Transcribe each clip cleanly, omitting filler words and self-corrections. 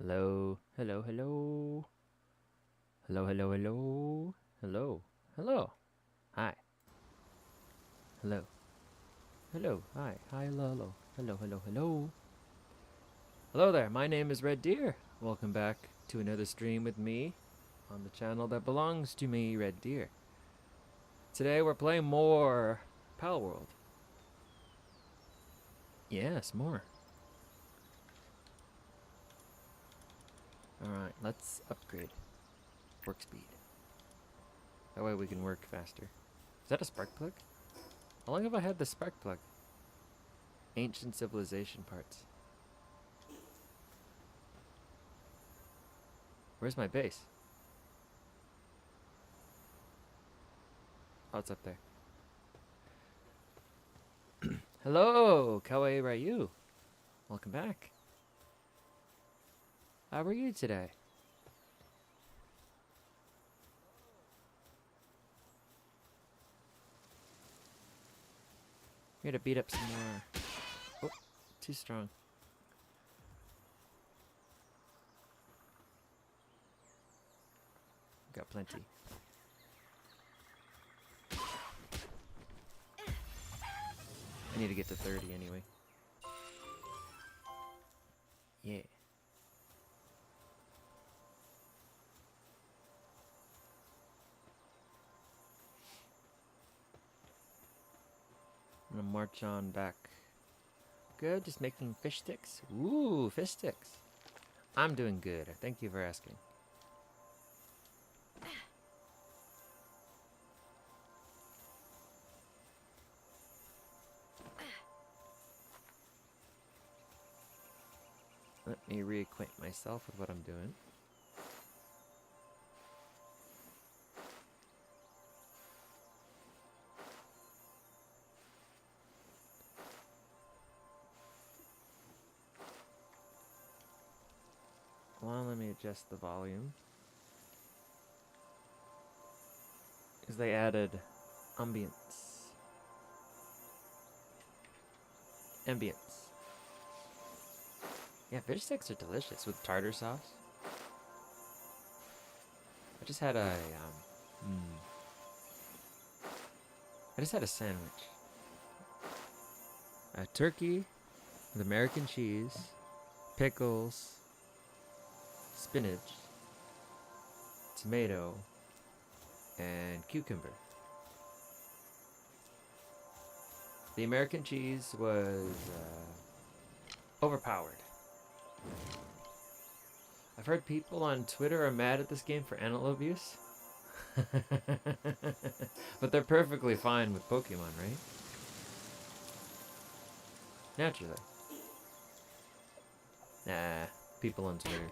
Hello, hello, hello, hello, hello, hello, hello, hello, hi, hello, hello, hi, hi, hello, hello, hello, hello, hello. Hello there, my name is Red Deer. Welcome back to another stream with me on the channel that belongs to me, Red Deer. Today we're playing more Palworld. Yes, more. Alright, let's upgrade work speed. That way we can work faster. Is that a spark plug? How long have I had the spark plug? Ancient civilization parts. Where's my base? Oh, it's up there. Hello, Kawaii Ryu. Welcome back. How are you today? Here to beat up some more. Oh, too strong. Got plenty. I need to get to 30 anyway. Yeah. I'm gonna march on back. Good, just making fish sticks. Ooh, fish sticks. I'm doing good. Thank you for asking. Let me reacquaint myself with what I'm doing. Well, let me adjust the volume. Because they added ambience. Ambience. Yeah, fish sticks are delicious with tartar sauce. I just had I just had a sandwich. A turkey with American cheese, pickles, spinach, tomato, and cucumber. The American cheese was overpowered. I've heard people on Twitter are mad at this game for animal abuse. But they're perfectly fine with Pokemon, right? Naturally. Nah, people on Twitter.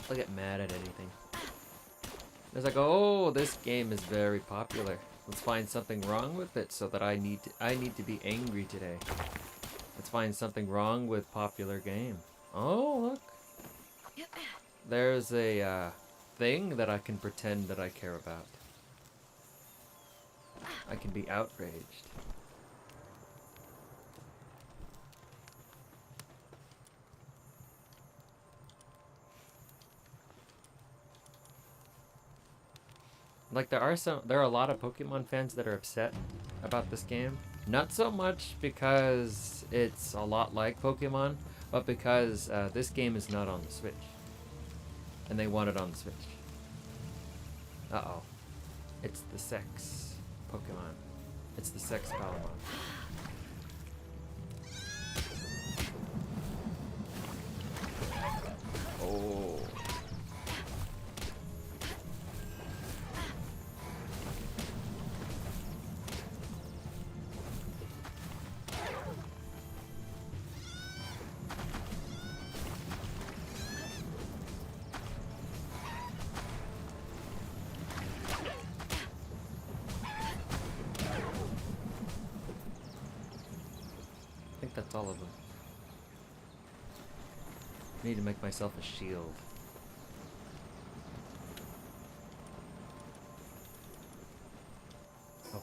They'll get mad at anything. It's like, oh, this game is very popular. Let's find something wrong with it so that I need to be angry today. Let's find something wrong with popular game. Oh, look. There's a thing that I can pretend that I care about. I can be outraged. Like there are a lot of Pokemon fans that are upset about this game. Not so much because it's a lot like Pokemon, but because this game is not on the Switch. And they want it on the Switch. Uh-oh. It's the sex Pokemon. It's the sex Palworld. Oh. I think that's all of them. I need to make myself a shield. Oh,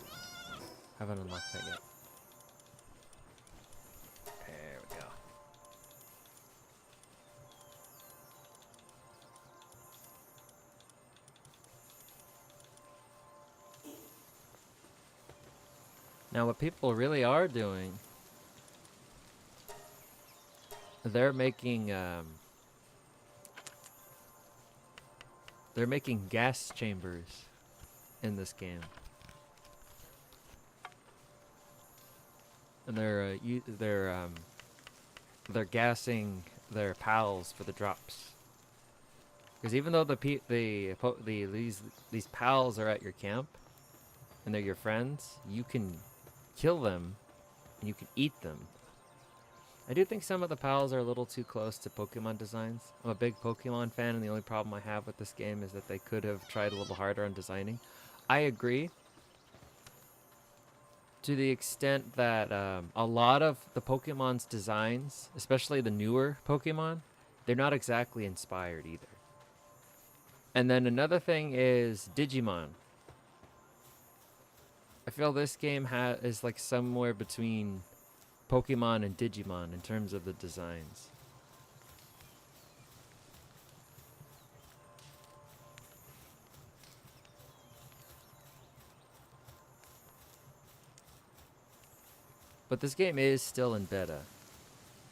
haven't unlocked that yet. There we go. Now, what people really are doing, they're making gas chambers in this game, and they're gassing their pals for the drops. Because even though these pals are at your camp, and they're your friends, you can kill them, and you can eat them. I do think some of the pals are a little too close to Pokemon designs. I'm a big Pokemon fan, and the only problem I have with this game is that they could have tried a little harder on designing. I agree, to the extent that a lot of the Pokemon's designs, especially the newer Pokemon, they're not exactly inspired either. And then another thing is Digimon. I feel this game is like somewhere between Pokemon and Digimon in terms of the designs. But this game is still in beta.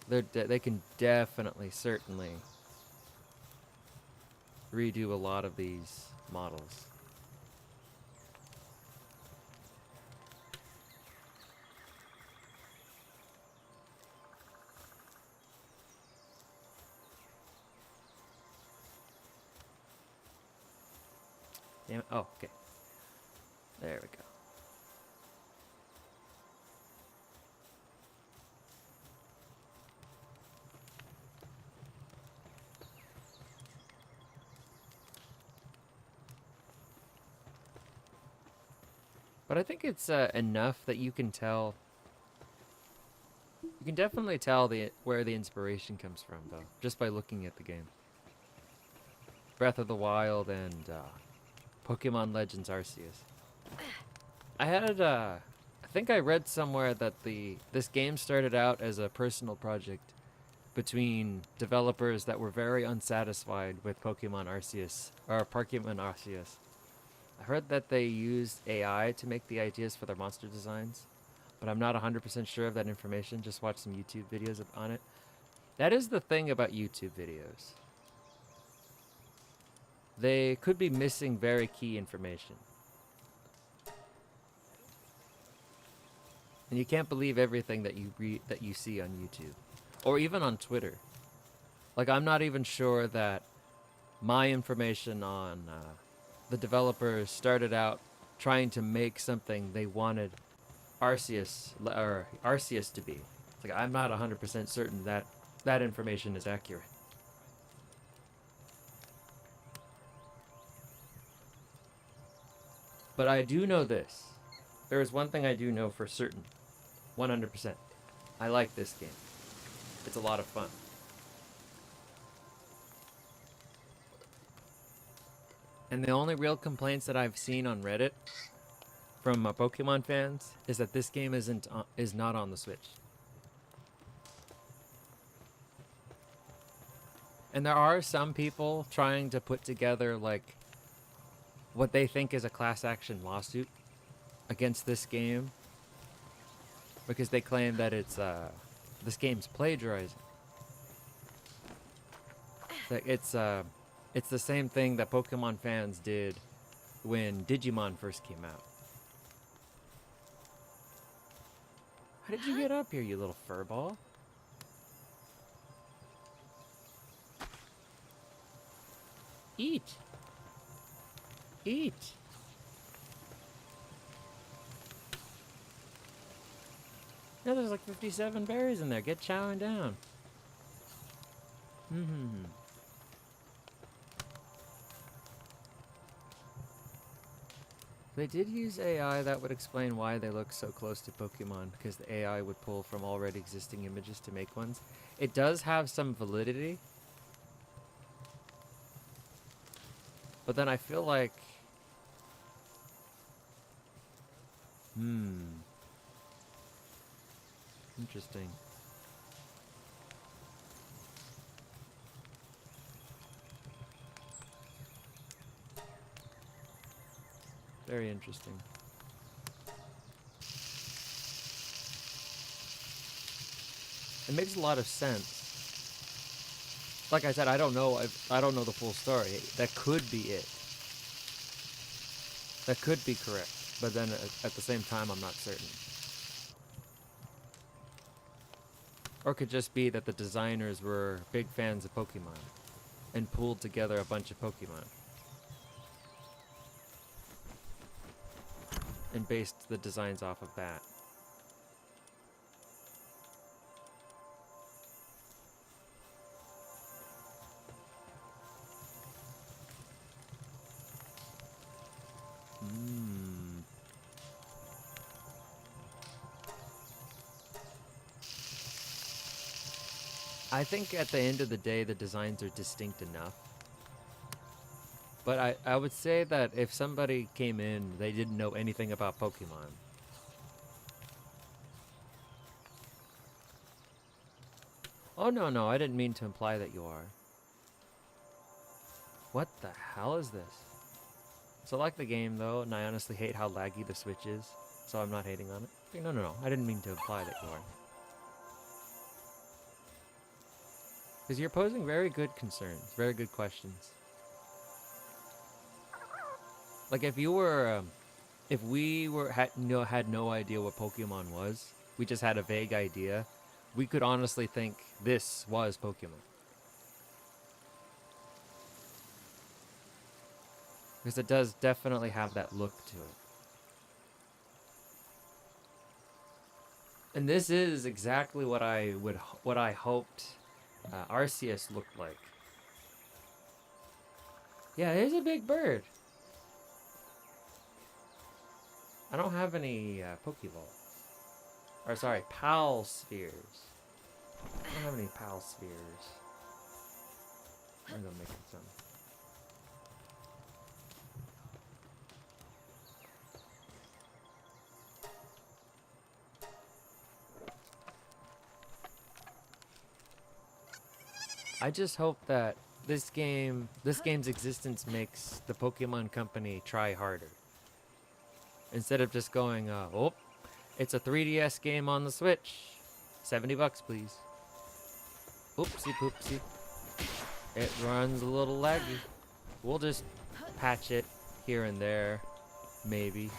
They can definitely, certainly redo a lot of these models. Damn it. Oh, okay. There we go. But I think it's enough that you can tell. You can definitely tell where the inspiration comes from, though, just by looking at the game. Breath of the Wild and Pokemon Legends Arceus. I think I read somewhere that this game started out as a personal project between developers that were very unsatisfied with Pokemon Arceus. I heard that they used AI to make the ideas for their monster designs, but I'm not 100% sure of that information. Just watched some YouTube videos on it. That is the thing about YouTube videos. They could be missing very key information. And you can't believe everything that you see on YouTube or even on Twitter. Like, I'm not even sure that my information on the developers started out trying to make something they wanted Arceus to be. It's like, I'm not 100% certain that that information is accurate. But I do know this. There is one thing I do know for certain. 100%. I like this game. It's a lot of fun. And the only real complaints that I've seen on Reddit from Pokemon fans is that this game is not on the Switch. And there are some people trying to put together like what they think is a class action lawsuit against this game because they claim that this game's plagiarizing. It's the same thing that Pokemon fans did when Digimon first came out. How did you get up here, you little furball? Eat. Eat. Yeah, there's like 57 berries in there. Get chowing down. Mm-hmm. They did use AI that would explain why they look so close to Pokemon, because the AI would pull from already existing images to make ones. It does have some validity. But then I feel like... Interesting. Very interesting. It makes a lot of sense. Like I said, I don't know. I don't know the full story. That could be it. That could be correct. But then at the same time, I'm not certain. Or it could just be that the designers were big fans of Pokemon and pulled together a bunch of Pokemon and based the designs off of that. I think at the end of the day, the designs are distinct enough. But I would say that if somebody came in, they didn't know anything about Pokemon. Oh, no, I didn't mean to imply that you are. What the hell is this? So I like the game, though, and I honestly hate how laggy the Switch is, so I'm not hating on it. No, I didn't mean to imply that you are. Because you're posing very good concerns, very good questions. Like if we had no idea what Pokemon was, we just had a vague idea, we could honestly think this was Pokemon. Because it does definitely have that look to it. And this is exactly what I hoped Arceus looked like. Yeah, there's a big bird. I don't have any Pokeballs. Or sorry, Pal Spheres. I don't have any Pal Spheres. I'm gonna make some. I just hope that this game's existence makes the Pokemon Company try harder. Instead of just going, oh, it's a 3DS game on the Switch. $70, please. Oopsie poopsie. It runs a little laggy. We'll just patch it here and there, maybe.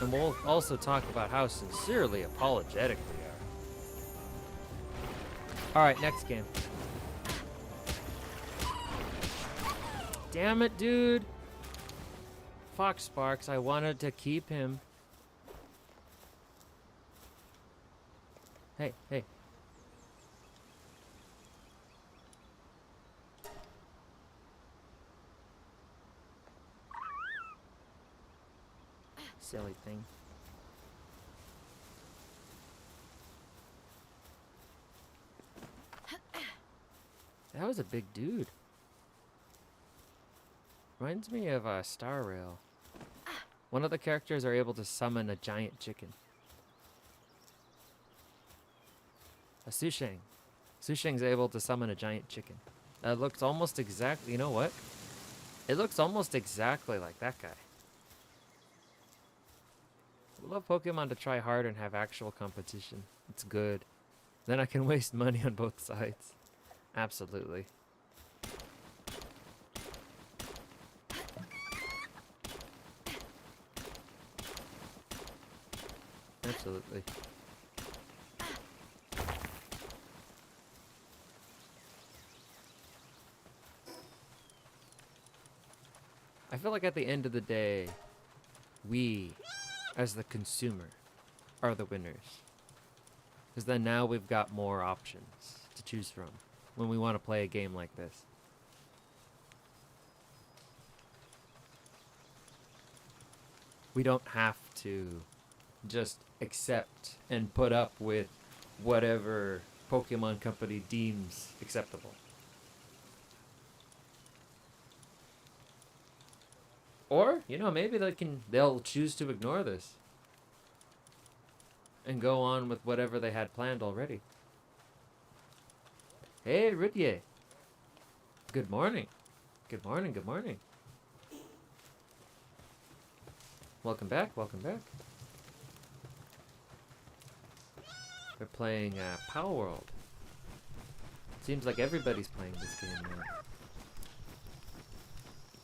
And we'll also talk about how sincerely apologetic we are. Alright, next game. Damn it, dude. Fox Sparks, I wanted to keep him. Hey. Silly thing. That was a big dude. Reminds me of Star Rail. One of the characters are able to summon a giant chicken. A Sushang. Sushang's able to summon a giant chicken. That looks almost exactly, you know what? It looks almost exactly like that guy. I love Pokemon to try hard and have actual competition. It's good. Then I can waste money on both sides. Absolutely. Absolutely. I feel like at the end of the day, we, as the consumer, are the winners. Because then now we've got more options to choose from when we want to play a game like this. We don't have to just accept and put up with whatever Pokemon Company deems acceptable. Or, you know, maybe they'll choose to ignore this and go on with whatever they had planned already. Hey, Ridye. Good morning. Good morning. Welcome back. We're playing Palworld. Seems like everybody's playing this game now.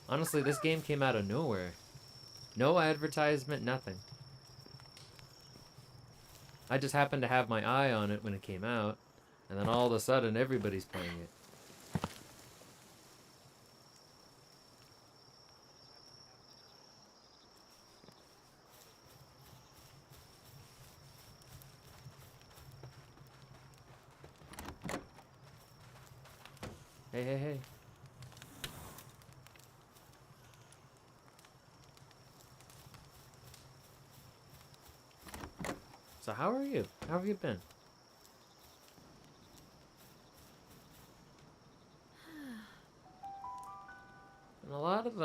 Honestly, this game came out of nowhere. No advertisement, nothing. I just happened to have my eye on it when it came out, and then all of a sudden everybody's playing it. Hey, hey, hey. So how are you? How have you been? And a lot of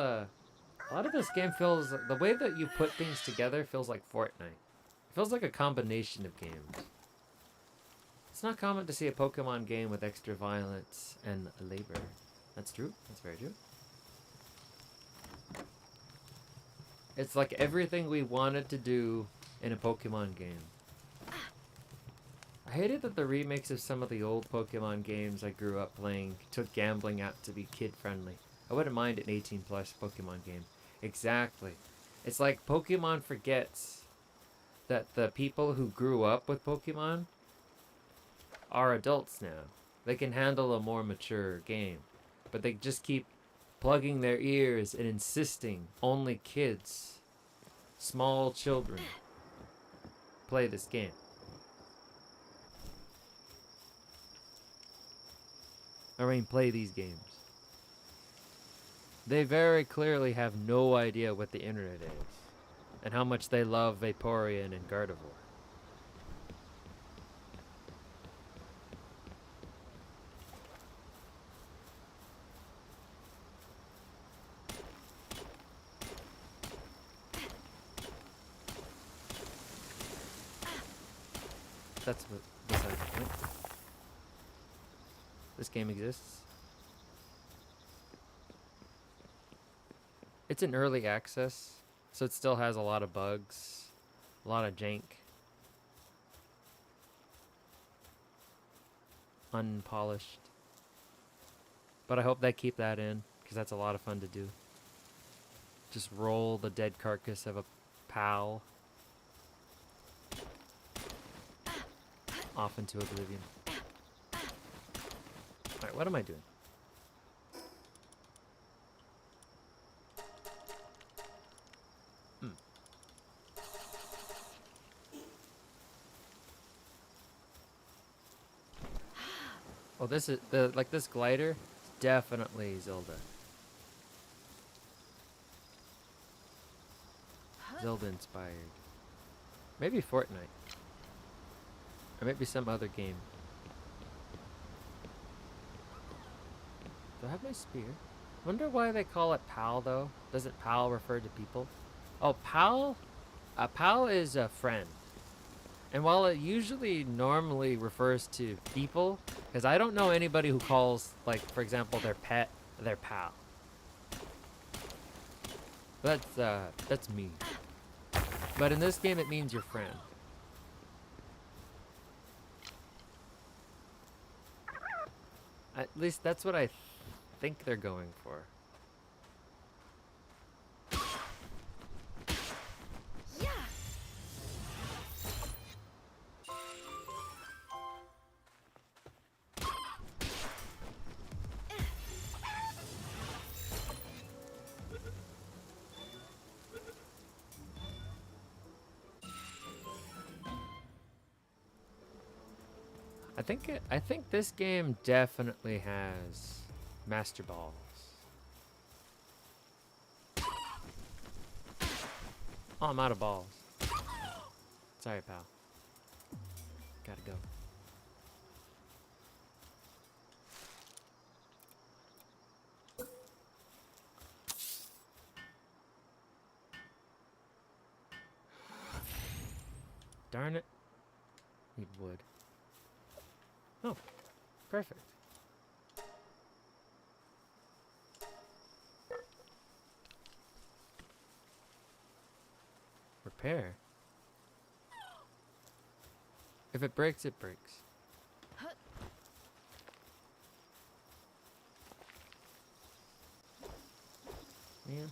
this game feels, the way that you put things together feels like Fortnite. It feels like a combination of games. It's not common to see a Pokemon game with extra violence and labor. That's true. That's very true. It's like everything we wanted to do in a Pokemon game. I hated that the remakes of some of the old Pokemon games I grew up playing took gambling out to be kid-friendly. I wouldn't mind an 18-plus Pokemon game. Exactly. It's like Pokemon forgets that the people who grew up with Pokemon are adults now. They can handle a more mature game. But they just keep plugging their ears and insisting only kids, small children, play this game. I mean, play these games. They very clearly have no idea what the internet is and how much they love Vaporeon and Gardevoir. That's what besides the point. This game exists. It's in early access, so it still has a lot of bugs, a lot of jank, unpolished. But I hope they keep that in, because that's a lot of fun to do. Just roll the dead carcass of a pal off into oblivion. Alright, what am I doing? Oh, this is this glider, definitely Zelda. Zelda inspired. Maybe Fortnite. Or maybe some other game. Do I have my spear? Wonder why they call it pal though. Doesn't pal refer to people? Oh, pal? A pal is a friend. And while it usually normally refers to people, because I don't know anybody who calls, like, for example, their pet their pal. That's me. But in this game, it means your friend. At least that's what I think they're going for. I think this game definitely has Master Balls. Oh, I'm out of balls. Sorry, pal. Gotta go. Darn it. Need wood. Oh, perfect. Repair. If it breaks, it breaks. Man.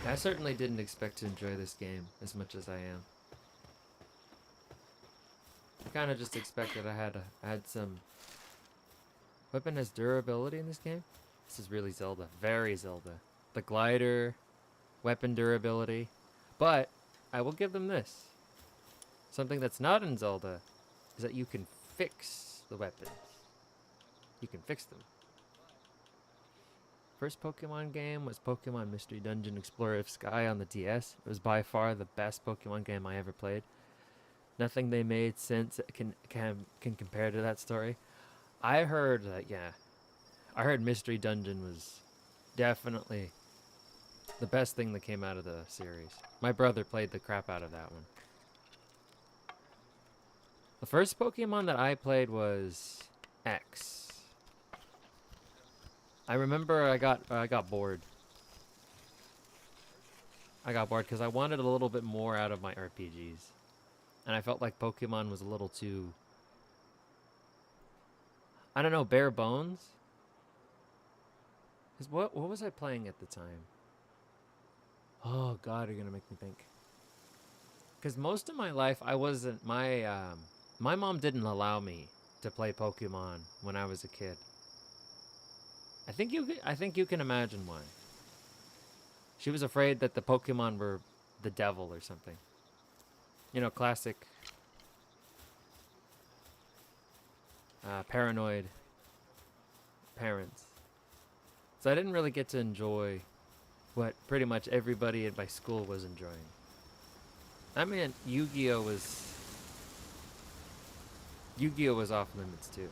I certainly didn't expect to enjoy this game as much as I am. I kind of just expected I had some weapon has durability in this game. This is really Zelda, very Zelda. The glider, weapon durability, but I will give them this. Something that's not in Zelda is that you can fix the weapons. You can fix them. First Pokemon game was Pokemon Mystery Dungeon Explorer of Sky on the DS. It was by far the best Pokemon game I ever played. Nothing they made since can compare to that story. I heard Mystery Dungeon was definitely the best thing that came out of the series. My brother played the crap out of that one. The first Pokemon that I played was X. I remember I got bored. I got bored because I wanted a little bit more out of my RPGs. And I felt like Pokemon was a little too, I don't know, bare bones? Because what was I playing at the time? Oh God, you're gonna make me think. Because most of my life I wasn't, my mom didn't allow me to play Pokemon when I was a kid. I think you can imagine why. She was afraid that the Pokemon were the devil or something. You know, classic paranoid parents. So I didn't really get to enjoy what pretty much everybody at my school was enjoying. I mean, Yu-Gi-Oh was off limits too.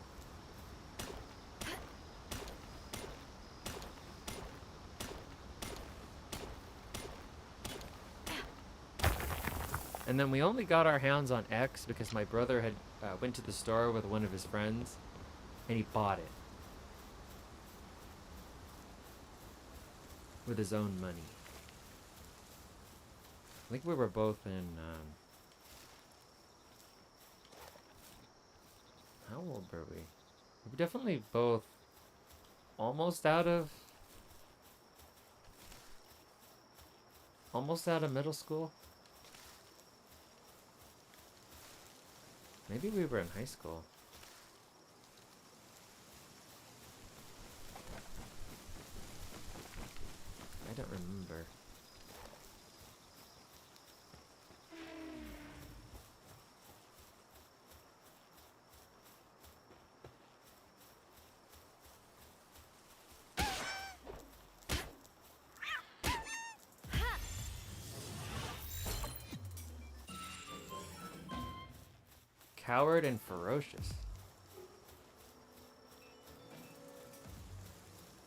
And then we only got our hands on X because my brother had went to the store with one of his friends, and he bought it with his own money. I think we were both in. How old were we? We were definitely both almost out of middle school. Maybe we were in high school. I don't remember. Coward and ferocious.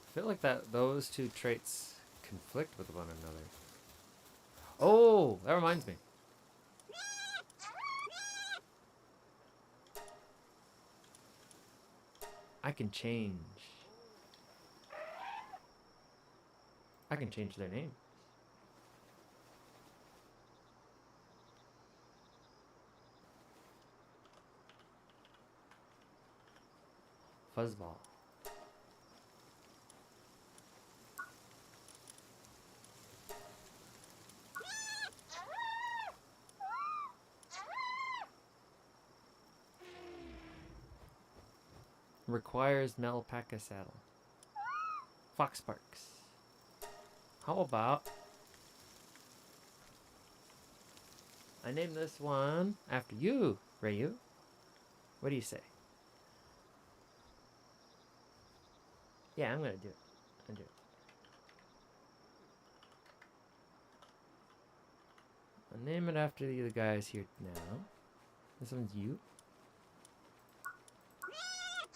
I feel like those two traits conflict with one another. Oh, that reminds me. I can change their name. Fuzzball. Requires Melpaca saddle. Fox Sparks. How about I name this one after you, Ryu? What do you say? Yeah, I'm gonna do it. I'll do it. I'll name it after the guys here now. This one's you.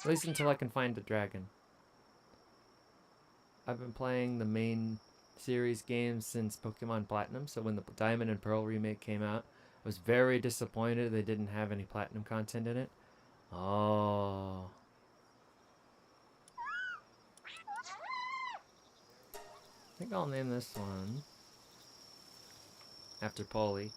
At least until I can find the dragon. I've been playing the main series games since Pokemon Platinum, so when the Diamond and Pearl remake came out, was very disappointed they didn't have any platinum content in it. Oh. I think I'll name this one after Polly.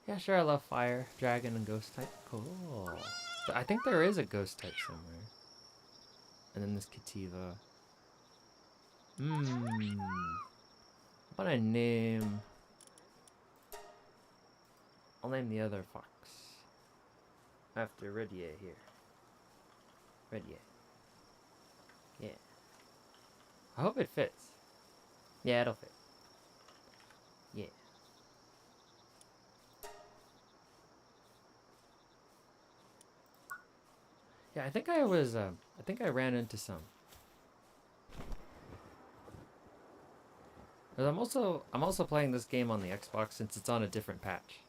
Yeah, sure, I love fire, dragon, and ghost type. Cool. But I think there is a ghost type somewhere. And then this Kativa. What I name? I'll name the other fox after Redier here. Redier. Yeah. I hope it fits. Yeah, it'll fit. Yeah. Yeah, I think I was, I think I ran into some. But I'm also playing this game on the Xbox since it's on a different patch.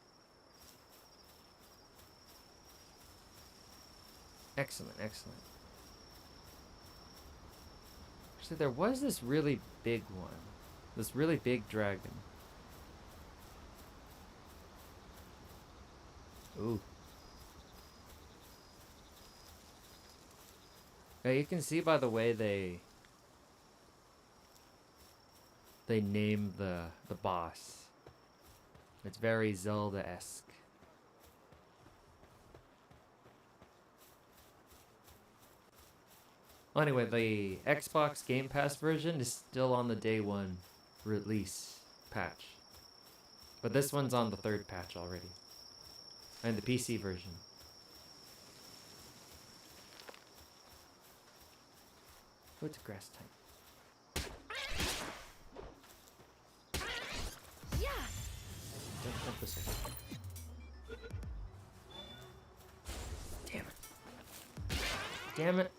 Excellent, excellent. Actually, there was this really big one. This really big dragon. Ooh. Yeah, you can see by the way they name the boss. It's very Zelda-esque. Well, anyway, the Xbox Game Pass version is still on the day one release patch. But this one's on the third patch already. And the PC version. Oh, it's a grass type. Yeah. Don't this way. Damn it. Damn it.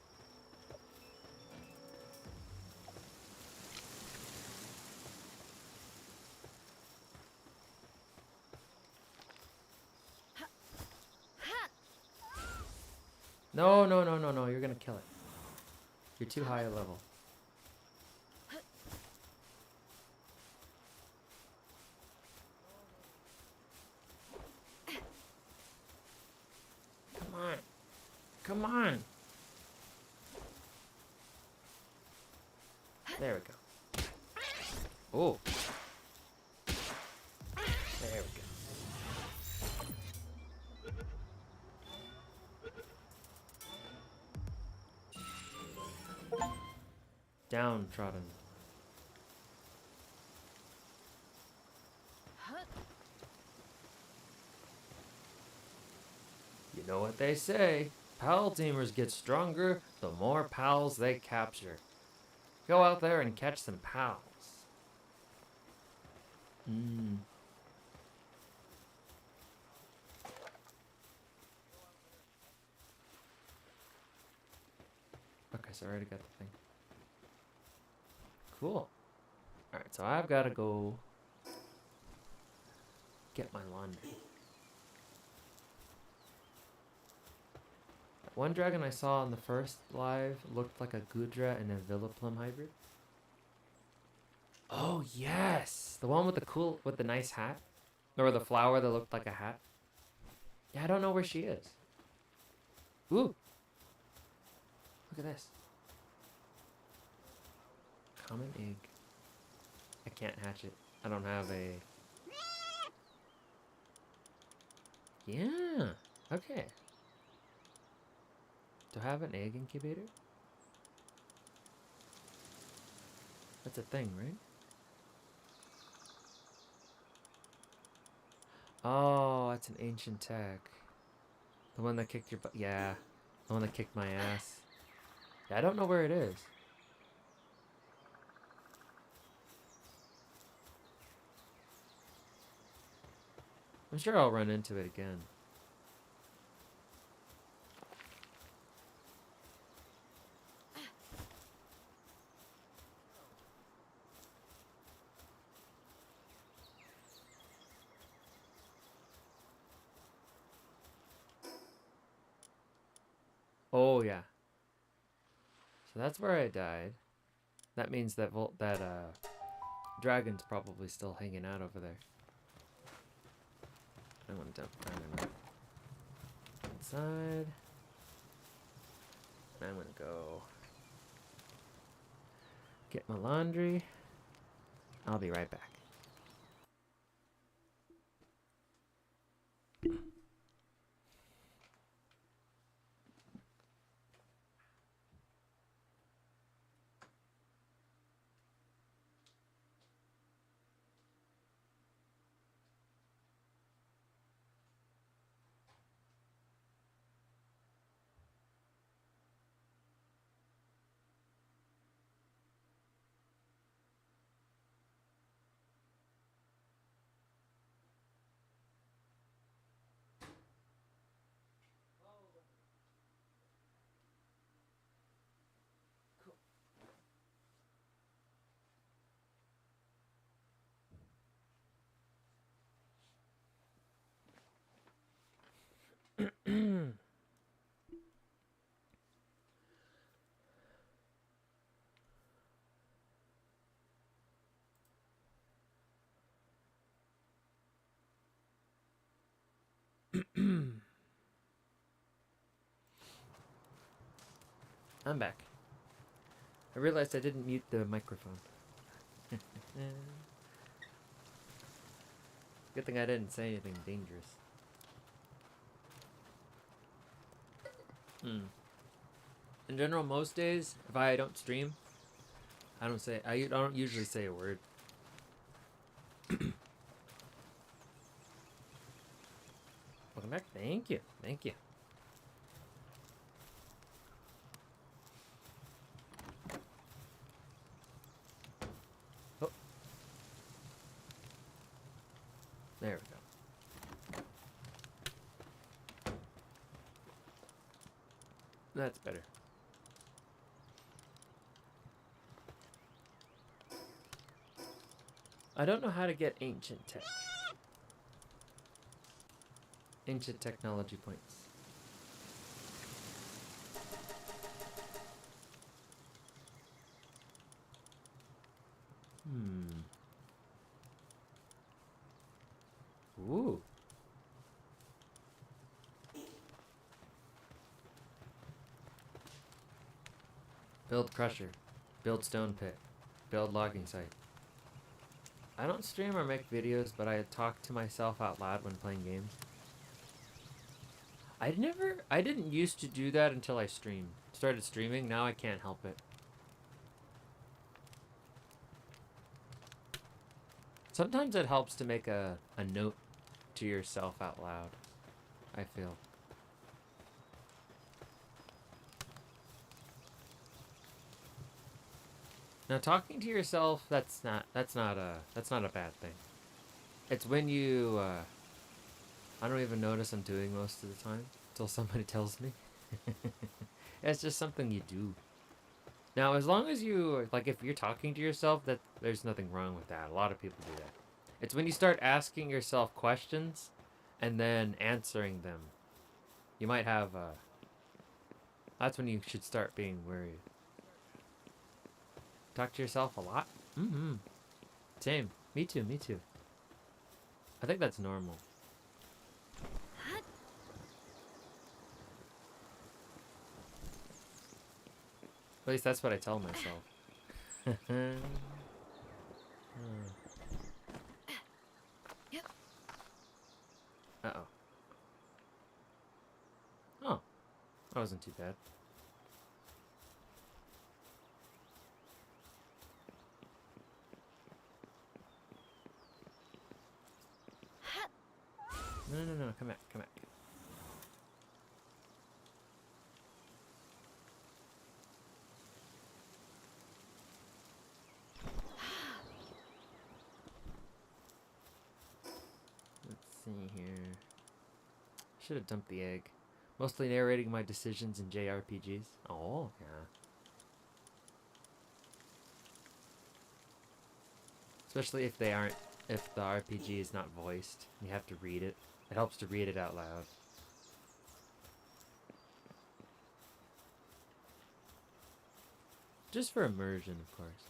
No, no, no, no, no. You're gonna kill it. You're too high a level. Come on. Come on. There we go. Oh. There we go. Downtrodden. You know what they say. Pal teamers get stronger the more pals they capture. Go out there and catch some pals. Okay, so I already got the thing. Cool. Alright, so I've got to go get my laundry. That one dragon I saw on the first live looked like a Gudra and a Villaplum hybrid. Oh, yes! The one with the nice hat? Or the flower that looked like a hat? Yeah, I don't know where she is. Ooh! Look at this. Common egg. I can't hatch it. I don't have a... Yeah. Okay. Do I have an egg incubator? That's a thing, right? Oh, that's an ancient tech. The one that kicked your butt. Yeah. The one that kicked my ass. Yeah, I don't know where it is. I'm sure I'll run into it again. Oh, yeah. So that's where I died. That means that dragon's probably still hanging out over there. I'm gonna dump iron inside. I'm gonna go get my laundry. I'll be right back. I'm back. I realized I didn't mute the microphone. Good thing I didn't say anything dangerous. In general, most days, if I don't stream, I don't usually say a word. Welcome back. Thank you. Thank you. Oh. There we go. That's better. I don't know how to get ancient tech. Ancient technology points. Ooh. Build crusher. Build stone pit. Build logging site. I don't stream or make videos, but I talk to myself out loud when playing games. I didn't used to do that until I started streaming. Now I can't help it. Sometimes it helps to make a note to yourself out loud, I feel. Now talking to yourself, that's not a bad thing. It's when you I don't even notice I'm doing most of the time until somebody tells me. It's just something you do. Now, as long as you, like, if you're talking to yourself, that there's nothing wrong with that. A lot of people do that. It's when you start asking yourself questions and then answering them. You might have, that's when you should start being worried. Talk to yourself a lot? Mm-hmm. Same. Me too, me too. I think that's normal. At least that's what I tell myself. Uh-oh. Oh. That wasn't too bad. No, come back, come back. Let's see here. Should have dumped the egg. Mostly narrating my decisions in JRPGs. Oh, yeah. Especially if the RPG is not voiced. You have to read it. It helps to read it out loud. Just for immersion, of course.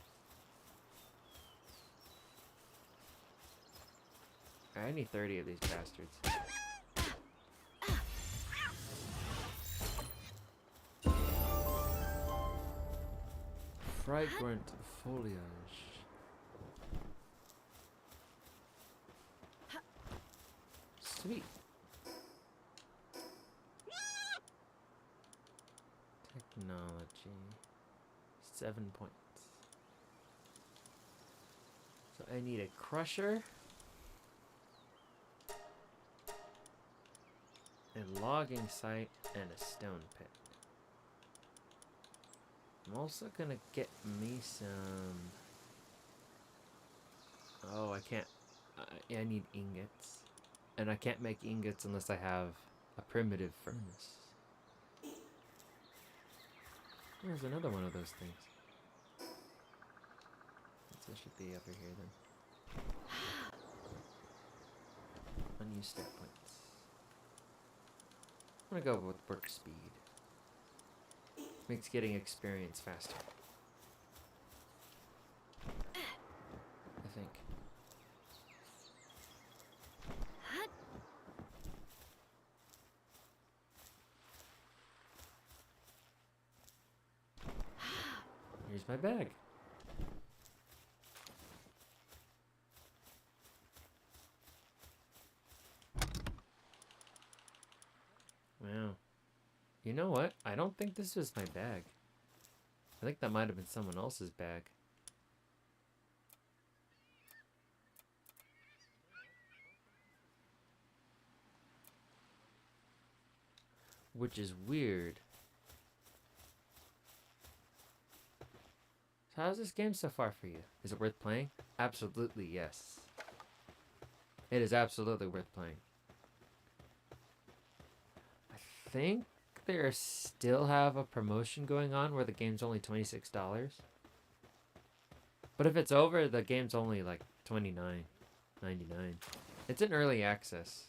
I need 30 of these bastards. Fragrant foliage. Sweet. Technology. 7 points. So I need a crusher. A logging site and a stone pit. I'm also gonna get me some... Oh, I can't... I need ingots. And I can't make ingots unless I have a primitive furnace. There's another one of those things. This should be over here then. Unused stat points. I'm gonna go with work speed. Makes getting experience faster. I think. Here's my bag. Wow. You know what? I don't think this was my bag. I think that might have been someone else's bag. Which is weird. So how's this game so far for you? Is it worth playing? Absolutely yes. It is absolutely worth playing. I think they still have a promotion going on where the game's only $26. But if it's over, the game's only like $29.99. It's in early access.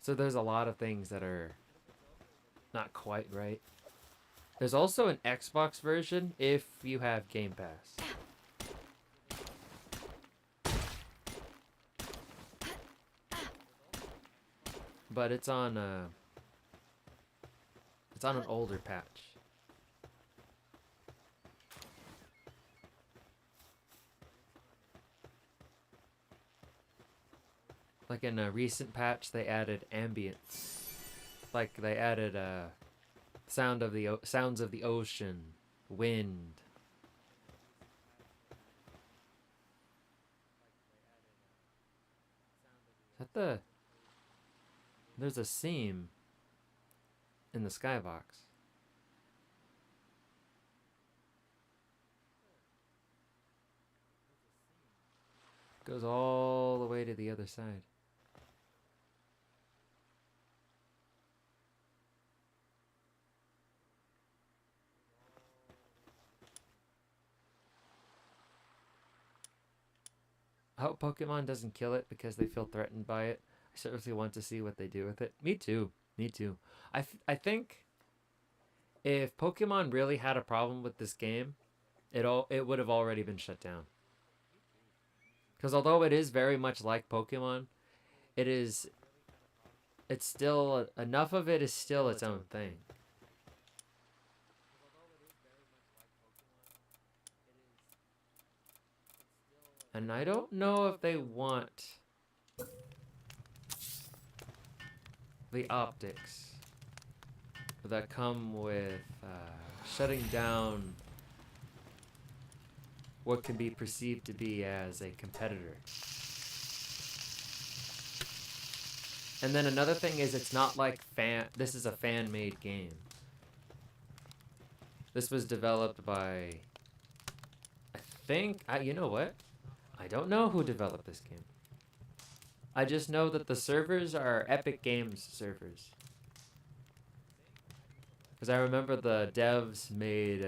So there's a lot of things that are not quite right. There's also an Xbox version if you have Game Pass. But it's on an older patch. Like in a recent patch, they added ambience. Like they added sounds of the ocean, wind. Is that there's a seam in the skybox. Goes all the way to the other side. I hope Pokemon doesn't kill it because they feel threatened by it. I seriously want to see what they do with it. Me too. Me too. I think if Pokemon really had a problem with this game, it would have already been shut down. Because although it is very much like Pokemon, it's still, enough of it is still its own thing. And I don't know if they want the optics that come with shutting down what can be perceived to be as a competitor. And then another thing is it's not like this is a fan-made game. This was developed by, I think, you know what? I don't know who developed this game. I just know that the servers are Epic Games servers. Because I remember the devs made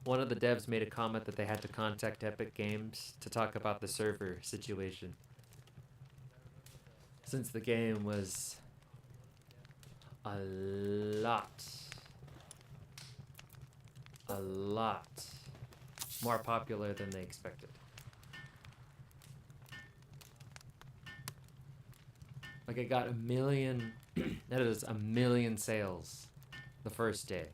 one of the devs made a comment that they had to contact Epic Games to talk about the server situation. Since the game was a a lot more popular than they expected. Like it got 1 million, that is 1 million sales the first day.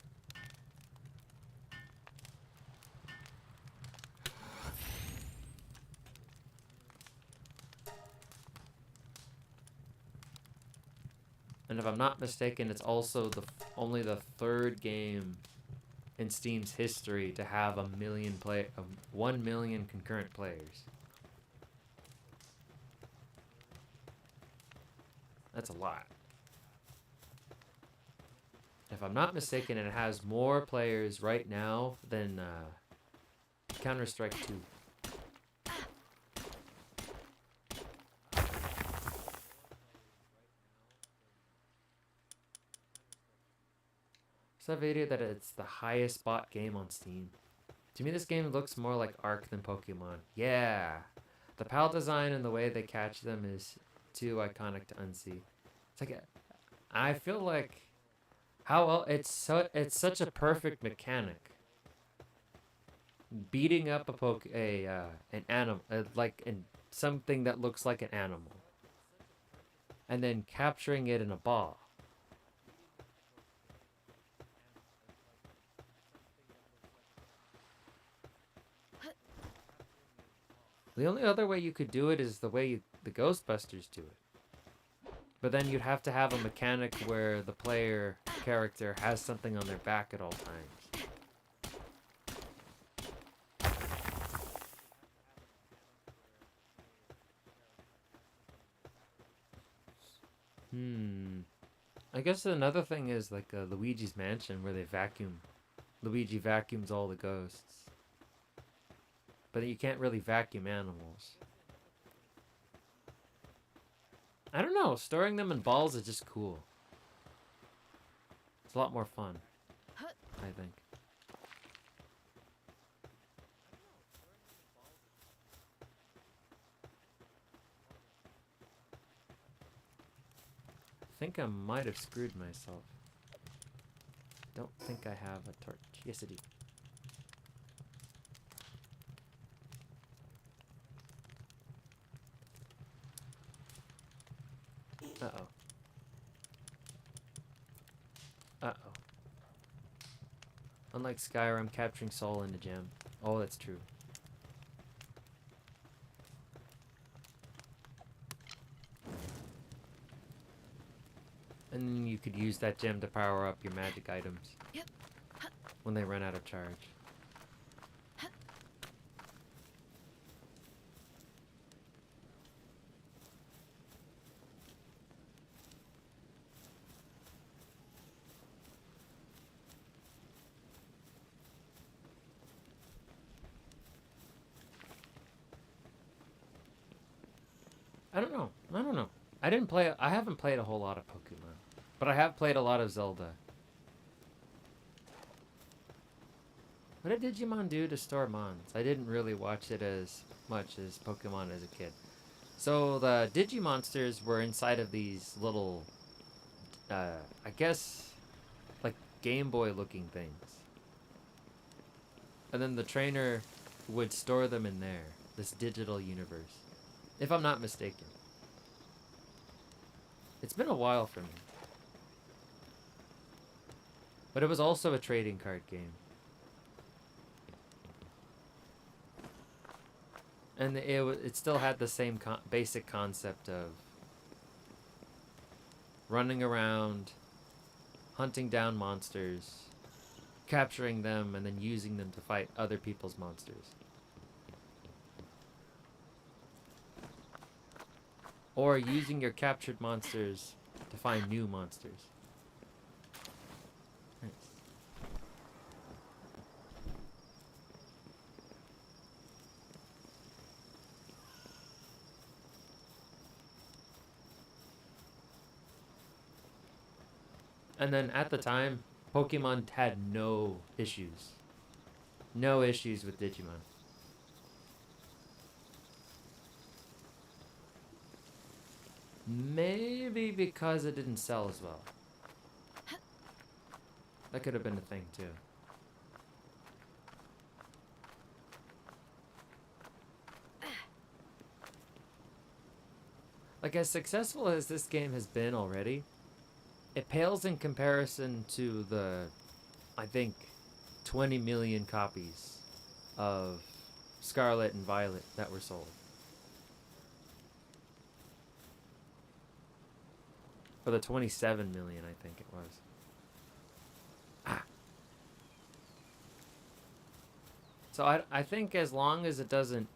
And if I'm not mistaken, it's also only the third game in Steam's history to have 1 million concurrent players. That's a lot. If I'm not mistaken, it has more players right now than Counter-Strike 2. Saw a video that it's the highest bought game on Steam. To me, this game looks more like Ark than Pokemon. Yeah, the PAL design and the way they catch them is too iconic to unsee. It's like I feel like it's such a perfect mechanic. Beating up an animal something that looks like an animal, and then capturing it in a ball. The only other way you could do it is the way the Ghostbusters do it. But then you'd have to have a mechanic where the player character has something on their back at all times. I guess another thing is like Luigi's Mansion, where Luigi vacuums all the ghosts. But you can't really vacuum animals. I don't know, storing them in balls is just cool. It's a lot more fun, I think. I think I might have screwed myself. Don't think I have a torch. Yes, I do. Uh-oh. Uh-oh. Unlike Skyrim, capturing soul in the gem. Oh, that's true. And then you could use that gem to power up your magic items. Yep. When they run out of charge. I don't know. I haven't played a whole lot of Pokemon. But I have played a lot of Zelda. What did Digimon do to store Mons? I didn't really watch it as much as Pokemon as a kid. So the Digimonsters were inside of these little, I guess, like Game Boy looking things. And then the trainer would store them in there, this digital universe. If I'm not mistaken. It's been a while for me. But it was also a trading card game. And it still had the same basic concept of running around, hunting down monsters, capturing them, and then using them to fight other people's monsters. Or using your captured monsters to find new monsters. Nice. And then at the time, Pokemon had no issues. No issues with Digimon. Maybe because it didn't sell as well. That could have been a thing too. Like, as successful as this game has been already, it pales in comparison to the, I think, 20 million copies of Scarlet and Violet that were sold. Or the 27 million, I think it was. So I think as long as it doesn't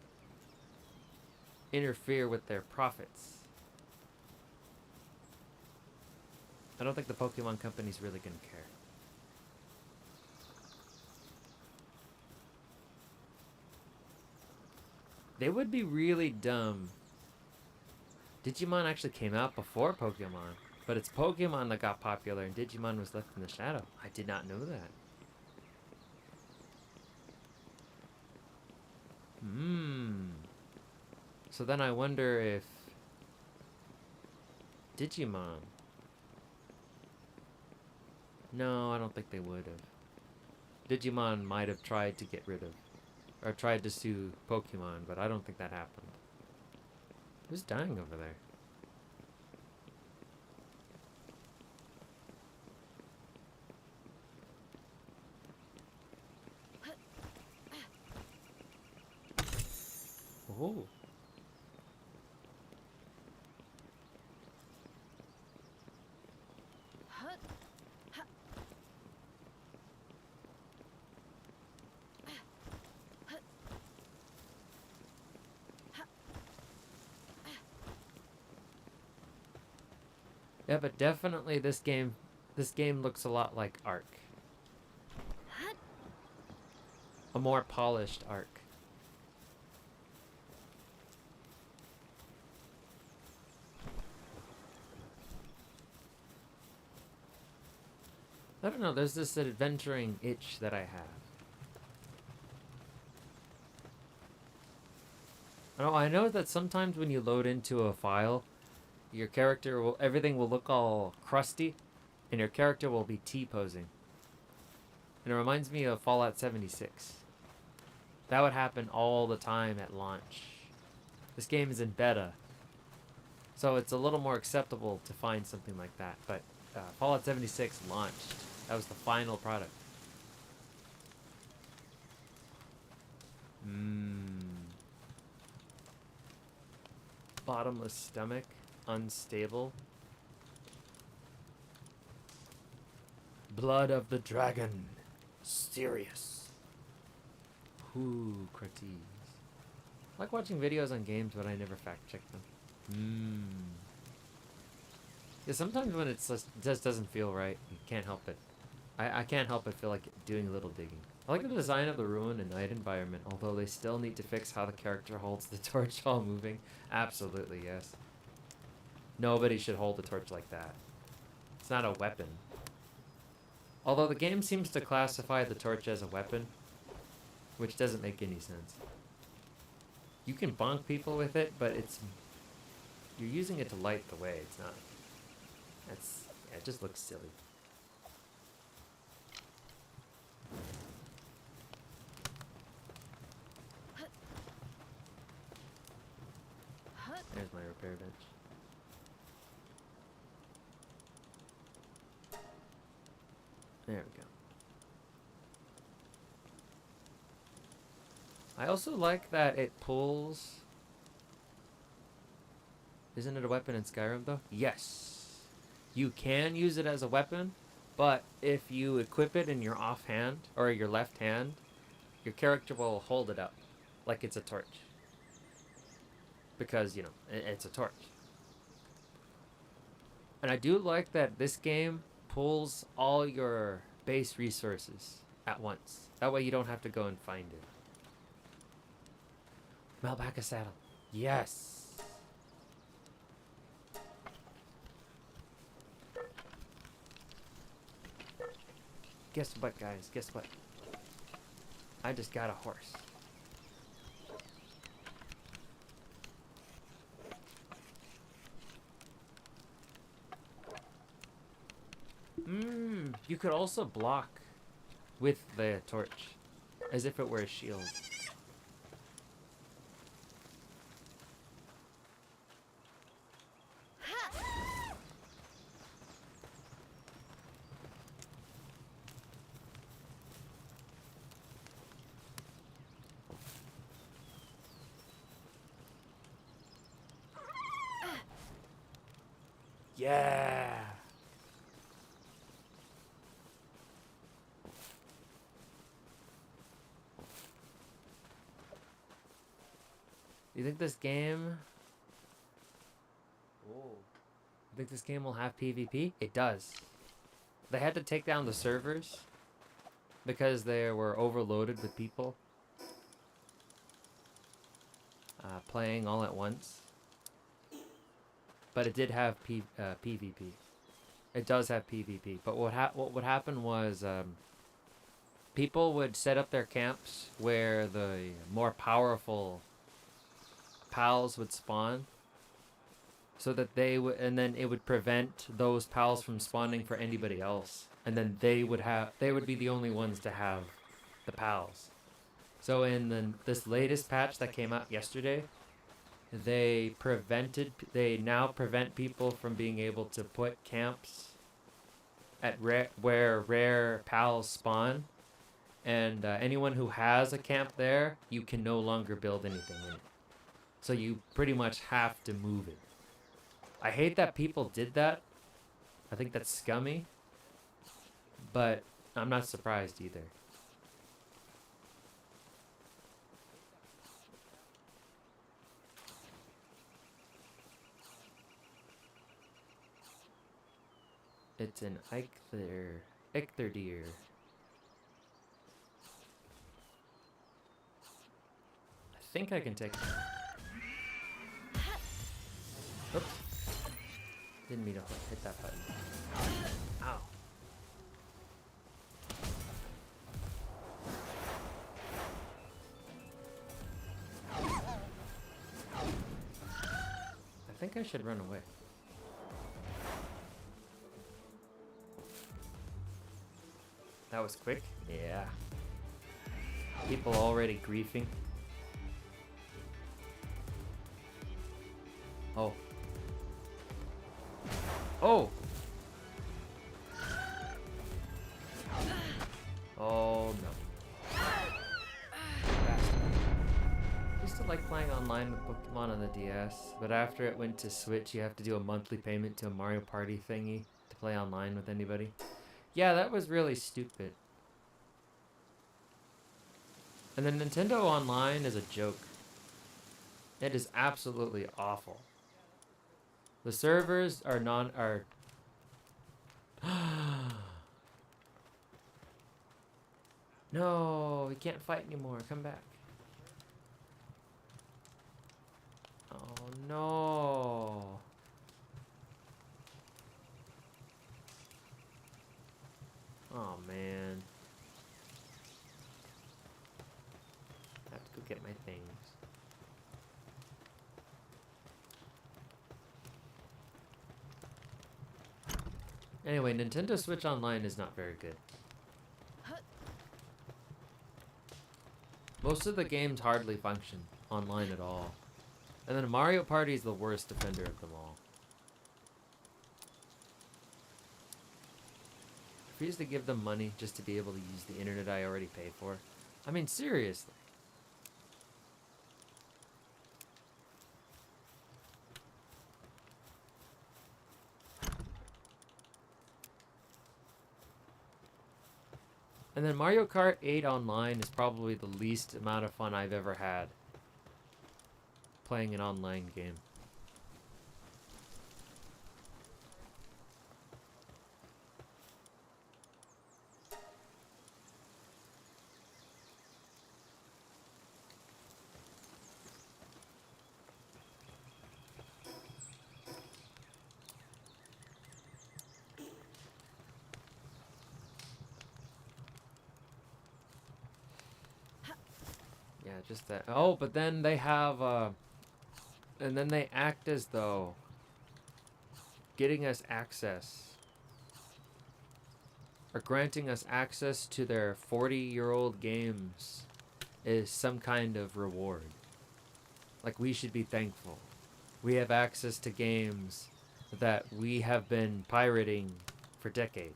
interfere with their profits, I don't think the Pokemon Company's really gonna care. They would be really dumb. Digimon actually came out before Pokemon, but it's Pokemon that got popular and Digimon was left in the shadow. I did not know that. So then I wonder if Digimon... No, I don't think they would have. Digimon might have tried to get rid of, or tried to sue Pokemon, but I don't think that happened. Who's dying over there? Oh. Yeah, but definitely this game looks a lot like Ark. A more polished Ark. I don't know, there's this adventuring itch that I have. I know that sometimes when you load into a file, your character will, everything will look all crusty, and your character will be T-posing. And it reminds me of Fallout 76. That would happen all the time at launch. This game is in beta, so it's a little more acceptable to find something like that. But Fallout 76 launched. That was the final product. Bottomless stomach. Unstable. Blood of the dragon. Serious. Ooh, Kratis. I like watching videos on games, but I never fact check them. Yeah, sometimes when it just doesn't feel right, you can't help it. I can't help but feel like doing a little digging. I like the design of the ruin and night environment, although they still need to fix how the character holds the torch while moving. Absolutely, yes. Nobody should hold a torch like that. It's not a weapon. Although the game seems to classify the torch as a weapon, which doesn't make any sense. You can bonk people with it, but you're using it to light the way. It's not. Yeah, it just looks silly. There's my repair bench. There we go. I also like that it pulls... Isn't it a weapon in Skyrim, though? Yes. You can use it as a weapon, but if you equip it in your offhand, or your left hand, your character will hold it up like it's a torch. Because, you know, it's a torch. And I do like that this game pulls all your base resources at once. That way you don't have to go and find it. Malbaka saddle. Yes! Guess what, guys? Guess what? I just got a horse. You could also block with the torch, as if it were a shield. Yeah. You think this game... Oh. You think this game will have PvP? It does. They had to take down the servers because they were overloaded with people playing all at once. But it did have PvP. It does have PvP. But what would happen was people would set up their camps where the more powerful pals would spawn, so that they would, and then it would prevent those pals from spawning for anybody else, and then they would be the only ones to have the pals. So in this latest patch that came out yesterday, they now prevent people from being able to put camps at where rare pals spawn, and anyone who has a camp there, you can no longer build anything in it. So you pretty much have to move it. I hate that people did that. I think that's scummy. But I'm not surprised either. It's an Eichther Deere. I think I can take it. Oops. Didn't mean to hit that button. Ow. I think I should run away. That was quick? Yeah. People already griefing. Oh. Oh! Oh no. I used to like playing online with Pokemon on the DS, but after it went to Switch, you have to do a monthly payment to a Mario Party thingy to play online with anybody. Yeah, that was really stupid. And then Nintendo Online is a joke. It is absolutely awful. The servers are No, we can't fight anymore. Come back. Oh no. Oh man. I have to go get my things. Anyway, Nintendo Switch Online is not very good. Most of the games hardly function online at all. And then Mario Party is the worst offender of them all. I refuse to give them money just to be able to use the internet I already pay for. I mean, seriously. And then Mario Kart 8 Online is probably the least amount of fun I've ever had playing an online game. Yeah, just that. Oh, but then they have, and then they act as though getting us access, or granting us access to their 40-year-old games is some kind of reward. Like, we should be thankful. We have access to games that we have been pirating for decades.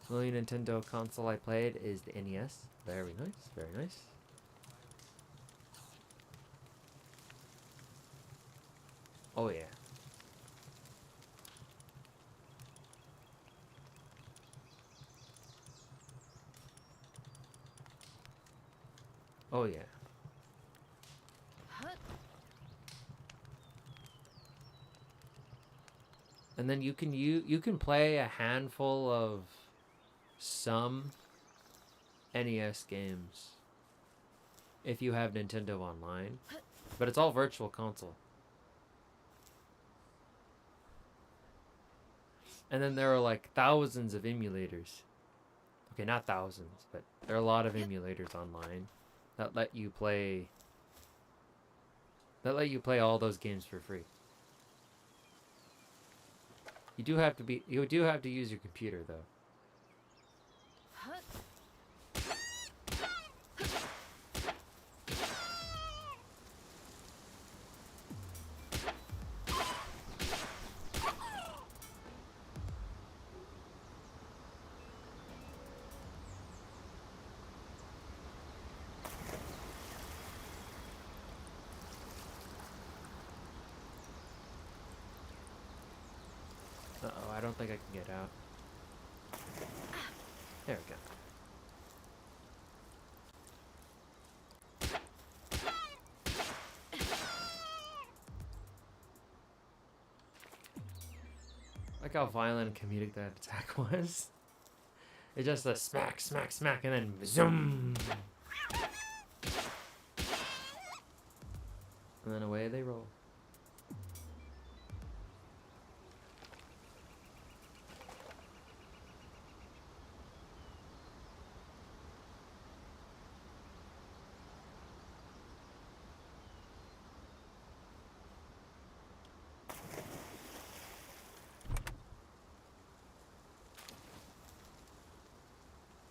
The only Nintendo console I played is the NES. Very nice, very nice. Oh yeah. Oh yeah. And then you can play a handful of some NES games if you have Nintendo Online, but it's all virtual console. And then there are like thousands of emulators. Okay, not thousands, but there are a lot of emulators online that let you play all those games for free. You do have to use your computer though. Uh-oh, I don't think I can get out. There we go. Like how violent and comedic that attack was. It's just a smack, smack, smack, and then zoom! And then away they roll.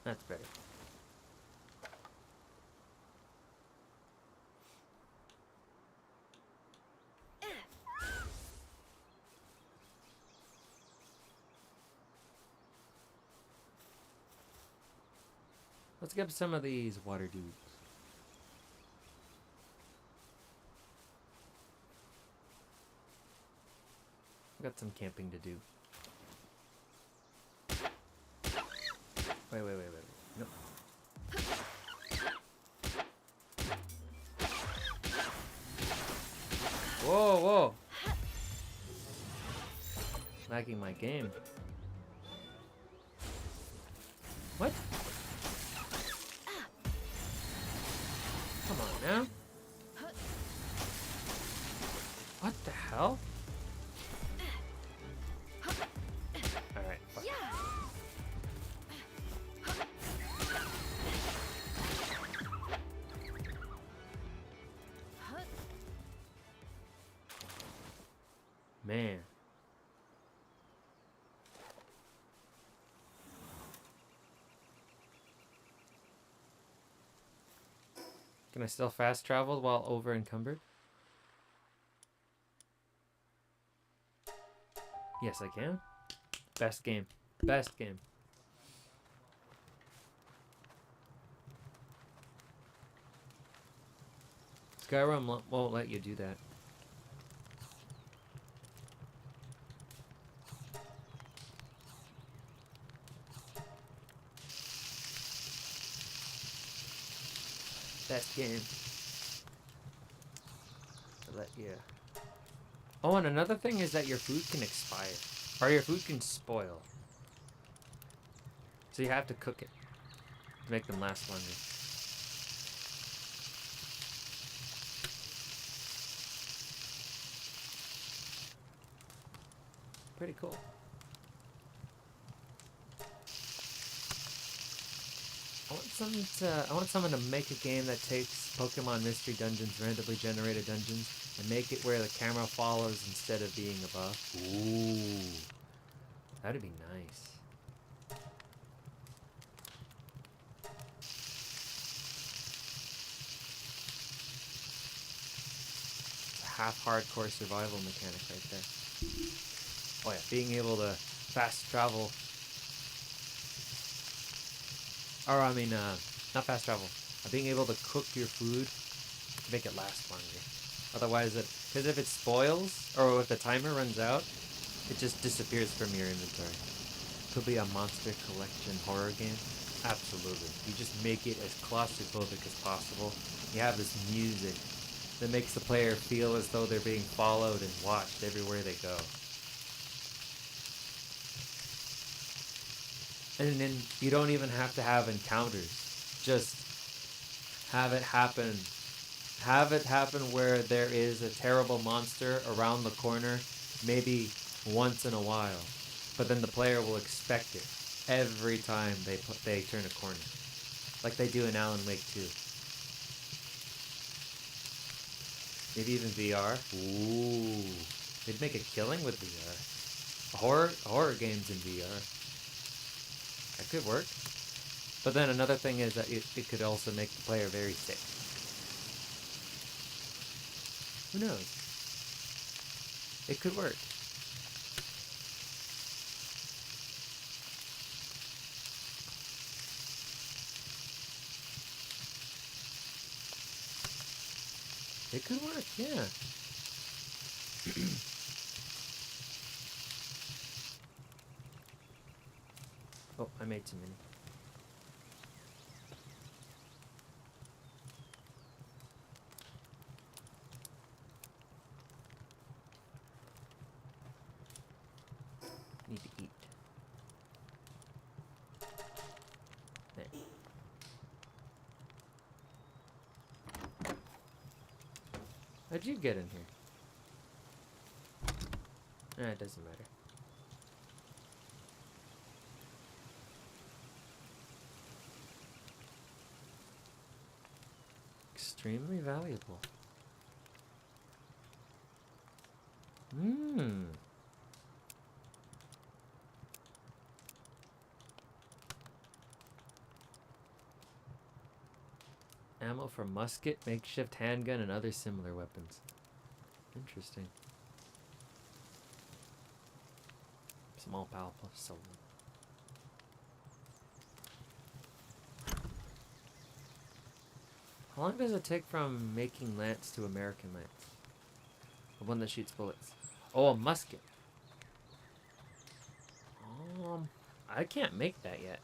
That's better. Let's get some of these water dudes. I've got some camping to do. Wait. No. Whoa. Lagging my game. What? Come on now. What the hell? Alright, fuck. Man. Can I still fast travel while over encumbered? Yes, I can. Best game. Best game. Skyrim won't let you do that. Best game. To let you. Oh, and another thing is that your food can expire. Or your food can spoil. So you have to cook it to make them last longer. Pretty cool. I want someone to make a game that takes Pokemon Mystery Dungeons, randomly generated dungeons, and make it where the camera follows instead of being above. Ooh. That'd be nice. It's a half hardcore survival mechanic right there. Oh yeah, being able to fast travel. Or I mean, not fast travel. Being able to cook your food to make it last longer. Otherwise, Because if it spoils, or if the timer runs out, it just disappears from your inventory. Could be a monster collection horror game. Absolutely. You just make it as claustrophobic as possible. You have this music that makes the player feel as though they're being followed and watched everywhere they go. And then you don't even have to have encounters. Just have it happen. Have it happen where there is a terrible monster around the corner, maybe once in a while. But then the player will expect it every time they turn a corner. Like they do in Alan Wake 2. Maybe even VR. Ooh. They'd make a killing with VR. Horror games in VR. That could work. But then another thing is that it could also make the player very sick. Who knows? It could work. It could work, yeah. Oh, I made too many. Need to eat. There. How'd you get in here? It doesn't matter. Extremely valuable. Ammo for musket, makeshift handgun, and other similar weapons. Interesting. Small pal plus soul. How long does it take from making lance to American lance? The one that shoots bullets. Oh, a musket. I can't make that yet.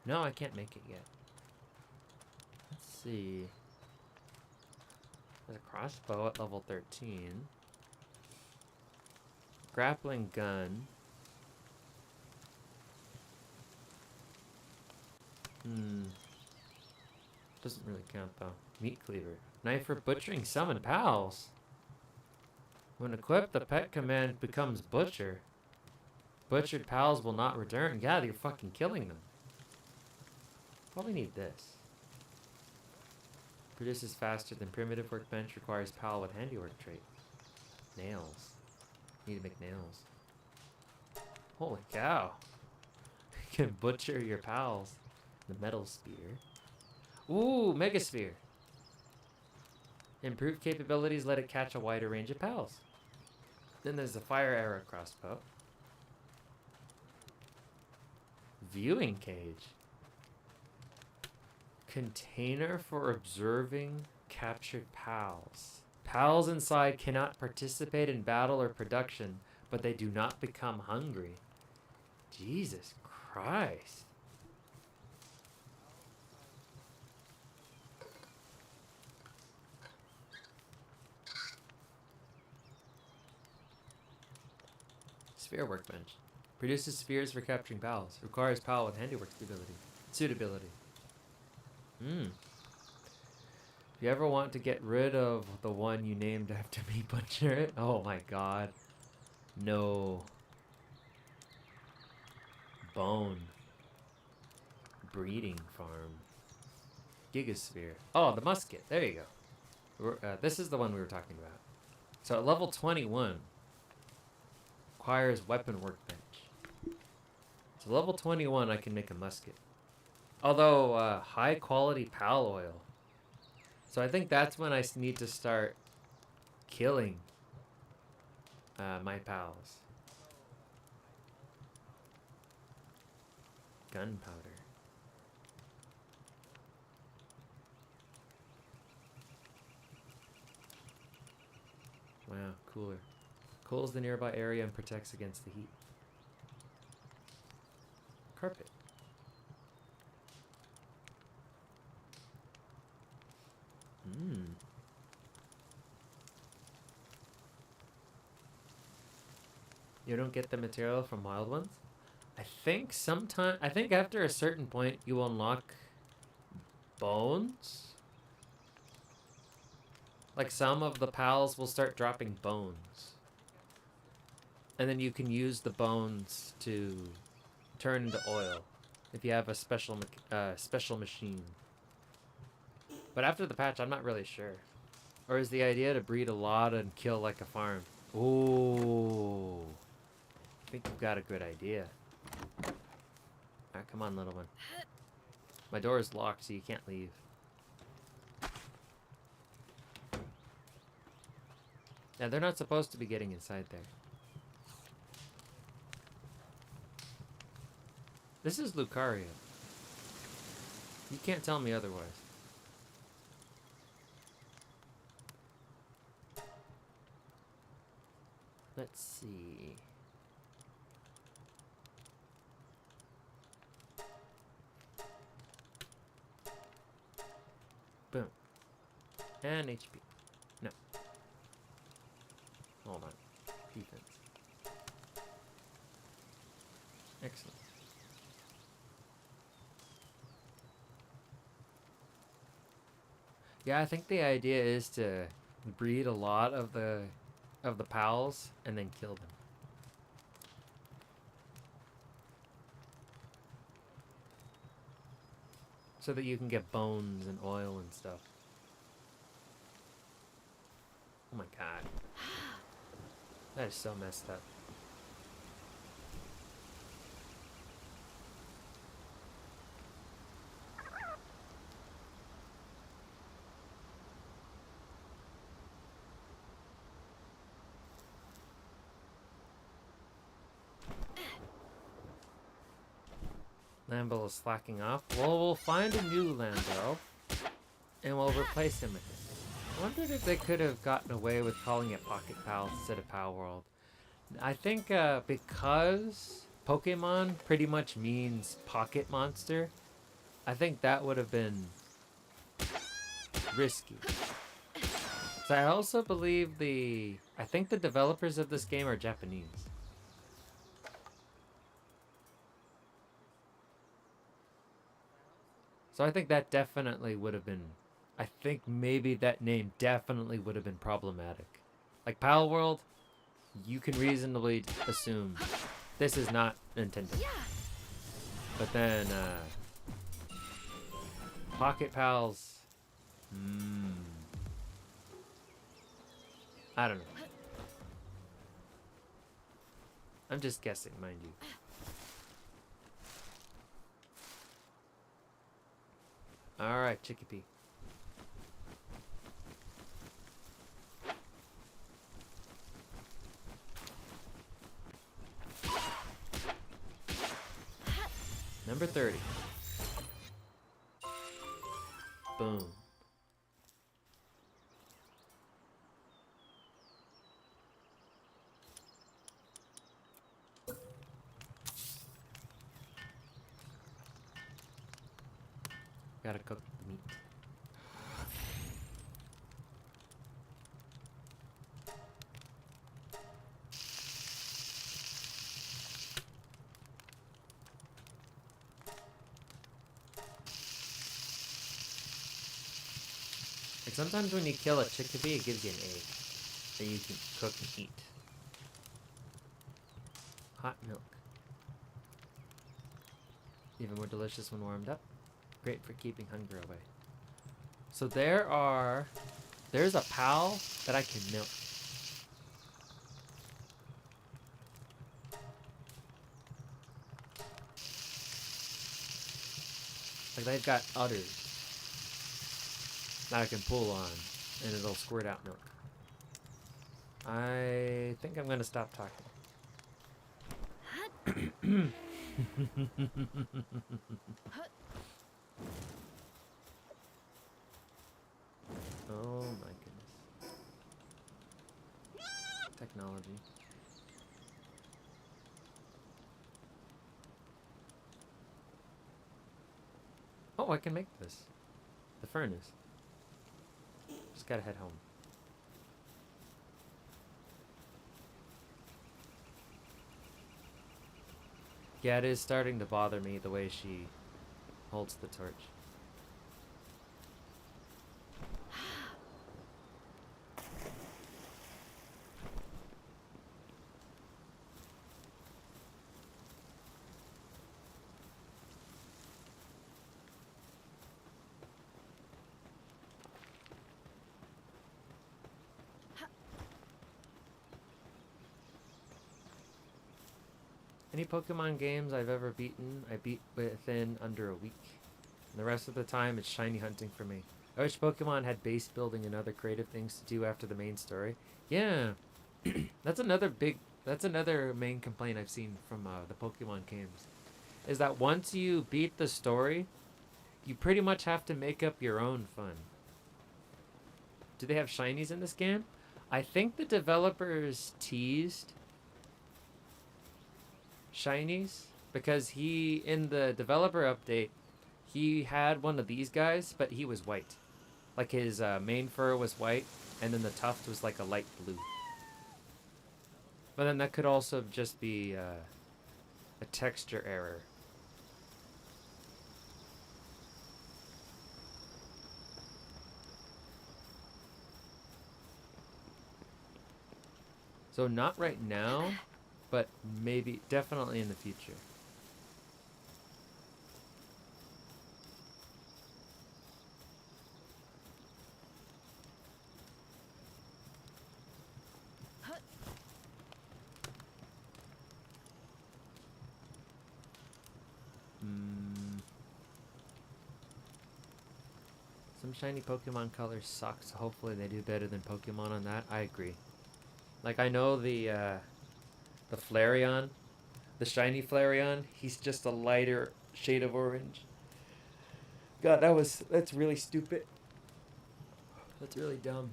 No, I can't make it yet. Let's see. There's a crossbow at level 13. Grappling gun. Doesn't really count though. Meat cleaver. Knife for butchering summon pals. When equipped, the pet command becomes butcher. Butchered pals will not return. Yeah, you're fucking killing them. Probably need this. Produces faster than primitive workbench. Requires pal with handiwork trait. Nails. Need to make nails. Holy cow. You can butcher your pals. The metal spear. Ooh, megasphere. Improved capabilities let it catch a wider range of pals. Then there's the fire arrow crossbow. Viewing cage. Container for observing captured pals. Pals inside cannot participate in battle or production, but they do not become hungry. Jesus Christ. Sphere workbench. Produces spheres for capturing pals. Requires pal with handiwork suitability. If you ever want to get rid of the one you named after me, butcher it. Oh my god. No. Bone. Breeding farm. Gigasphere. Oh, the musket. There you go. This is the one we were talking about. So at level 21, requires weapon workbench. So level 21, I can make a musket. Although, high quality pal oil. So I think that's when I need to start killing my pals. gunpowder. Wow, cooler. Cools the nearby area and protects against the heat. Carpet. You don't get the material from wild ones? I think after a certain point you unlock bones. Like some of the pals will start dropping bones. And then you can use the bones to turn into oil if you have a special machine. But after the patch, I'm not really sure. Or is the idea to breed a lot and kill like a farm? Ooh. I think you've got a good idea. Alright, come on, little one. My door is locked, so you can't leave. Yeah, they're not supposed to be getting inside there. This is Lucaria. You can't tell me otherwise. Let's see. Boom. And HP. No. Hold on. Defense. Excellent. Yeah, I think the idea is to breed a lot of the pals and then kill them. So that you can get bones and oil and stuff. Oh my god. That is so messed up. Lambo is slacking off. Well, we'll find a new Lambo, and we'll replace him with it. I wondered if they could have gotten away with calling it Pocket Pal instead of Palworld. I think because Pokemon pretty much means pocket monster, I think that would have been risky. So I also believe I think the developers of this game are Japanese. So I think that definitely would have been... I think maybe that name definitely would have been problematic. Like Palworld, you can reasonably assume this is not Nintendo. But then, Pocket Pals... I don't know. I'm just guessing, mind you. Alright, Chickpea. Number 30. Boom. Gotta cook the meat. Like sometimes when you kill a chickpea, it gives you an egg that you can cook and eat. Hot milk. Even more delicious when warmed up. Great for keeping hunger away. So there's a pal that I can milk. Like they've got udders that I can pull on and it'll squirt out milk. I think I'm gonna stop talking. Oh my goodness. Technology. Oh, I can make this. The furnace. Just gotta head home. Yeah, it is starting to bother me the way she holds the torch. Any Pokemon games I've ever beaten, I beat within under a week. And the rest of the time, it's shiny hunting for me. I wish Pokemon had base building and other creative things to do after the main story. Yeah, that's another main complaint I've seen from the Pokemon games, is that once you beat the story, you pretty much have to make up your own fun. Do they have shinies in this game? I think the developers teased shinies because in the developer update, he had one of these guys, but he was white. Like his main fur was white, and then the tuft was like a light blue. But then that could also just be a texture error. So not right now, but maybe, definitely in the future. Some shiny Pokemon colors suck, so hopefully they do better than Pokemon on that. I agree. Like, I know the Flareon, the shiny Flareon, he's just a lighter shade of orange. God, that's really stupid. That's really dumb.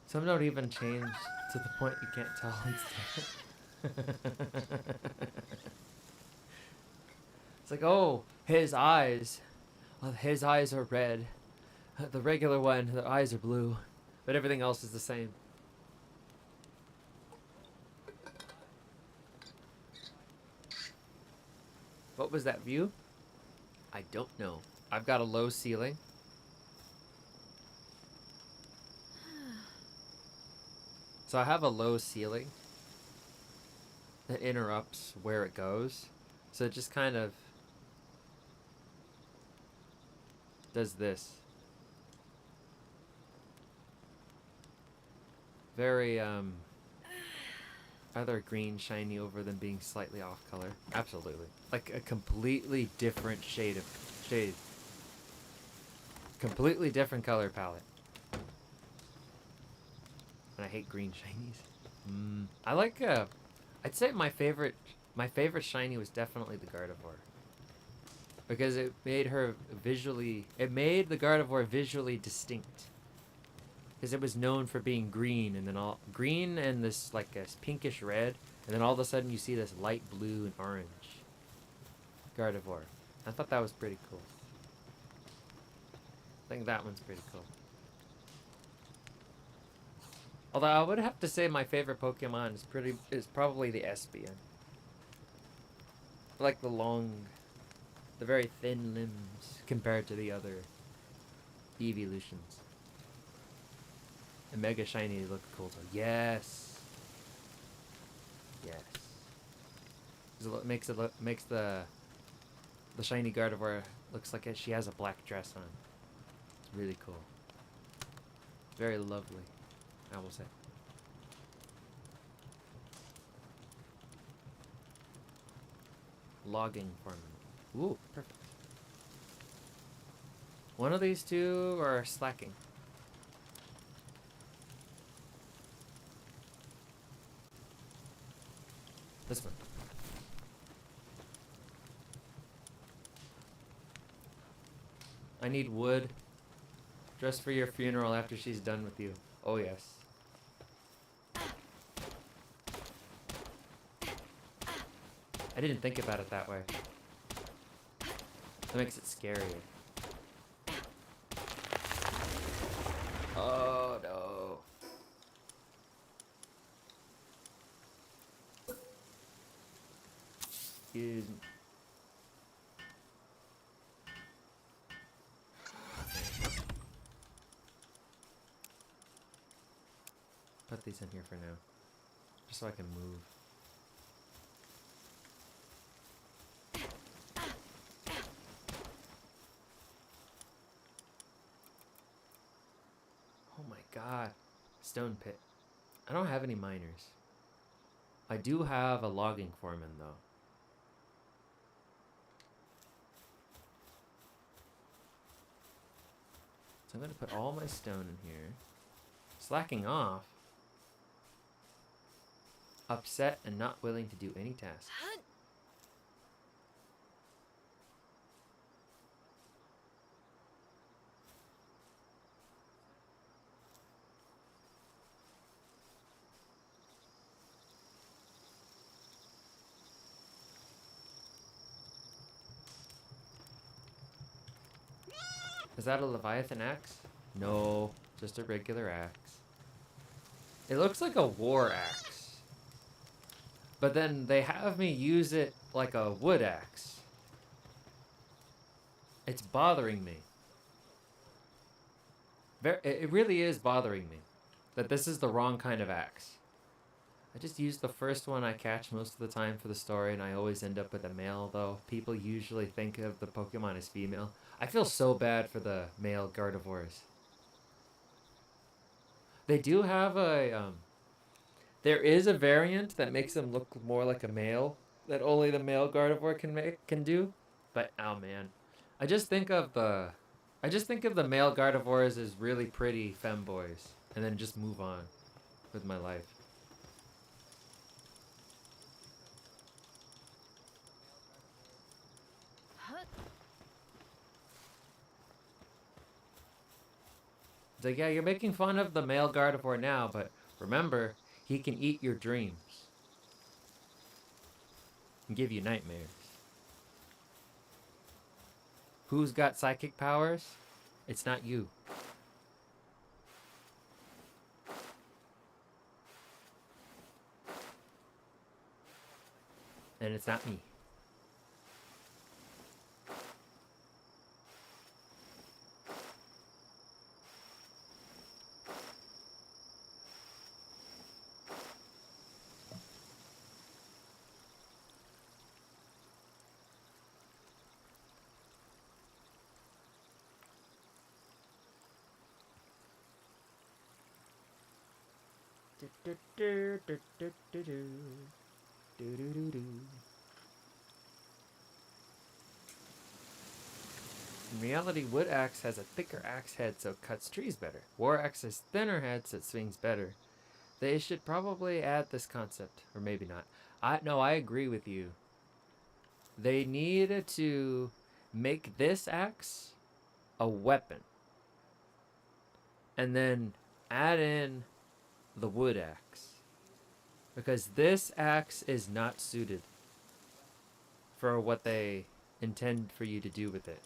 Some don't even change to the point you can't tell instead. It's like, oh, his eyes. Well, his eyes are red. The regular one, the eyes are blue. But everything else is the same. What was that view? I don't know. I've got a low ceiling. So I have a low ceiling that interrupts where it goes. So it just kind of does this. Very, either green shiny over than being slightly off color. Absolutely. Like a completely different shade. Completely different color palette. And I hate green shinies. I like, I'd say my favorite shiny was definitely the Gardevoir. Because it made the Gardevoir visually distinct. Because it was known for being green, and then green and this like a pinkish red, and then all of a sudden you see this light blue and orange Gardevoir. I thought that was pretty cool. I think that one's pretty cool. Although I would have to say my favorite Pokemon is probably the Espeon. I like the very thin limbs compared to the other evolutions. And Mega Shiny look cool too. Yes. Yes. It makes the shiny Gardevoir looks like she has a black dress on. It's really cool. Very lovely, I will say. Logging foreman. Ooh, perfect. One of these two are slacking. This one. I need wood just for your funeral after she's done with you. Oh, yes. I didn't think about it that way. That makes it scarier. Oh, no. Excuse me. Put these in here for now. Just so I can move. Oh my god. Stone pit. I don't have any miners. I do have a logging foreman though. So I'm going to put all my stone in here. Slacking off. Upset and not willing to do any tasks. Is that a Leviathan axe? No, just a regular axe. It looks like a war axe. But then they have me use it like a wood axe. It's bothering me. It really is bothering me that this is the wrong kind of axe. I just use the first one I catch most of the time for the story, and I always end up with a male, though. People usually think of the Pokemon as female. I feel so bad for the male Gardevoirs. They do have a, there is a variant that makes them look more like a male that only the male Gardevoir can do. But, oh man. I just think of the male Gardevoirs as really pretty femboys, and then just move on with my life. It's like, yeah, you're making fun of the male Gardevoir now, but remember, he can eat your dreams and give you nightmares. Who's got psychic powers? It's not you. And it's not me. In reality, wood axe has a thicker axe head so it cuts trees better. War axe has thinner head so it swings better. They should probably add this concept, or maybe not. I agree with you. They need to make this axe a weapon, and then add in the wood axe, because this axe is not suited for what they intend for you to do with it.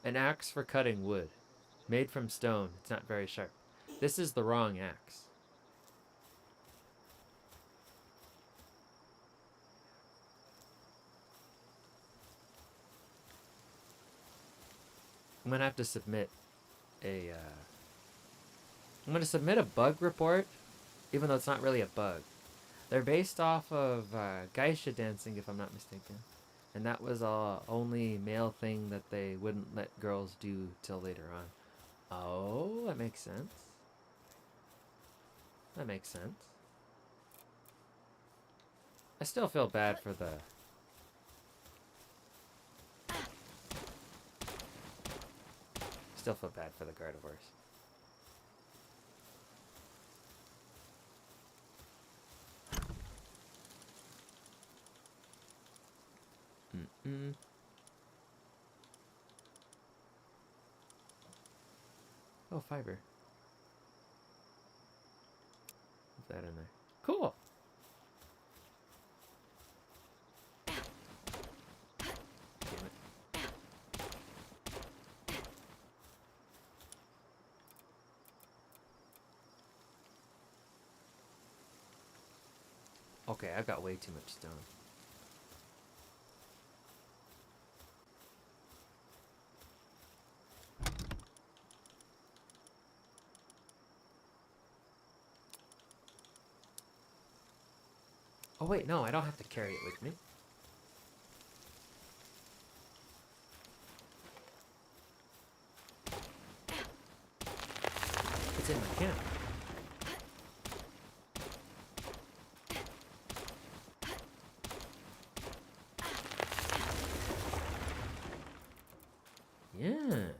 An axe for cutting wood, made from stone. It's not very sharp. This is the wrong axe. I'm gonna have to submit a bug report, even though it's not really a bug. They're based off of geisha dancing, if I'm not mistaken. And that was the only male thing that they wouldn't let girls do till later on. Oh, that makes sense. That makes sense. I still feel bad for the still feel bad for the carnivores. Mm-mm. Oh, fiber. What's that in there? Cool. Damn it. Okay, I've got way too much stone. Oh wait, no, I don't have to carry it with me. It's in my camp. Yes.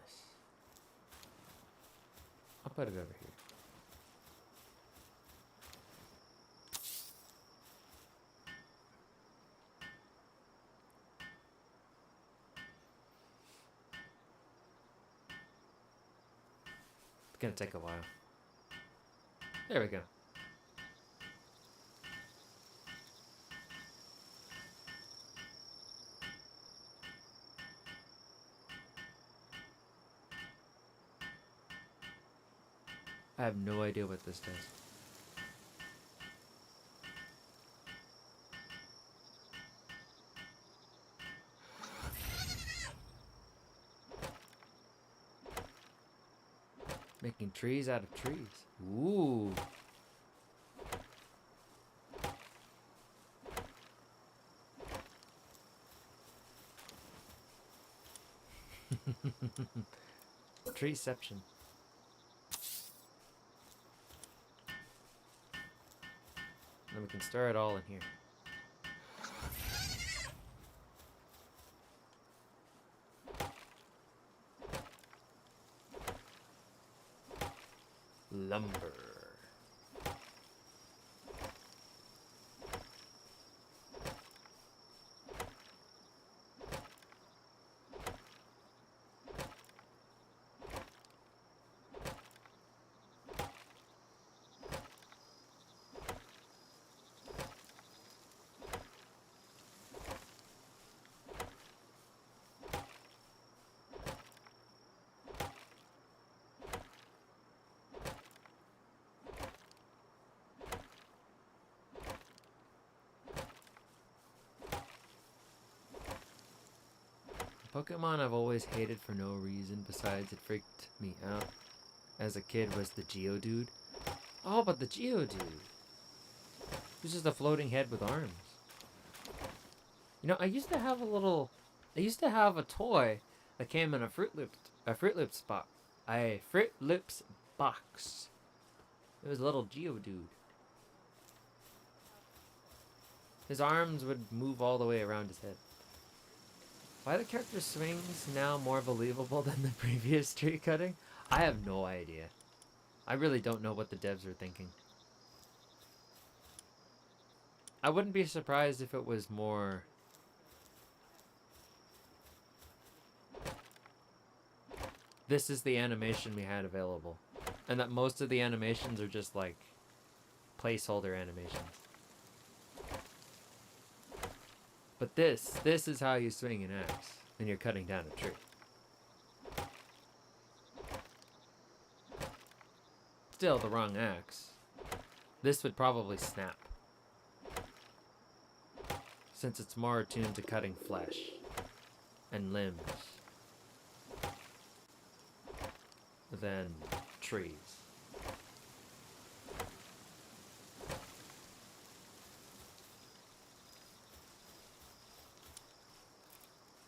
I'll put it over here. It's gonna take a while. There we go. I have no idea what this does. Making trees out of trees. Ooh. Treeception. And we can store it all in here. Lumber. Pokemon I've always hated for no reason besides it freaked me out as a kid was the Geodude. Oh, but the Geodude. This is a floating head with arms. You know, I used to have a toy that came in a Fruit Loops box. It was a little Geodude. His arms would move all the way around his head. Why are the character swings now more believable than the previous tree cutting? I have no idea. I really don't know what the devs are thinking. I wouldn't be surprised if it was more... This is the animation we had available. And that most of the animations are just like placeholder animations. But this is how you swing an axe when you're cutting down a tree. Still the wrong axe. This would probably snap, since it's more attuned to cutting flesh and limbs than trees.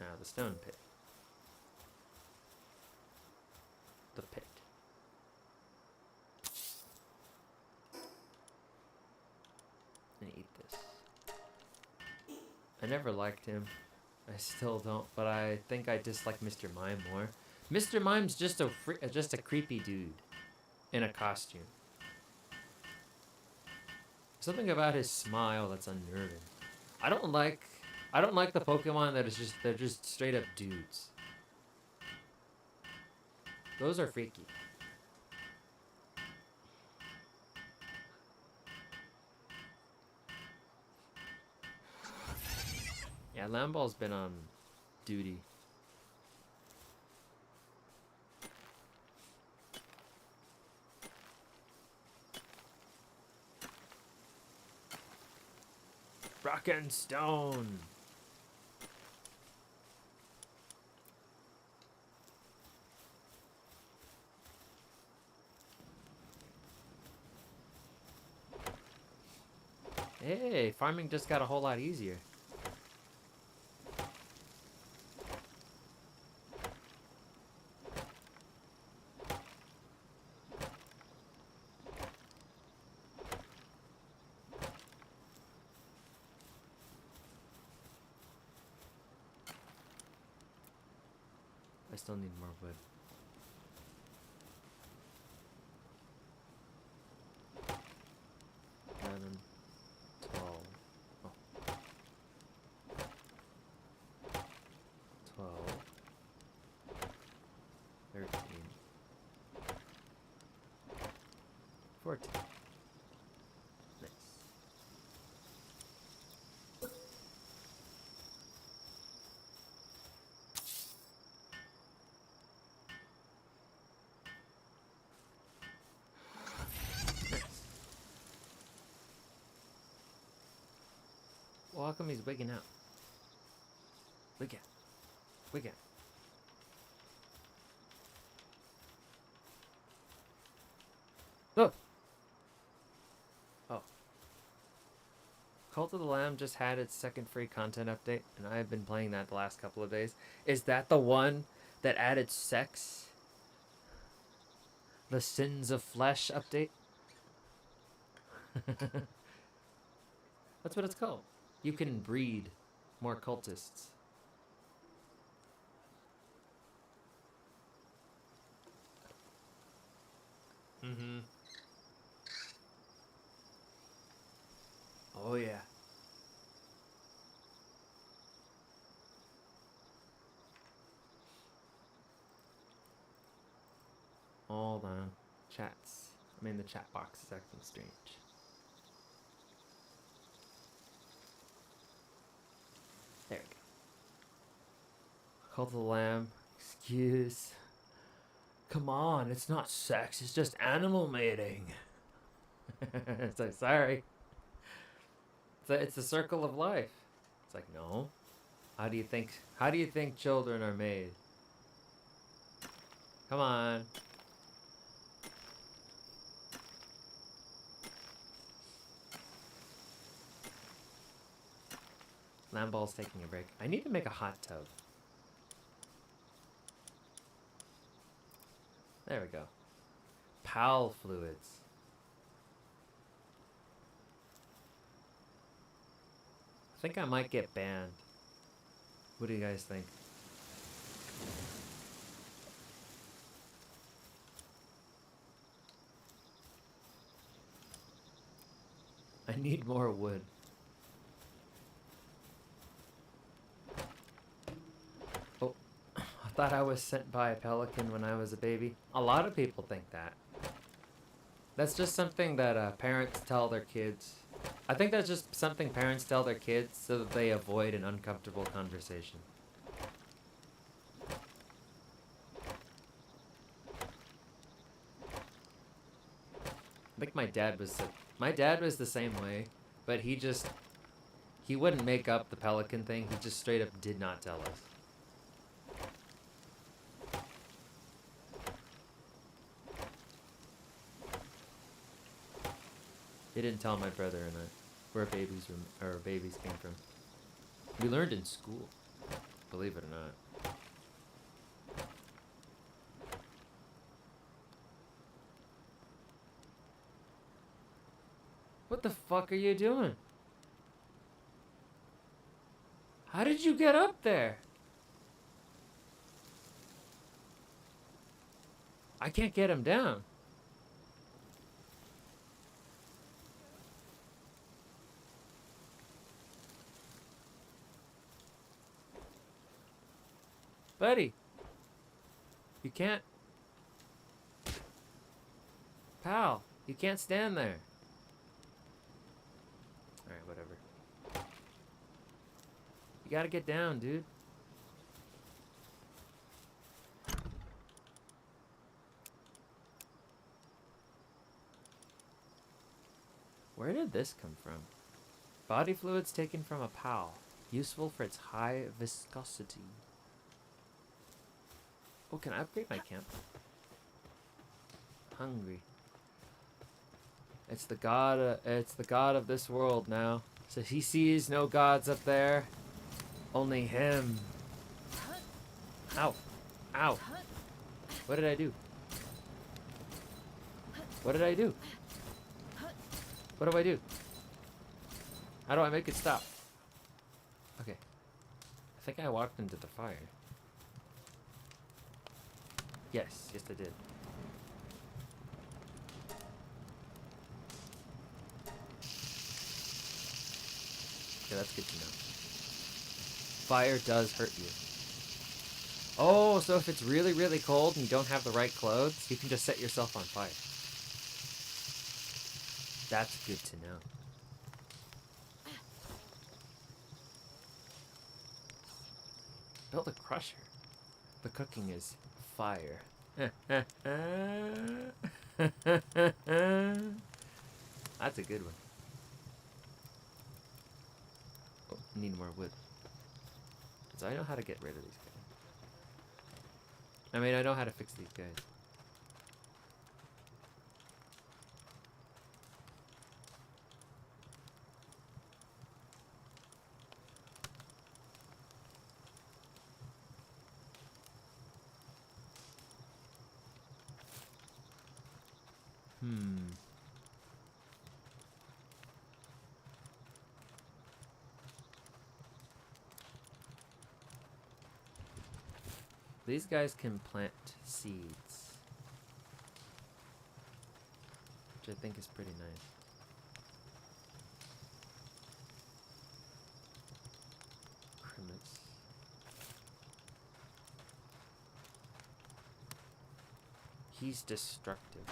Now the stone pit. The pit. And eat this. I never liked him. I still don't, but I think I dislike Mr. Mime more. Mr. Mime's just just a creepy dude in a costume. Something about his smile that's unnerving. I don't like the Pokemon that is just they're just straight up dudes. Those are freaky. Yeah, Lamball's been on duty. Rock and stone. Hey, farming just got a whole lot easier. I still need more wood. Eleven, 12. Oh. 12. 13. 14. Nice. Well, how come he's wigging out? Wig out. Wig out. Look! Oh. Cult of the Lamb just had its second free content update, and I've been playing that the last couple of days. Is that the one that added sex? The Sins of Flesh update? That's what it's called. You can breed more cultists. Mm-hmm. Oh, yeah. Hold on. Chats. I mean, the chat box is acting strange. There we go. Cult of the Lamb. Excuse. Come on, it's not sex, it's just animal mating. It's like, sorry. It's the circle of life. It's like, no. How do you think children are made? Come on. Lamball's taking a break. I need to make a hot tub. There we go. Pal fluids. I think I might get banned. What do you guys think? I need more wood. Oh, I thought I was sent by a pelican when I was a baby. A lot of people think that. That's just something that parents tell their kids. I think that's just something parents tell their kids so that they avoid an uncomfortable conversation. I think my dad was the same way, but he wouldn't make up the pelican thing. He just straight up did not tell us. He didn't tell my brother and I where babies came from. We learned in school, believe it or not. What the fuck are you doing? How did you get up there? I can't get him down. Buddy. You can't. Pal, you can't stand there. Alright, whatever. You gotta get down, dude. Where did this come from? Body fluids taken from a pal. Useful for its high viscosity. Oh, can I upgrade my camp? Hungry. It's the god of this world now. So he sees no gods up there. Only him. Ow. Ow. What did I do? What did I do? What do I do? How do I make it stop? Okay. I think I walked into the fire. Yes, yes I did. Okay, that's good to know. Fire does hurt you. Oh, so if it's really, really cold and you don't have the right clothes, you can just set yourself on fire. That's good to know. Build a crusher. The cooking is fire. That's a good one. Oh, need more wood. So I know how to get rid of these guys. I mean, I know how to fix these guys. These guys can plant seeds, which I think is pretty nice. Crimmets. He's destructive.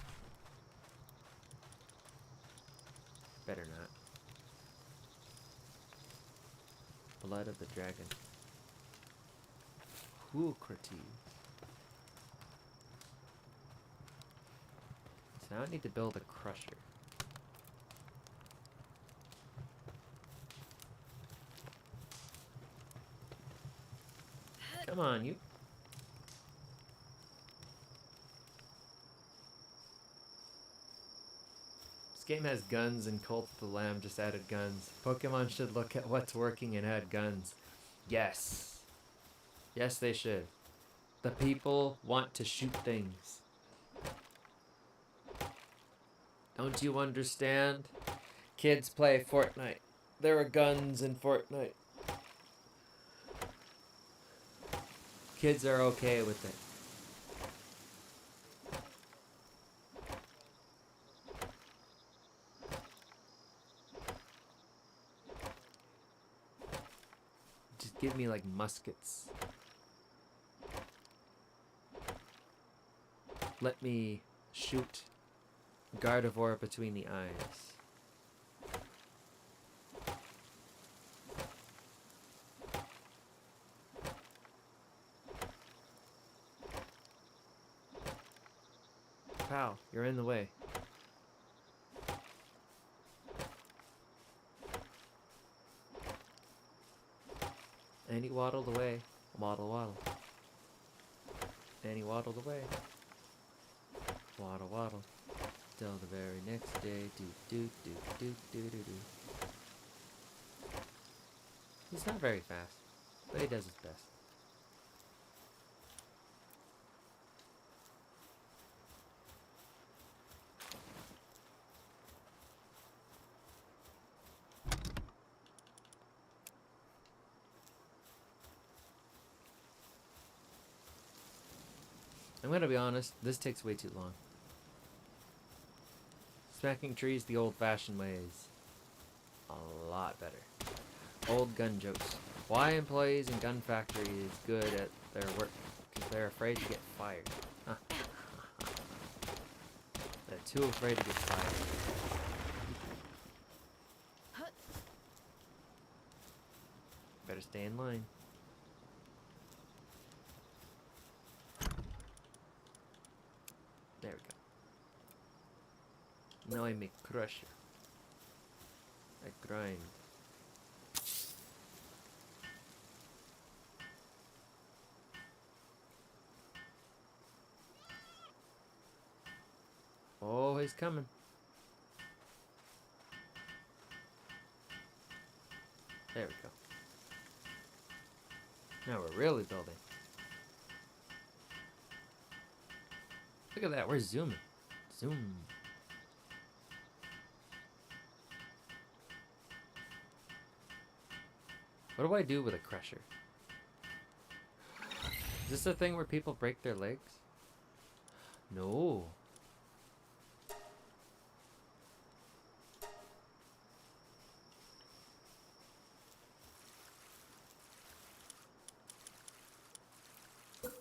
Better not. Blood of the dragon. Hookrates. So now I need to build a crusher. Come on, you. This game has guns and Cult of the Lamb just added guns. Pokemon should look at what's working and add guns. Yes. Yes, they should. The people want to shoot things. Don't you understand? Kids play Fortnite. There are guns in Fortnite. Kids are okay with it. Just give me like muskets. Let me shoot Gardevoir between the eyes. Pal, you're in the way. And he waddled away. Waddle, waddle. And he waddled away. Waddle, waddle. Till the very next day. Do, do, do, do, do, do, do. He's not very fast, but he does his best. I'm gonna be honest, this takes way too long. Smacking trees the old-fashioned way is a lot better. Old gun jokes. Why employees in gun factories good at their work? Because they're afraid to get fired. Huh. They're too afraid to get fired. Better stay in line. There we go. Now I make crusher. I grind. Oh, he's coming. There we go. Now we're really building. Look at that, we're zooming. Zoom. What do I do with a crusher? Is this a thing where people break their legs? No.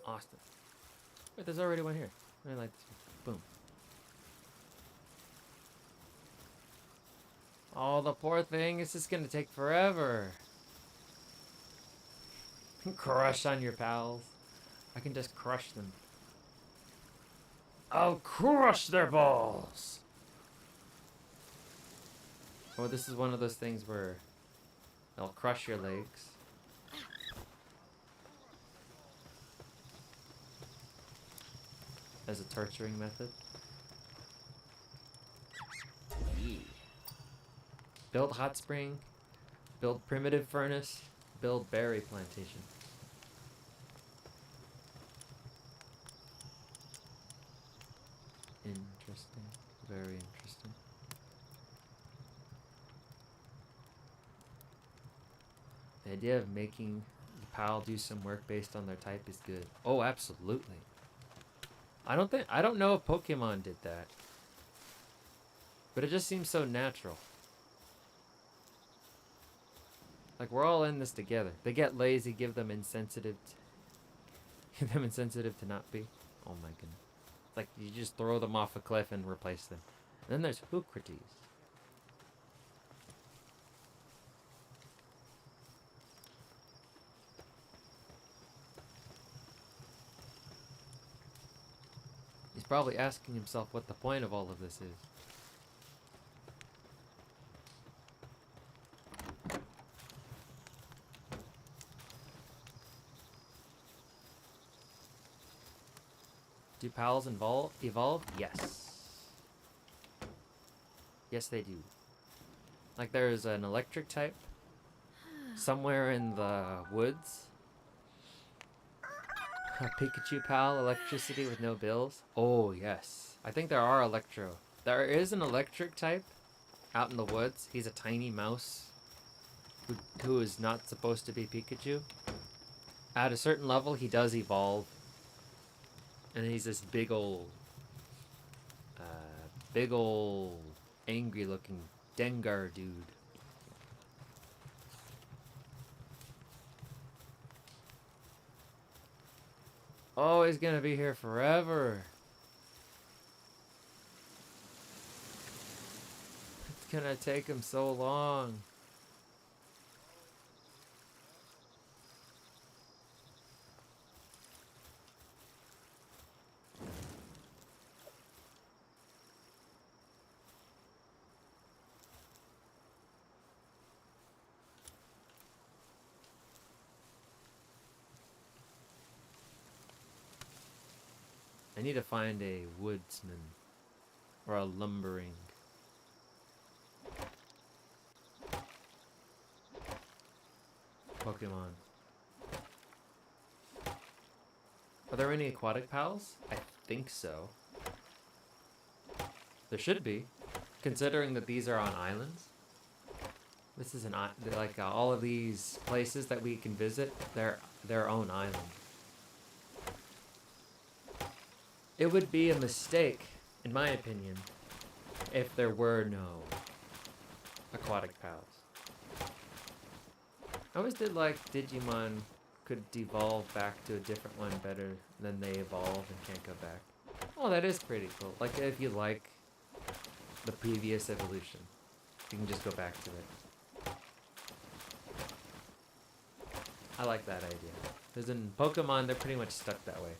Austin. Wait, there's already one here. I like this one. Boom. Oh, the poor thing. This is gonna take forever. Crush on your pals. I can just crush them. I'll crush their balls. Oh, this is one of those things where they'll crush your legs. As a torturing method. Yeah. Build hot spring. Build primitive furnace. Build berry plantation. Interesting. Very interesting. The idea of making the pal do some work based on their type is good. Oh, absolutely. I don't know if Pokemon did that. But it just seems so natural. Like, we're all in this together. They get lazy, give them insensitive to not be. Oh my goodness. It's like you just throw them off a cliff and replace them. And then there's Hoocrates. He's probably asking himself what the point of all of this is. Do pals evolve? Yes. Yes, they do. Like there's an electric type somewhere in the woods. A Pikachu pal, electricity with no bills. Oh, yes. I think there are electro. There is an electric type out in the woods. He's a tiny mouse who is not supposed to be Pikachu. At a certain level, he does evolve. And he's this big old angry looking Dengar dude. Oh, he's gonna be here forever. It's gonna take him so long. I need to find a woodsman or a lumbering. Pokemon. Are there any aquatic pals? I think so. There should be, considering that these are on islands. This is like all of these places that we can visit. They're their own island. It would be a mistake, in my opinion, if there were no aquatic pals. I always did like Digimon could devolve back to a different one better than they evolve and can't go back. Oh, that is pretty cool. Like, if you like the previous evolution, you can just go back to it. I like that idea. Because in Pokemon, they're pretty much stuck that way.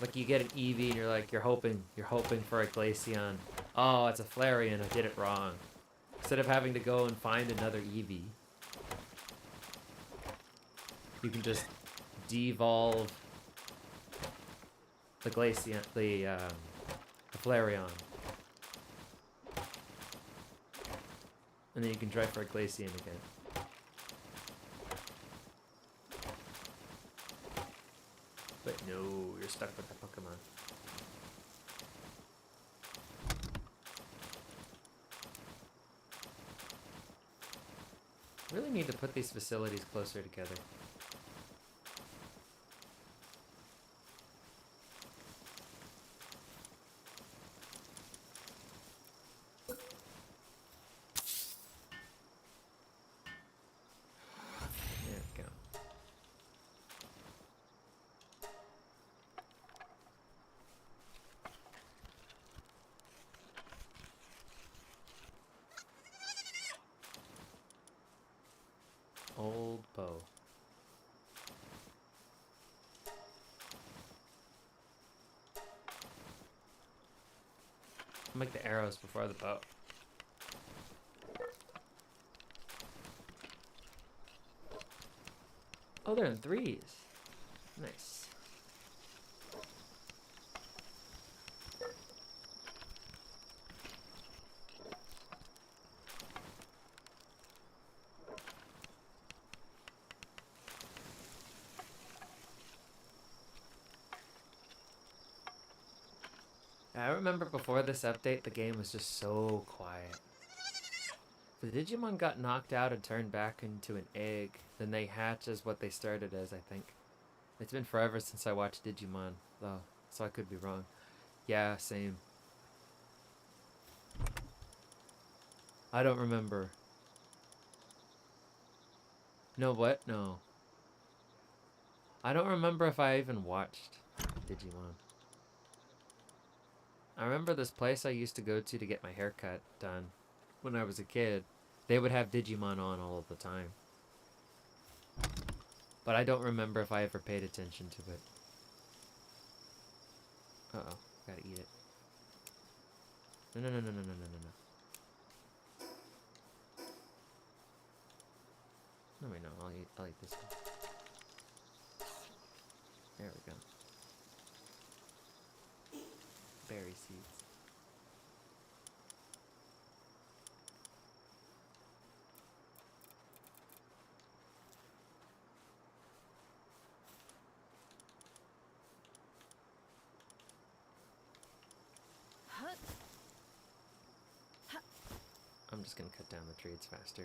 Like, you get an Eevee and you're like, you're hoping for a Glaceon. Oh, it's a Flareon, I did it wrong. Instead of having to go and find another Eevee, you can just devolve the Glaceon, the Flareon. And then you can try for a Glaceon again. But no, you're stuck with that Pokemon. Really need to put these facilities closer together. There we go. Old bow. I'll make the arrows before the bow. Oh, they're in threes. Nice. I remember before this update, the game was just so quiet. The Digimon got knocked out and turned back into an egg. Then they hatch as what they started as, I think. It's been forever since I watched Digimon, though, so I could be wrong. Yeah, same. I don't remember. No, what? No. I don't remember if I even watched Digimon. I remember this place I used to go to get my haircut done when I was a kid. They would have Digimon on all of the time. But I don't remember if I ever paid attention to it. Uh-oh. Gotta eat it. No, no, no, no, no, no, no, no. No, wait, no. I'll eat this one. There we go. Berry seeds. I'm just gonna cut down the trees faster.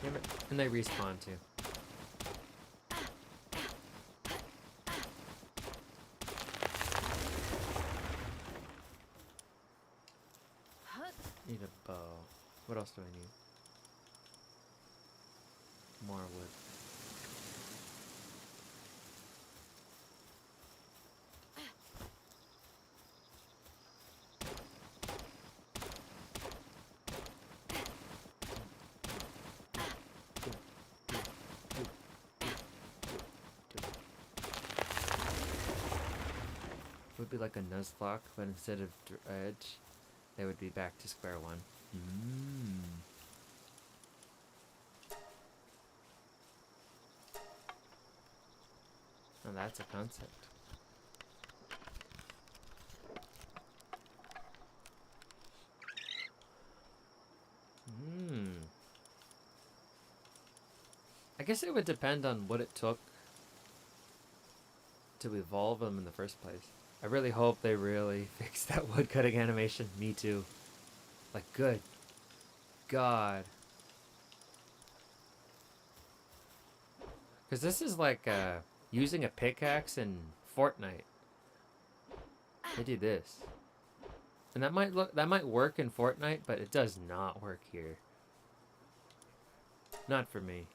Damn it. And they respawn too. Need a bow. What else do I need? More wood. Would be like a Nuzlocke, but instead of edge, they would be back to square one. Now that's a concept. I guess it would depend on what it took to evolve them in the first place. I really hope they really fix that woodcutting animation. Me too. Like, good God. Because this is like using a pickaxe in Fortnite. They do this. And that might work in Fortnite, but it does not work here. Not for me.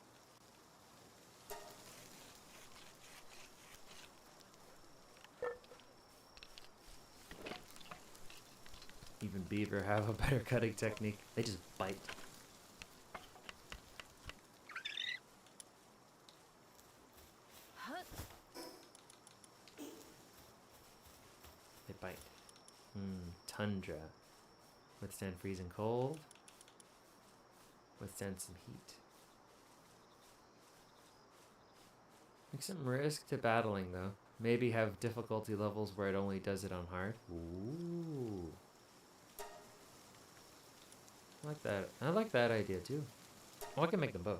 Even beaver have a better cutting technique. They just bite. They bite. Tundra. Withstand freezing cold. Withstand some heat. Make some risk to battling though. Maybe have difficulty levels where it only does it on hard. Ooh. I like that. I like that idea too. Oh, I can make them both.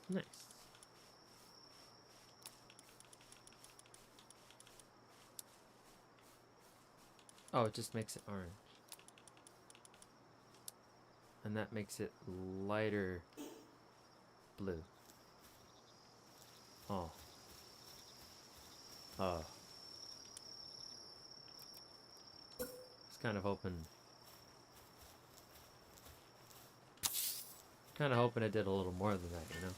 Nice. Oh, it just makes it orange. And that makes it lighter blue. Oh. Oh. I was kind of hoping it did a little more than that, you know?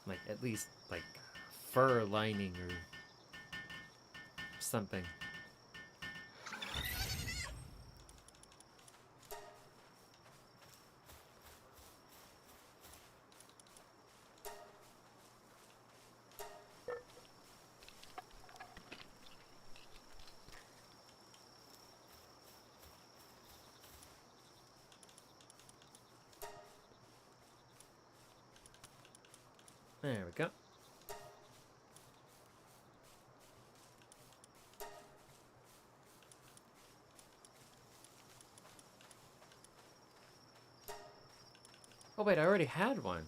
Like, at least, like, fur lining or something. There we go. Oh wait, I already had one.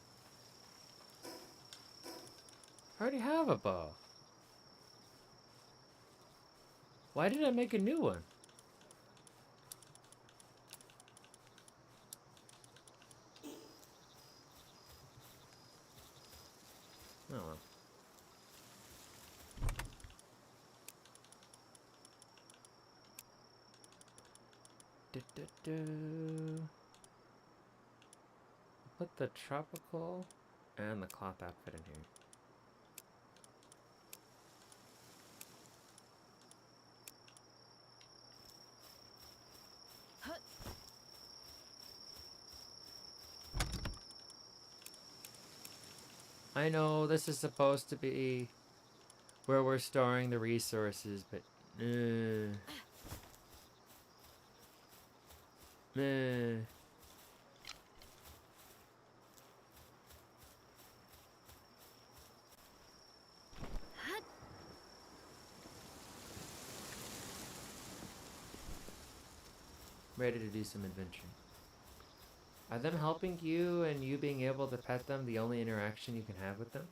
I already have a bow. Why did I make a new one? Oh well. Put the tropical and the cloth outfit in here. I know this is supposed to be where we're storing the resources, but meh. Ready to do some adventure. Are them helping you and you being able to pet them the only interaction you can have with them?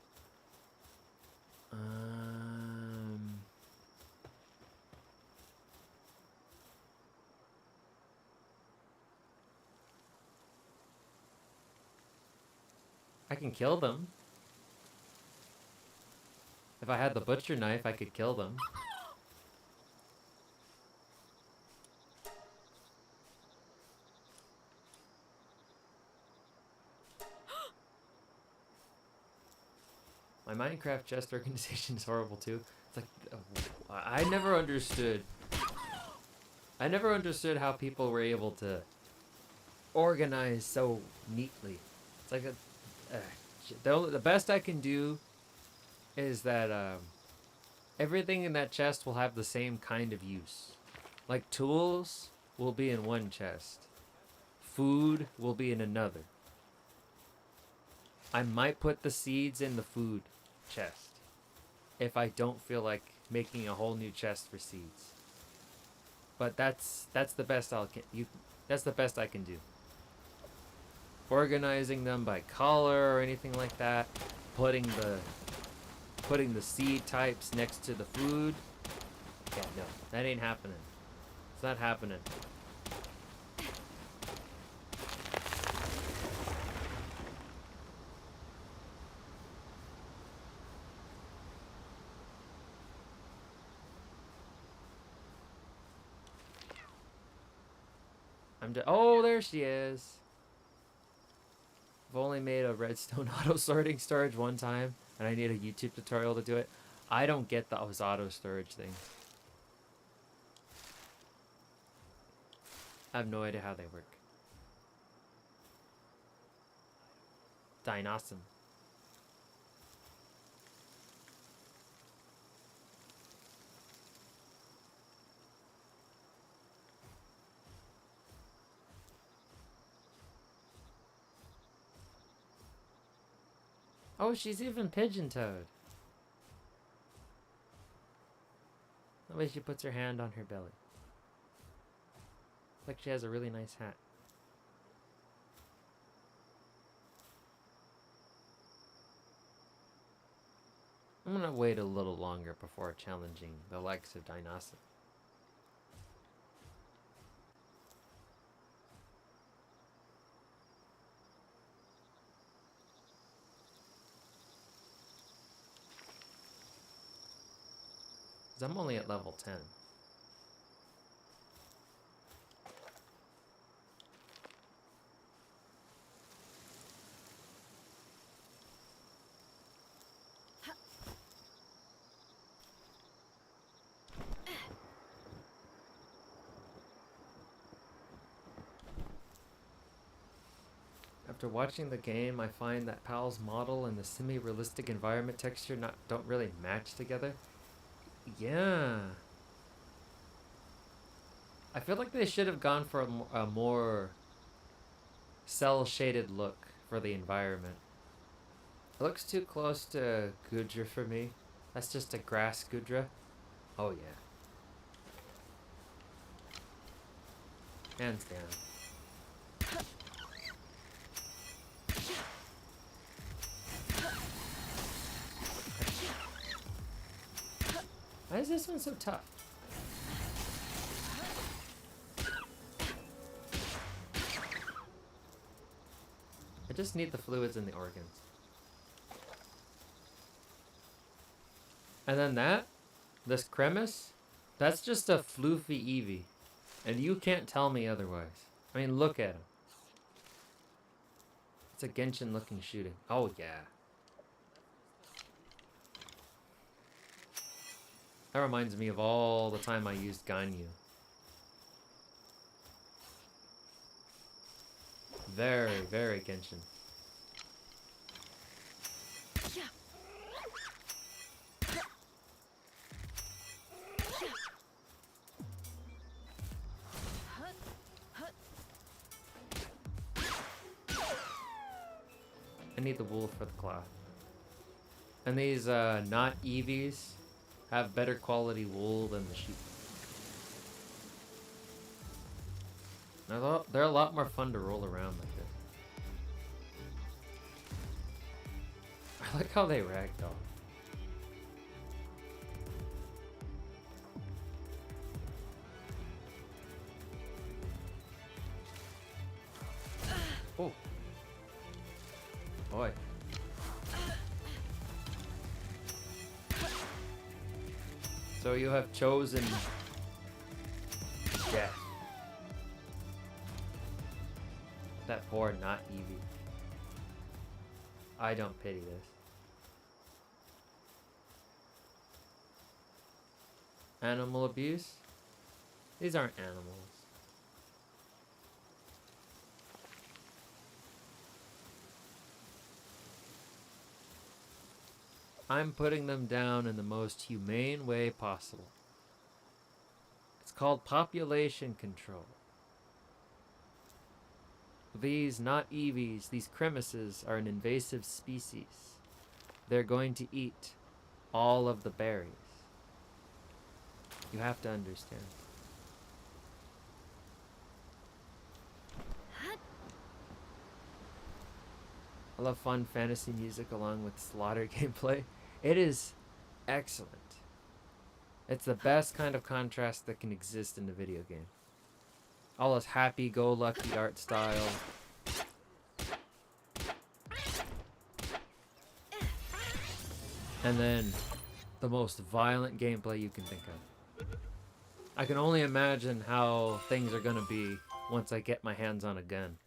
I can kill them. If I had the butcher knife, I could kill them. My Minecraft chest organization is horrible too. It's like, I never understood. I never understood how people were able to organize so neatly. It's like the best I can do is that Everything in that chest will have the same kind of use. Like tools will be in one chest. Food will be in another. I might put the seeds in the food chest if I don't feel like making a whole new chest for seeds. But that's the best that's the best I can do. Organizing them by color or anything like that, putting the seed types next to the food. Yeah, no, that ain't happening. It's not happening. Oh, there she is. I've only made a redstone auto sorting storage one time, and I need a YouTube tutorial to do it. I don't get those auto storage things. I have no idea how they work. Dinosaur. Oh, she's even pigeon-toed. The way she puts her hand on her belly. Like she has a really nice hat. I'm gonna wait a little longer before challenging the likes of Dinosaur. Because I'm only at level 10. After watching the game, I find that Pal's model and the semi-realistic environment texture don't really match together. Yeah. I feel like they should have gone for a more cel-shaded look for the environment. It looks too close to Gudra for me. That's just a grass Gudra. Oh yeah. Hands down. Why is this one so tough? I just need the fluids and the organs. And then this Cremis, that's just a floofy Eevee. And you can't tell me otherwise. I mean, look at him. It's a Genshin looking shooting. Oh yeah. That reminds me of all the time I used Ganyu. Very, very Genshin. I need the wool for the cloth. And these not Eevees have better quality wool than the sheep. They're a lot more fun to roll around like this. I like how they ragdoll. Oh. Boy. So you have chosen death. That poor not Eevee. I don't pity this. Animal abuse? These aren't animals. I'm putting them down in the most humane way possible. It's called population control. These, not Eevees, these Crevices are an invasive species. They're going to eat all of the berries. You have to understand. I love fun fantasy music along with slaughter gameplay. It is excellent. It's the best kind of contrast that can exist in a video game. All this happy-go-lucky art style. And then the most violent gameplay you can think of. I can only imagine how things are gonna be once I get my hands on a gun.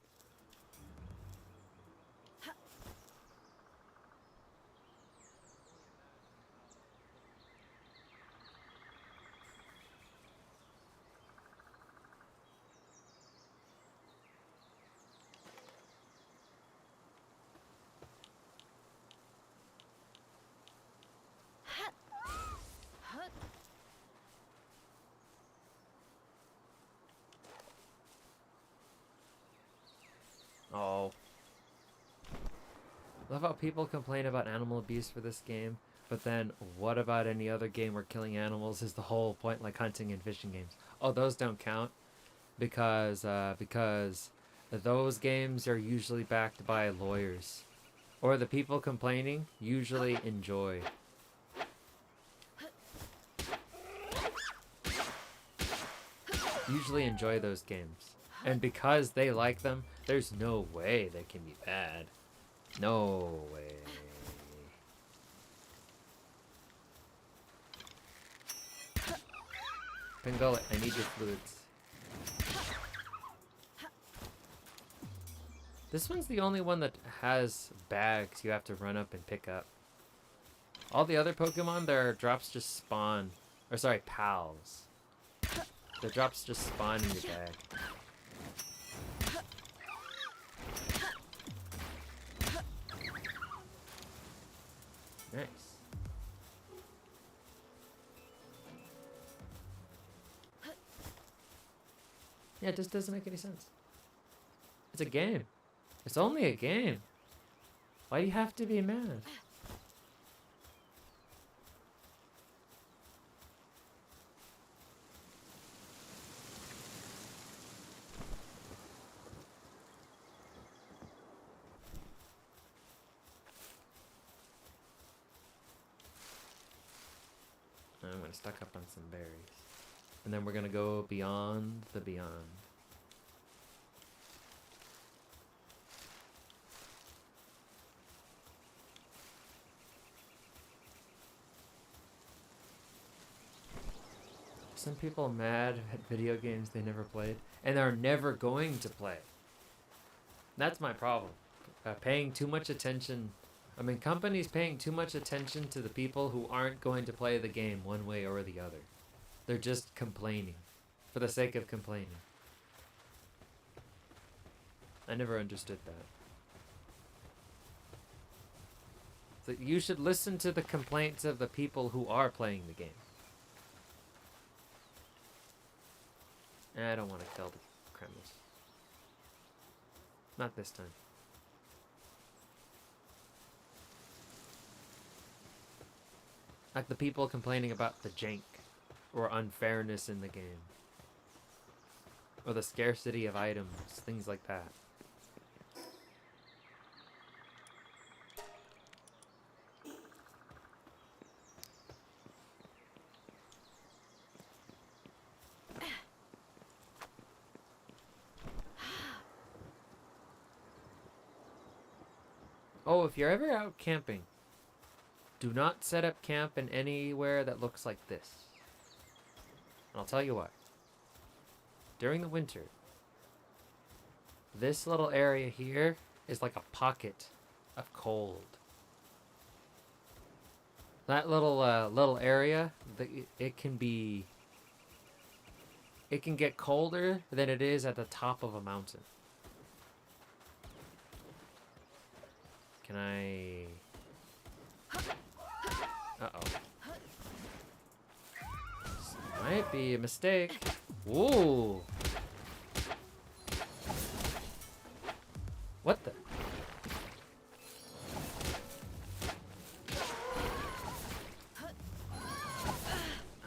Oh. Love how people complain about animal abuse for this game, but then what about any other game where killing animals is the whole point, like hunting and fishing games? Oh, those don't count because those games are usually backed by lawyers, or the people complaining usually enjoy. Usually enjoy those games. And because they like them, there's no way they can be bad. No way. Pingullet, I need your fluids. This one's the only one that has bags you have to run up and pick up. All the other Pokemon, their drops just spawn. Or sorry, pals. The drops just spawn in your bag. Nice. Yeah, it just doesn't make any sense. It's a game. It's only a game. Why do you have to be mad? I'm gonna stock up on some berries. And then we're gonna go beyond the beyond. Some people mad at video games they never played and are never going to play. That's my problem. Paying too much attention. I mean, companies paying too much attention to the people who aren't going to play the game one way or the other. They're just complaining for the sake of complaining. I never understood that. So you should listen to the complaints of the people who are playing the game. I don't want to kill the Kremlins. Not this time. Like the people complaining about the jank or unfairness in the game. Or the scarcity of items, things like that. Oh, if you're ever out camping, do not set up camp in anywhere that looks like this. And I'll tell you why. During the winter, this little area here is like a pocket of cold. That little area, it can get colder than it is at the top of a mountain. Can I... be a mistake. Ooh. What the?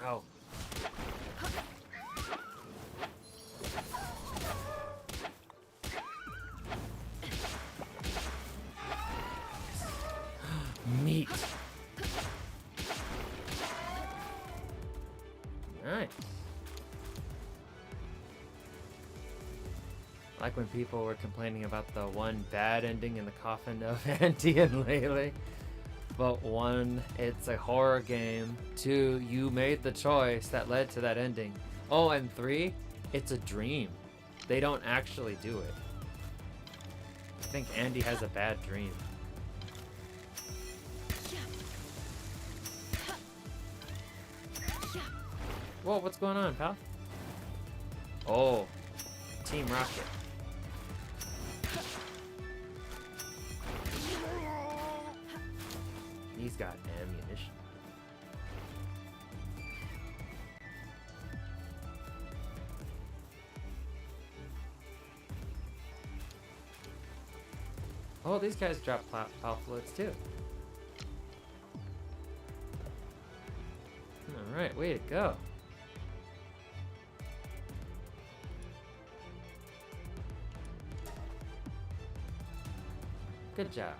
Ow. Meat. Nice. Like when people were complaining about the one bad ending in the coffin of Auntie and Lele. But one, it's a horror game. Two, you made the choice that led to that ending. Oh, and three, it's a dream. They don't actually do it. I think Andy has a bad dream. Whoa, what's going on, pal? Oh, Team Rocket. He's got ammunition. Oh, these guys drop pal floats too. Alright, way to go. Good job.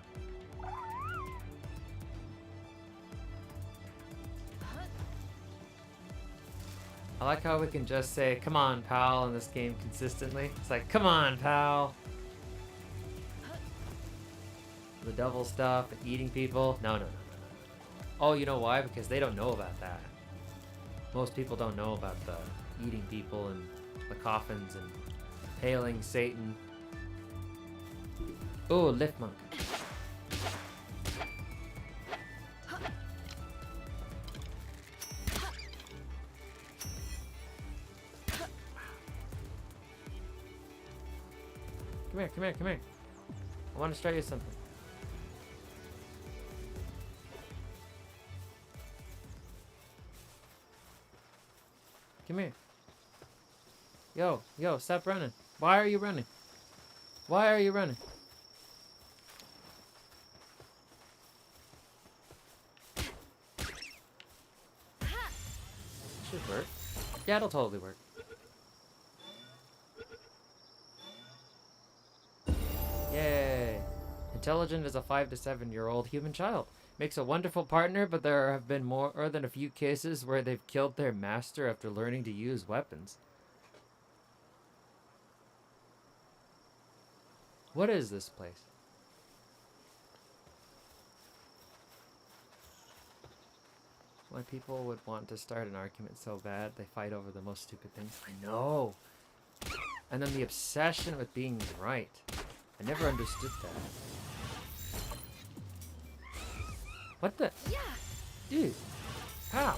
I like how we can just say, come on, pal, in this game consistently. It's like, come on, pal. The devil stuff, and eating people. No. Oh, you know why? Because they don't know about that. Most people don't know about the eating people and the coffins and hailing Satan. Oh, lift monk. Come here. I want to show you something. Come here. Yo, stop running. Why are you running? Why are you running? Should work. Yeah, it'll totally work. Yay! Intelligent as a 5 to 7-year-old human child. Makes a wonderful partner, but there have been more than a few cases where they've killed their master after learning to use weapons. What is this place? Why people would want to start an argument so bad, they fight over the most stupid things. I know! And then the obsession with being right. I never understood that. What the? Dude. How?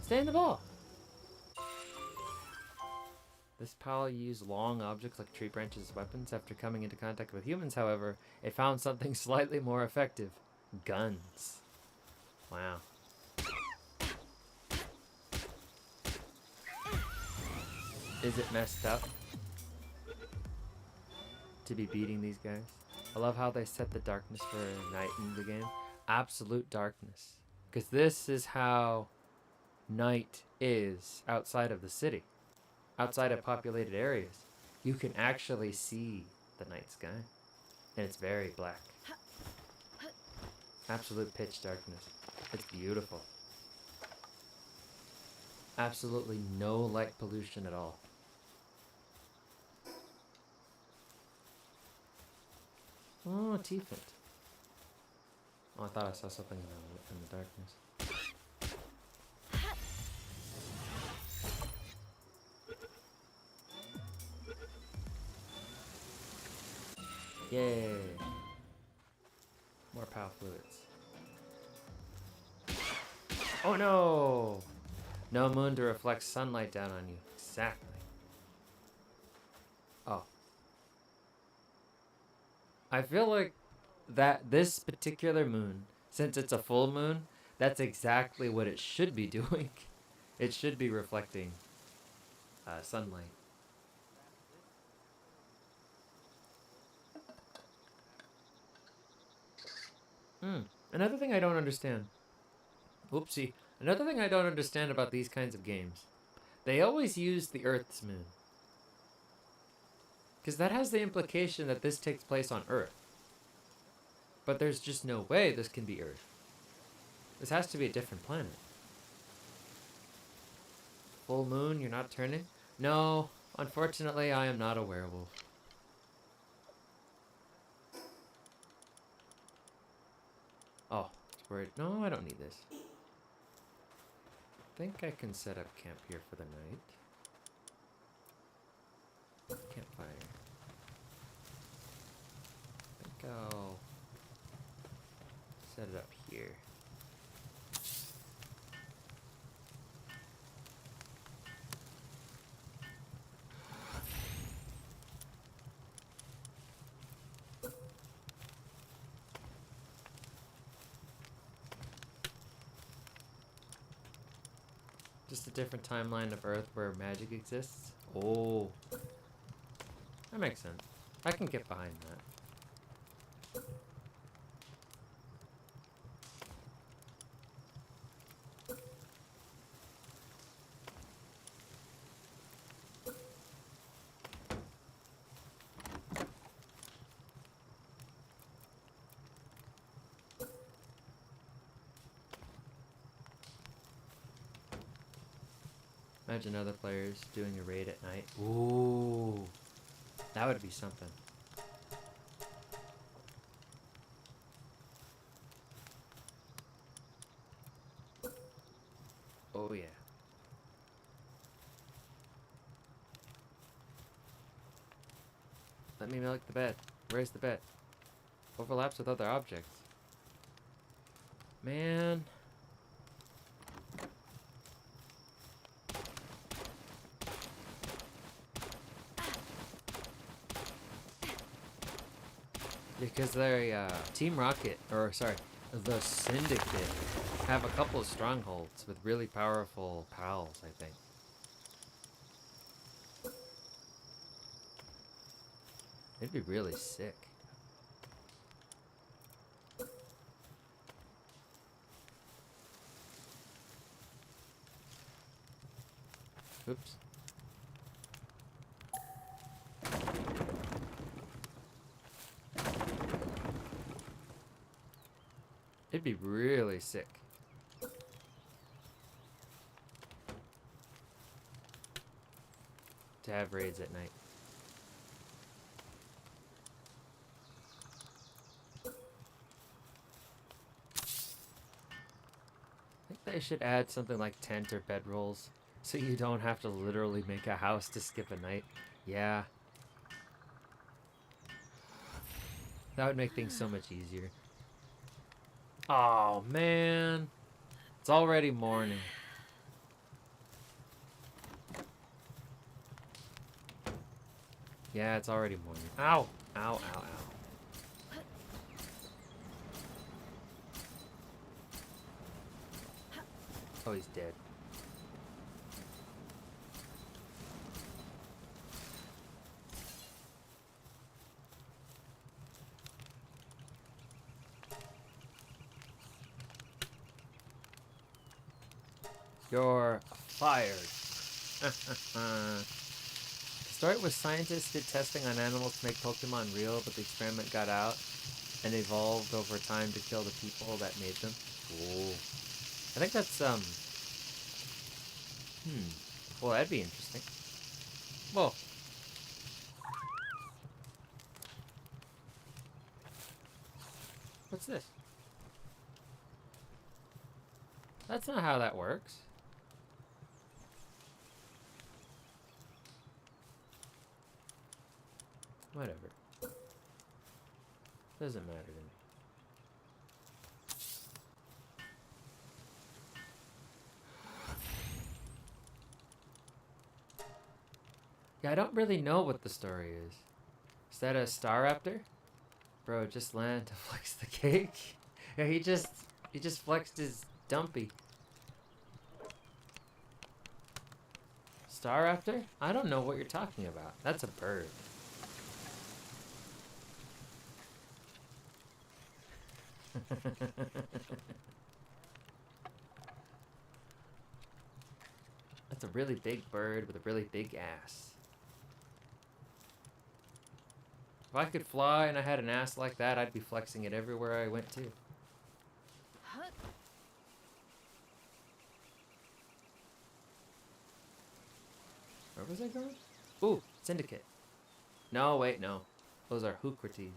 Stay in the ball. This pal used long objects like tree branches as weapons. After coming into contact with humans, however, it found something slightly more effective. Guns. Wow. Is it messed up to be beating these guys? I love how they set the darkness for night in the game. Absolute darkness. Because this is how night is outside of the city. Outside of populated areas. You can actually see the night sky. And it's very black. Absolute pitch darkness. It's beautiful. Absolutely no light pollution at all. Oh, T-Fit. Oh, I thought I saw something in the darkness. Yay! More power fluids. Oh no! No moon to reflect sunlight down on you. Exactly. Oh. I feel like that this particular moon, since it's a full moon, That's exactly what it should be doing. It should be reflecting sunlight. Another thing I don't understand. Oopsie. Another thing I don't understand about these kinds of games. They always use the Earth's moon. Because that has the implication that this takes place on Earth. But there's just no way this can be Earth. This has to be a different planet. Full moon, you're not turning? No, unfortunately, I am not a werewolf. Oh, worried. No, I don't need this. I think I can set up camp here for the night. Campfire. I think I'll set it up here. Just a different timeline of Earth where magic exists. Oh, that makes sense. I can get behind that. Imagine other players doing a raid at night. Ooh, that would be something. Oh yeah. Let me milk the bed. Where's the bed? Overlaps with other objects. Man. Because they're Team Rocket, or sorry, the Syndicate, have a couple of strongholds with really powerful pals, I think. It'd be really sick. Oops. It'd be really sick. To have raids at night. I think they should add something like tent or bedrolls, so you don't have to literally make a house to skip a night. Yeah. That would make things so much easier. Oh, man. It's already morning. Yeah, it's already morning. Ow! Ow, ow, ow. Oh, he's dead. You're fired. The story was scientists did testing on animals to make Pokemon real, but the experiment got out and evolved over time to kill the people that made them. Cool. I think that's well, that'd be interesting. Well, what's this? That's not how that works. Whatever. Doesn't matter to me. Yeah, I don't really know what the story is. Is that a Staraptor? Bro, just land to flex the cake. Yeah, he just flexed his Dumpy. Star Raptor? I don't know what you're talking about. That's a bird. That's a really big bird with a really big ass. If I could fly and I had an ass like that, I'd be flexing it everywhere I went to. Where was I going? Ooh, Syndicate. No, wait, no. Those are Hookrates.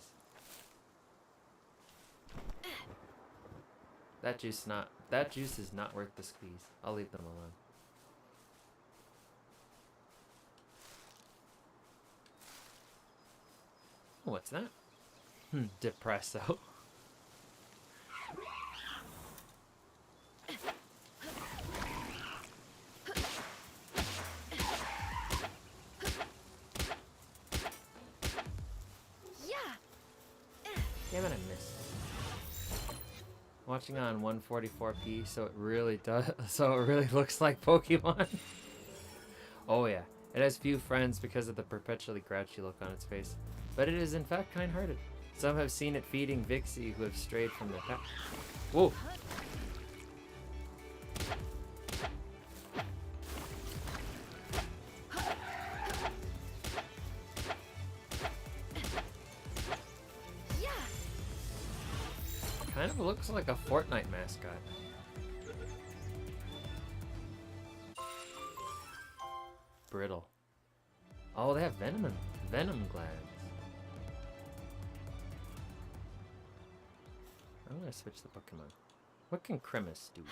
That juice is not worth the squeeze. I'll leave them alone. Oh, what's that? Depresso. Damn it, I missed. Watching on 144p, so it really looks like Pokemon. Oh yeah, it has few friends because of the perpetually grouchy look on its face, but it is in fact kind-hearted. Some have seen it feeding Vixie who have strayed from their path. Whoa. Kind of looks like a Fortnite mascot. Brittle. Oh, they have venom glands. I'm gonna switch the Pokemon. What can Cremis do?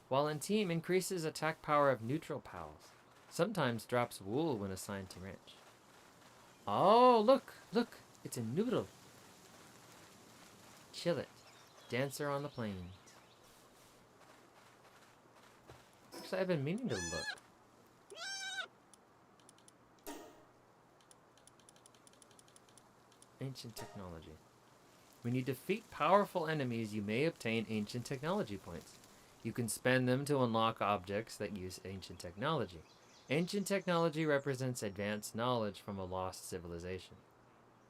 While in team, increases attack power of neutral pals. Sometimes drops wool when assigned to ranch. Oh, look! It's a noodle. Chill it. Dancer on the plains. Actually, I've been meaning to look. Ancient technology. When you defeat powerful enemies, you may obtain ancient technology points. You can spend them to unlock objects that use ancient technology. Ancient technology represents advanced knowledge from a lost civilization,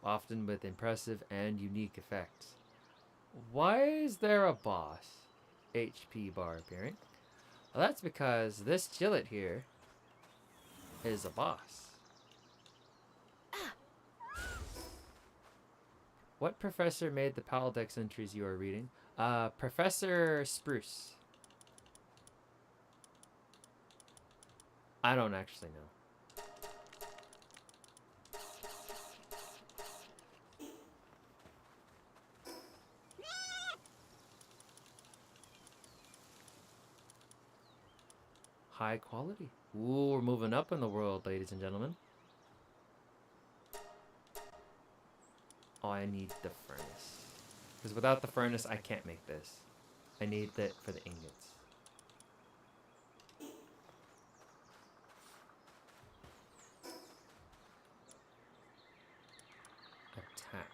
often with impressive and unique effects. Why is there a boss HP bar appearing? Well, that's because this Chillet here is a boss. What professor made the Paldex entries you are reading? Professor Spruce. I don't actually know. High quality. Ooh, we're moving up in the world, ladies and gentlemen. Oh, I need the furnace. Because without the furnace, I can't make this. I need that for the ingots. Attack.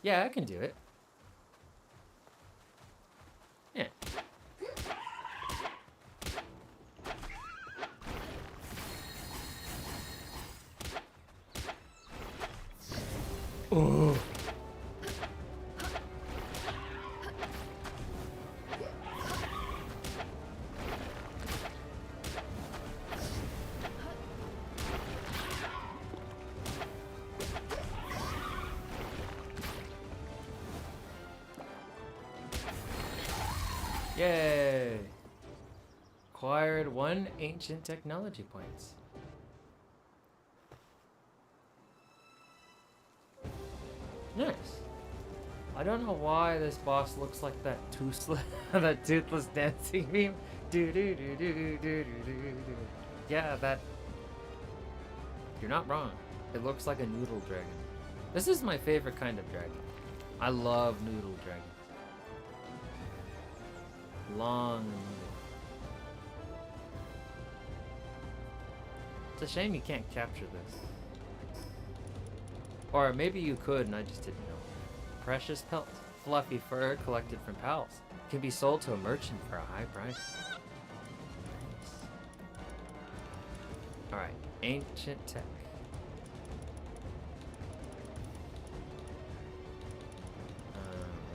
Yeah, I can do it. Yeah. Oh. Yay! Acquired 1 ancient technology points. Nice. I don't know why this boss looks like that toothless dancing meme. Do do do do do do do do. Yeah, that. You're not wrong. It looks like a noodle dragon. This is my favorite kind of dragon. I love noodle dragons. Long. It's a shame you can't capture this. Or maybe you could and I just didn't know. Precious pelts. Fluffy fur collected from pals. Can be sold to a merchant for a high price. Nice. Alright, ancient tech.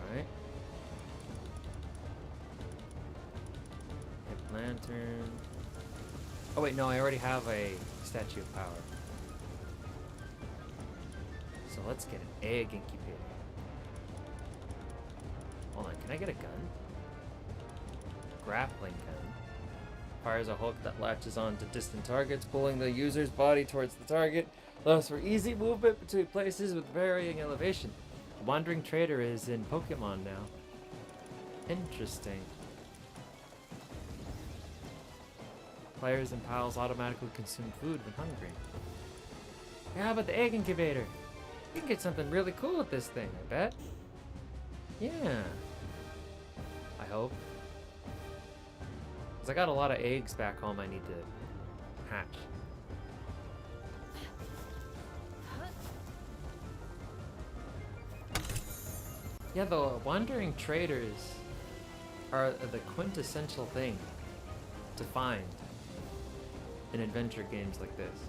Alright. Hip lantern. Oh wait, no, I already have a statue of power. So let's get an egg incubator. Hold on, can I get a gun? Grappling gun. Fires a hook that latches on to distant targets, pulling the user's body towards the target. Allows for easy movement between places with varying elevation. A wandering trader is in Pokemon now. Interesting. Players and pals automatically consume food when hungry. Yeah, how about the egg incubator? You can get something really cool with this thing, I bet. Yeah. I hope. Because I got a lot of eggs back home I need to hatch. Yeah, the wandering traders are the quintessential thing to find in adventure games like this.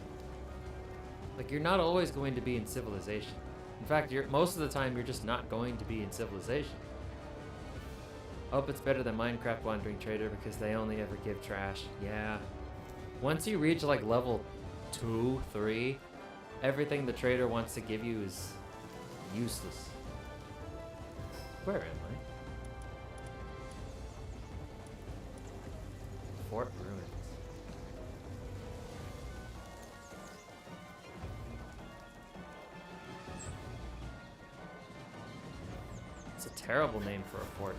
Like, you're not always going to be in civilization. In fact, most of the time you're just not going to be in civilization. I hope it's better than Minecraft Wandering Trader because they only ever give trash. Yeah. Once you reach like level 2, 3, everything the trader wants to give you is useless. Where am I? Fort Ruins. It's a terrible name for a fort.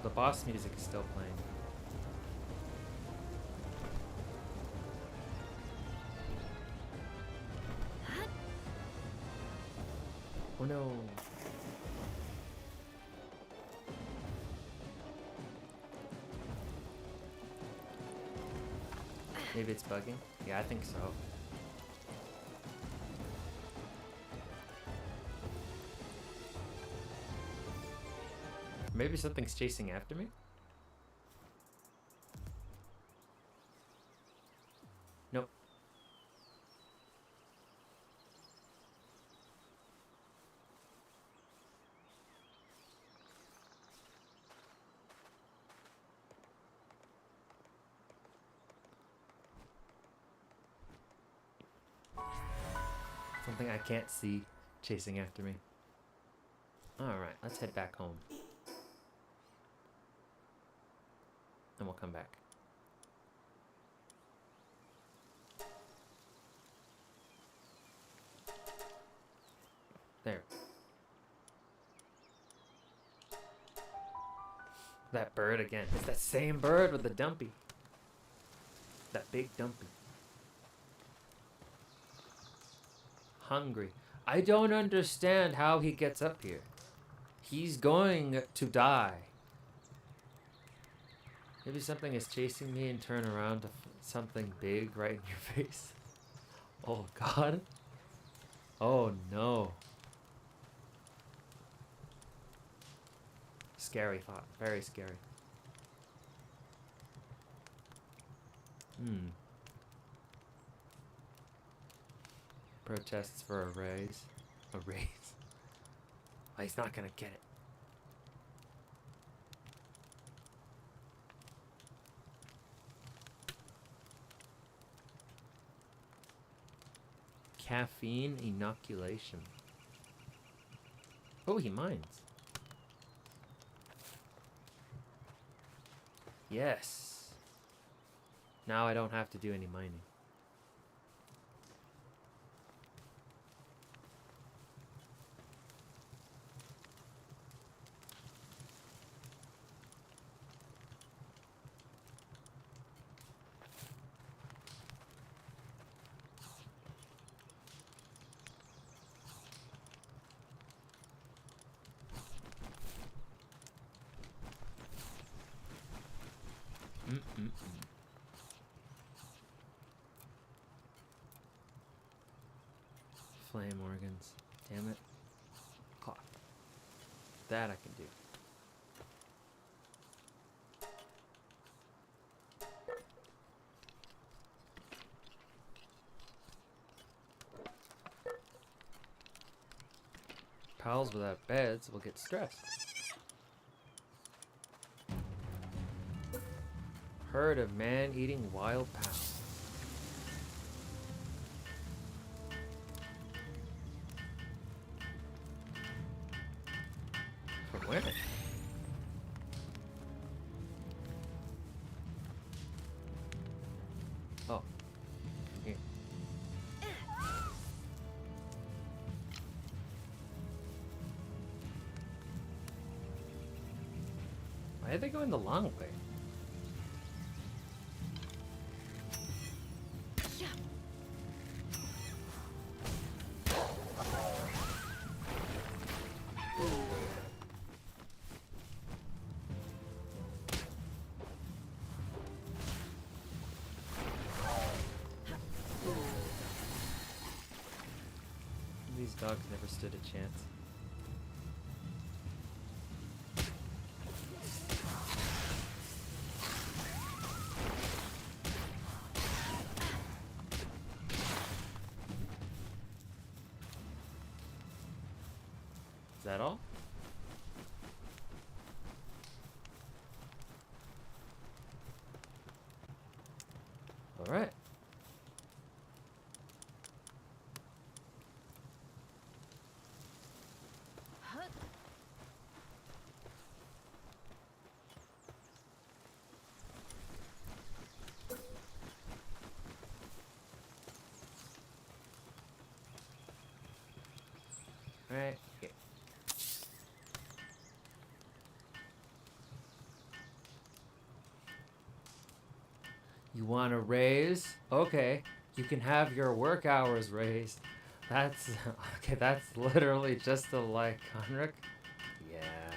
The boss music is still playing. Oh no. Maybe it's bugging? Yeah, I think so. Maybe something's chasing after me? Nope. Something I can't see chasing after me. Alright, let's head back home. And we'll come back. There. That bird again. It's that same bird with the dumpy. That big dumpy. Hungry. I don't understand how he gets up here. He's going to die. Maybe something is chasing me and turn around to something big right in your face. Oh God. Oh no. Scary thought. Very scary. Protests for a raise. A raise. Oh, he's not gonna get it. Caffeine inoculation. Oh, he mines. Yes. Now I don't have to do any mining. Flame organs. Damn it. Clock. That I can do. Pals without beds will get stressed. Herd of man-eating wild pals. From where? Oh. Here. Why are they going the long way? These dogs never stood a chance. Is that all? All right. Right here. You want a raise? Okay, you can have your work hours raised. That's okay. That's literally just a like, Henrik. Yeah.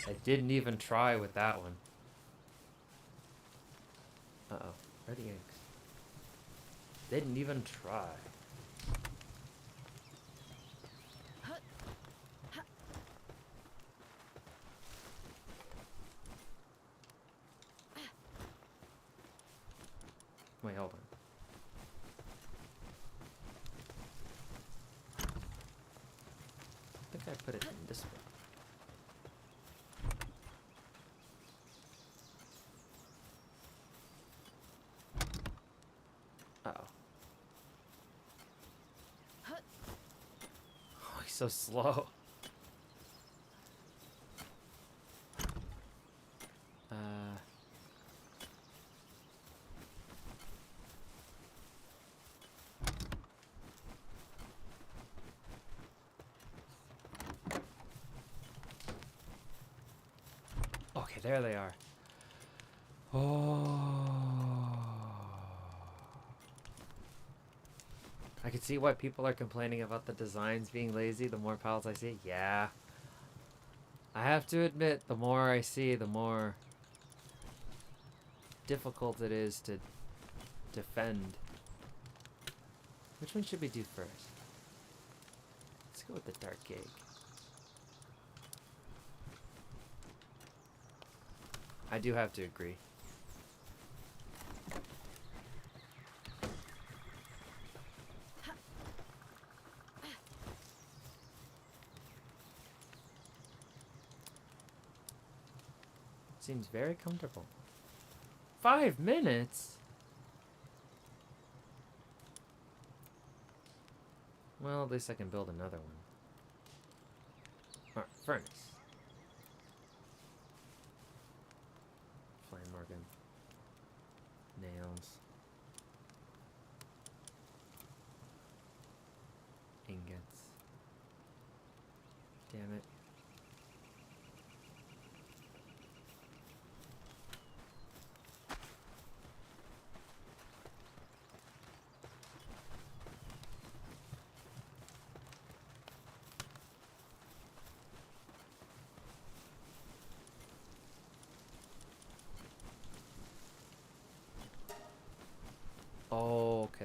I didn't even try with that one. Uh-oh. Where are the eggs? Didn't even try. Wait, hold on. I think I put it in this one. Uh-oh. Oh, he's so slow. Okay, there they are. Oh. I can see why people are complaining about the designs being lazy the more pals I see. Yeah. I have to admit, the more I see, the more difficult it is to defend. Which one should we do first? Let's go with the dark egg. I do have to agree. Seems very comfortable. 5 minutes? Well, at least I can build another one. Alright, furnace. Flame organ. Nails. Ingots. Damn it.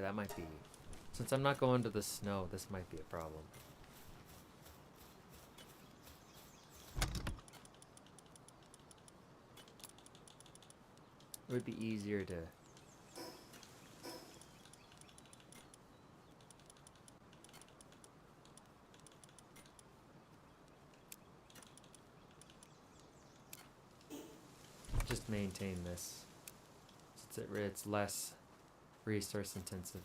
that might be... Since I'm not going to the snow, this might be a problem. It would be easier to... just maintain this. Since it's less resource intensive.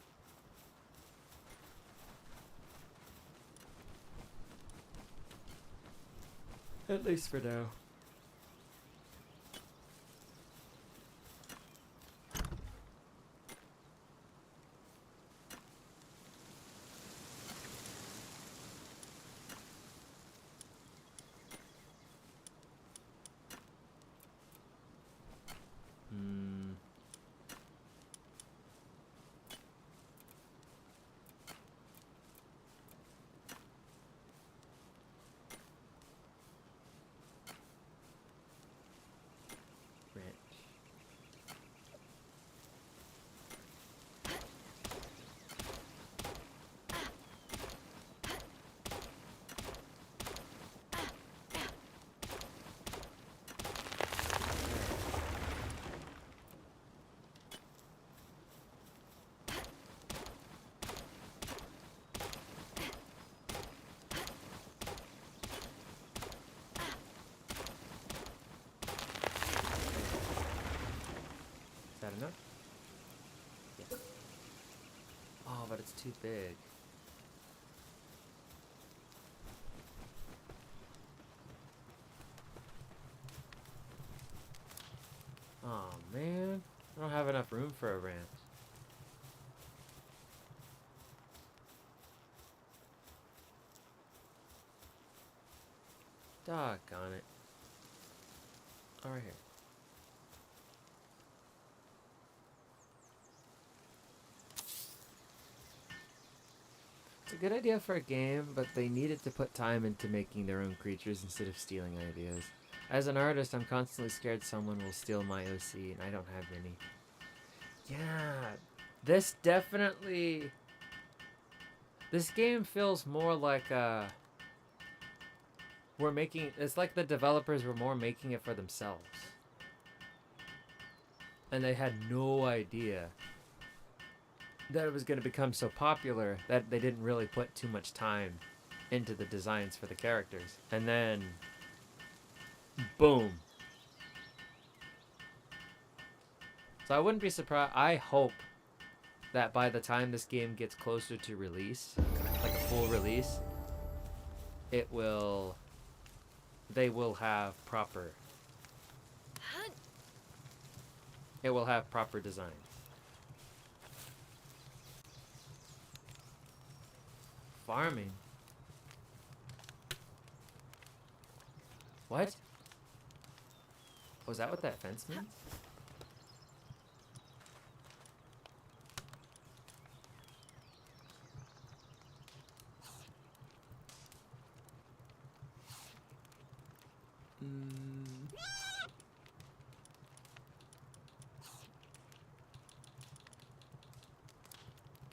At least for now. Is that enough? Yes. Oh, but it's too big. Oh man, I don't have enough room for a ranch. Doggone it. Oh, right here. It's a good idea for a game, but they needed to put time into making their own creatures instead of stealing ideas. As an artist, I'm constantly scared someone will steal my OC, and I don't have any. Yeah, this definitely... This game feels more like we're making... It's like the developers were more making it for themselves. And they had no idea that it was going to become so popular that they didn't really put too much time into the designs for the characters. And then... boom. So I wouldn't be surprised. I hope that by the time this game gets closer to release, like a full release, they will have proper design. Farming? What? Was that what that fence means?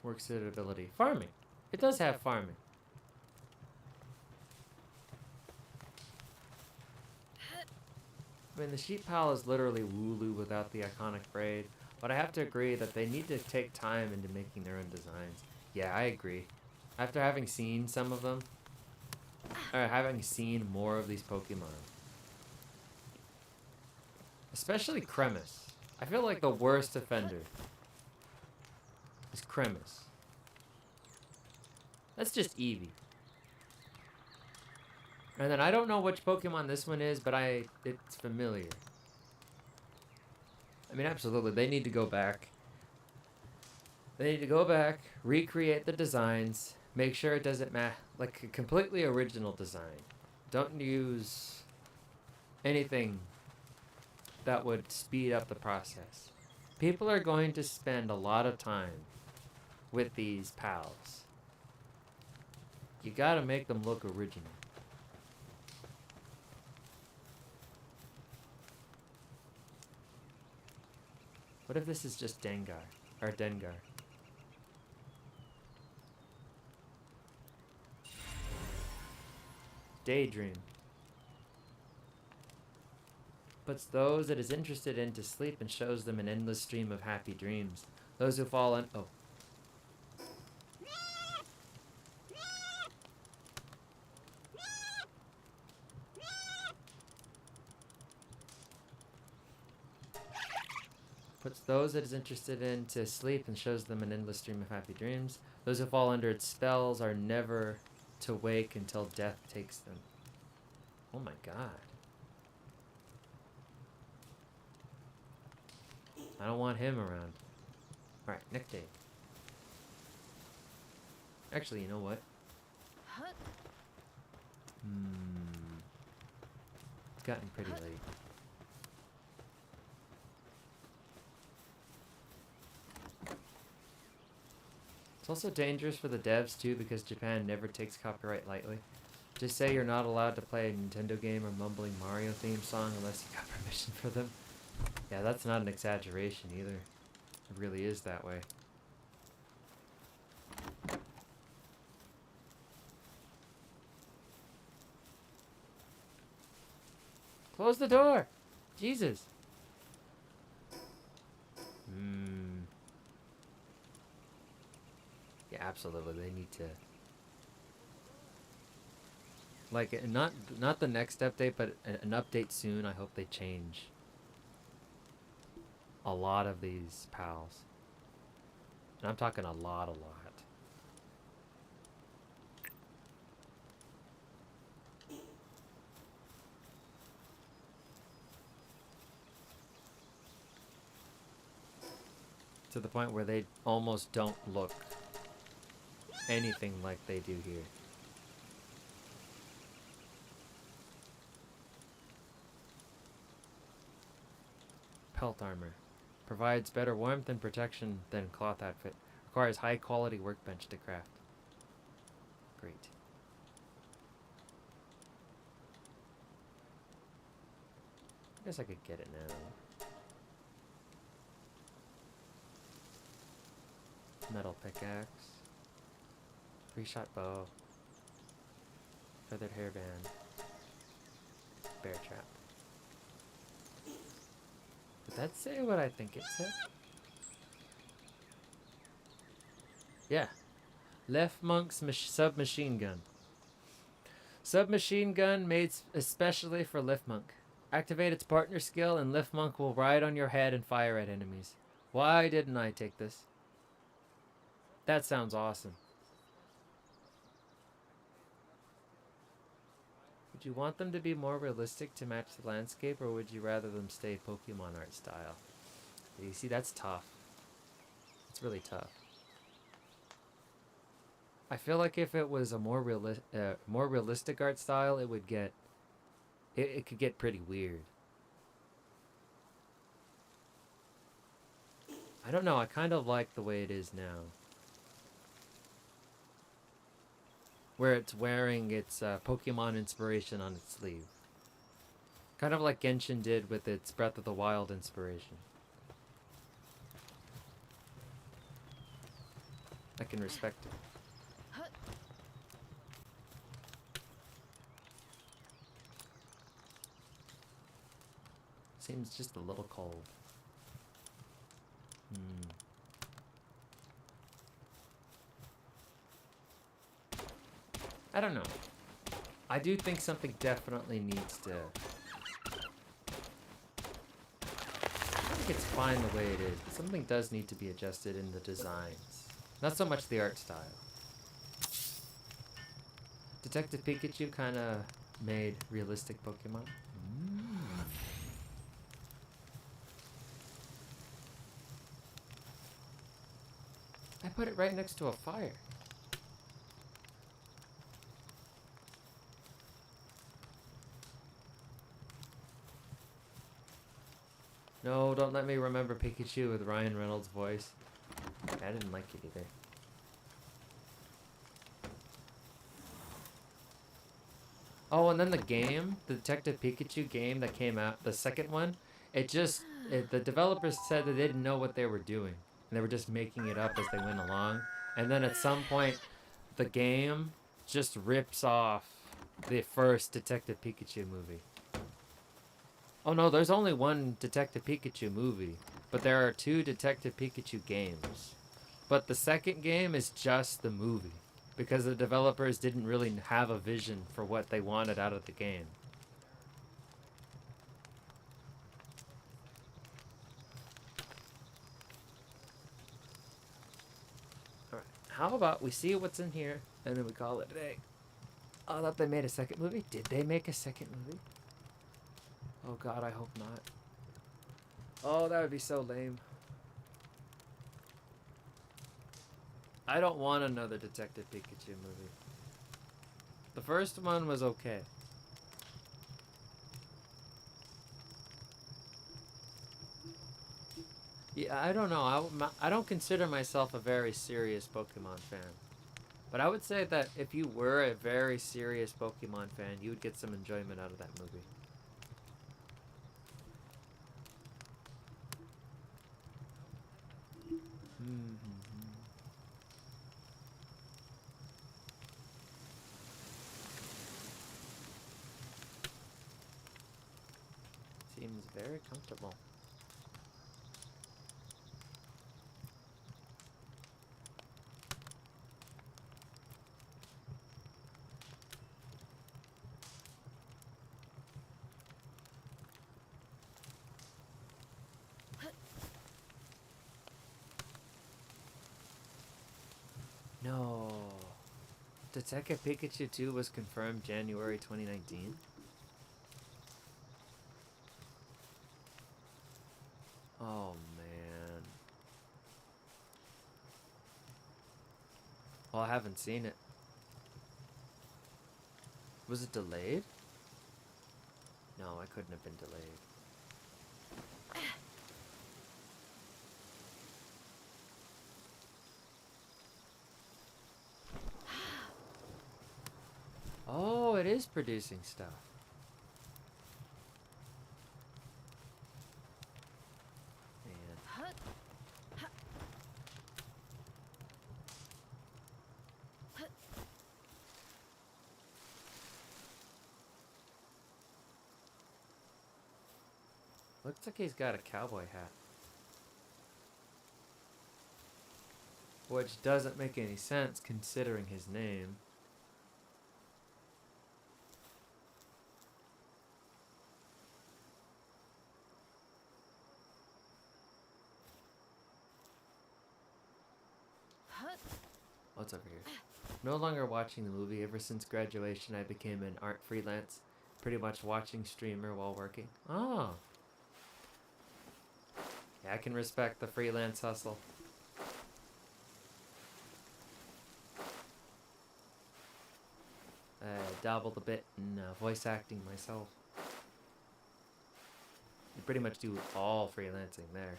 Work suitability. Farming. It does have farming. I mean, the sheep pal is literally Wooloo without the iconic braid, but I have to agree that they need to take time into making their own designs. Yeah, I agree. After having seen some of them, or having seen more of these Pokemon, especially Cremis, I feel like the worst offender is Cremis. That's just Eevee. And then I don't know which Pokemon this one is, but it's familiar. I mean, absolutely, they need to go back. They need to go back, recreate the designs, make sure it doesn't match, like a completely original design. Don't use anything that would speed up the process. People are going to spend a lot of time with these pals. You gotta make them look original. What if this is just Dengar? Or Dengar? Daydream. Puts those it is interested in to sleep and shows them an endless stream of happy dreams. Those who fall in... Oh. Puts those it is interested in to sleep and shows them an endless stream of happy dreams. Those who fall under its spells are never to wake until death takes them. Oh my god. I don't want him around. Alright, next day. Actually, you know what? It's gotten pretty late. It's also dangerous for the devs too because Japan never takes copyright lightly. Just say you're not allowed to play a Nintendo game or mumbling Mario theme song unless you got permission for them. Yeah, that's not an exaggeration either. It really is that way. Close the door! Jesus! Yeah, absolutely. They need to... Like, not the next update, but an update soon. I hope they change a lot of these pals. And I'm talking a lot. To the point where they almost don't look anything like they do here. Pelt armor. Provides better warmth and protection than cloth outfit. Requires high quality workbench to craft. Great. I guess I could get it now. Metal pickaxe. 3-shot bow. Feathered hairband. Bear trap. Did that say what I think it said? Yeah. Left Monk's submachine gun. Submachine gun made especially for Lift Monk. Activate its partner skill and Lift Monk will ride on your head and fire at enemies. Why didn't I take this? That sounds awesome. Would you want them to be more realistic to match the landscape, or would you rather them stay Pokemon art style? You see, that's tough. It's really tough. I feel like if it was a more realistic art style, it would get... It could get pretty weird. I don't know, I kind of like the way it is now. Where it's wearing its Pokemon inspiration on its sleeve. Kind of like Genshin did with its Breath of the Wild inspiration. I can respect it. Seems just a little cold. I don't know. I do think something definitely needs to... I think it's fine the way it is. Something does need to be adjusted in the designs. Not so much the art style. Detective Pikachu kind of made realistic Pokemon. I put it right next to a fire. No, don't let me remember Pikachu with Ryan Reynolds' voice. I didn't like it either. Oh, and then the game, the Detective Pikachu game that came out, the second one, the developers said that they didn't know what they were doing. And they were just making it up as they went along. And then at some point, the game just rips off The first Detective Pikachu movie. Oh no, there's only one Detective Pikachu movie, but there are 2 Detective Pikachu games. But the second game is just the movie, because the developers didn't really have a vision for what they wanted out of the game. Alright, how about we see what's in here, and then we call it a day. Oh, I thought they made a second movie? Did they make a second movie? Oh god, I hope not. Oh, that would be so lame. I don't want another Detective Pikachu movie. The first one was okay. Yeah, I don't know. I don't consider myself a very serious Pokemon fan. But I would say that if you were a very serious Pokemon fan, you would get some enjoyment out of that movie. Seems very comfortable. No. Detective Pikachu 2 was confirmed January 2019. Oh man. Well, I haven't seen it. Was it delayed? No, I couldn't have been delayed. Oh, it is producing stuff. Man. Looks like he's got a cowboy hat. Which doesn't make any sense considering his name. What's over here? No longer watching the movie. Ever since graduation, I became an art freelance. Pretty much watching streamer while working. Oh. Yeah, I can respect the freelance hustle. I dabbled a bit in voice acting myself. You pretty much do all freelancing there.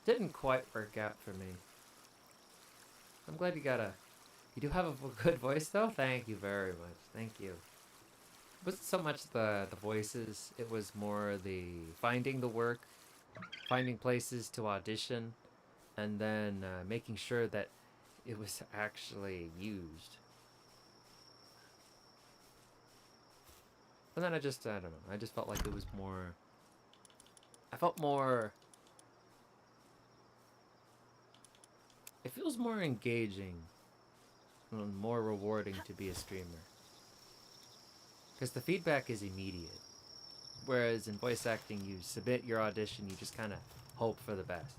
Didn't quite work out for me. I'm glad you got a... You do have a good voice though? Thank you very much. Thank you. It wasn't so much the voices, it was more the finding the work, finding places to audition, and then making sure that it was actually used. And then I don't know, I just felt like it was more... I felt more... It feels more engaging and more rewarding to be a streamer. Because the feedback is immediate. Whereas in voice acting, you submit your audition, you just kind of hope for the best.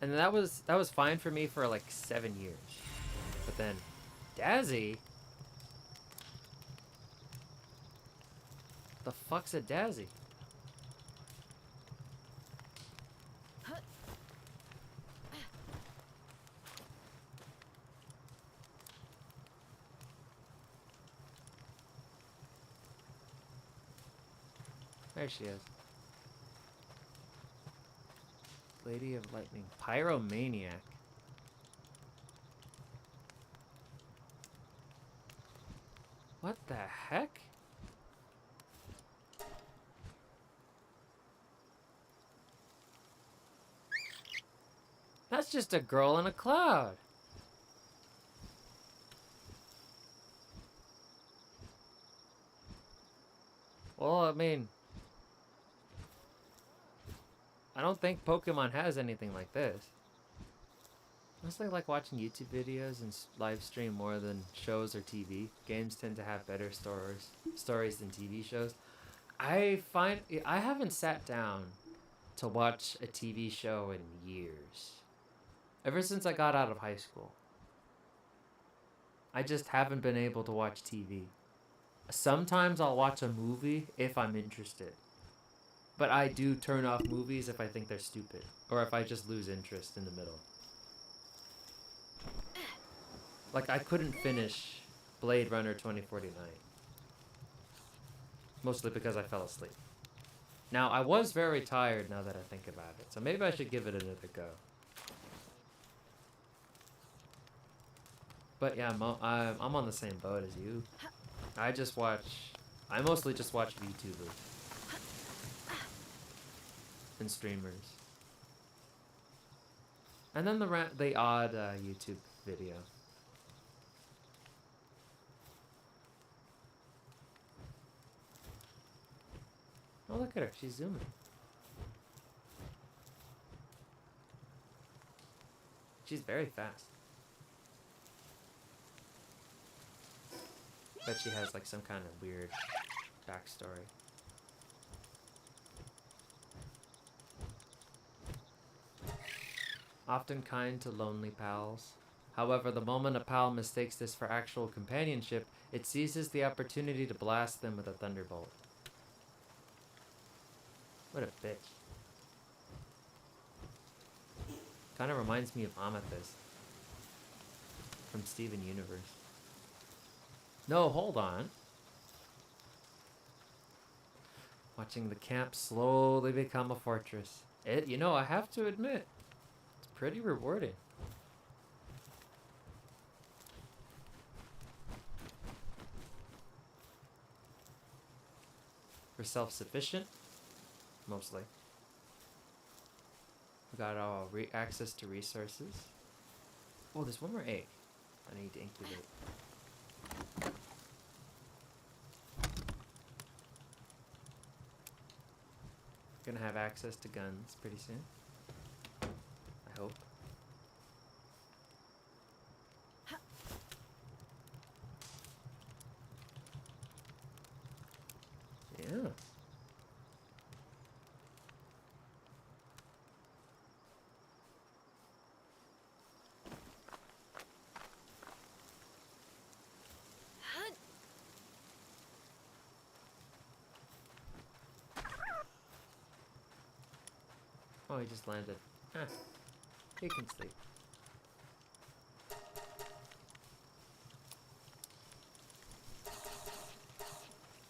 And that was fine for me for like 7 years. But then, Dazzy? The fuck's a Dazzy? There she is. Lady of Lightning. Pyromaniac. What the heck? That's just a girl in a cloud. Well, I mean, I don't think Pokemon has anything like this. Honestly, I like watching YouTube videos and live stream more than shows or TV. Games tend to have better stories than TV shows. I haven't sat down to watch a TV show in years. Ever since I got out of high school. I just haven't been able to watch TV. Sometimes I'll watch a movie if I'm interested. But I do turn off movies if I think they're stupid. Or if I just lose interest in the middle. Like, I couldn't finish Blade Runner 2049. Mostly because I fell asleep. Now, I was very tired now that I think about it. So maybe I should give it another go. But yeah, I'm on the same boat as you. I mostly just watch VTubers. And streamers. And then the odd YouTube video. Oh, look at her. She's zooming. She's very fast. Bet she has like some kind of weird backstory. Often kind to lonely pals. However, the moment a pal mistakes this for actual companionship, it seizes the opportunity to blast them with a thunderbolt. What a bitch. Kind of reminds me of Amethyst from Steven Universe. No, hold on. Watching the camp slowly become a fortress. I have to admit, it's pretty rewarding. We're self-sufficient, mostly. We got all access to resources. Oh, there's one more egg I need to incubate. Gonna have access to guns pretty soon. I hope. Yeah. Oh, he just landed. Huh. He can sleep.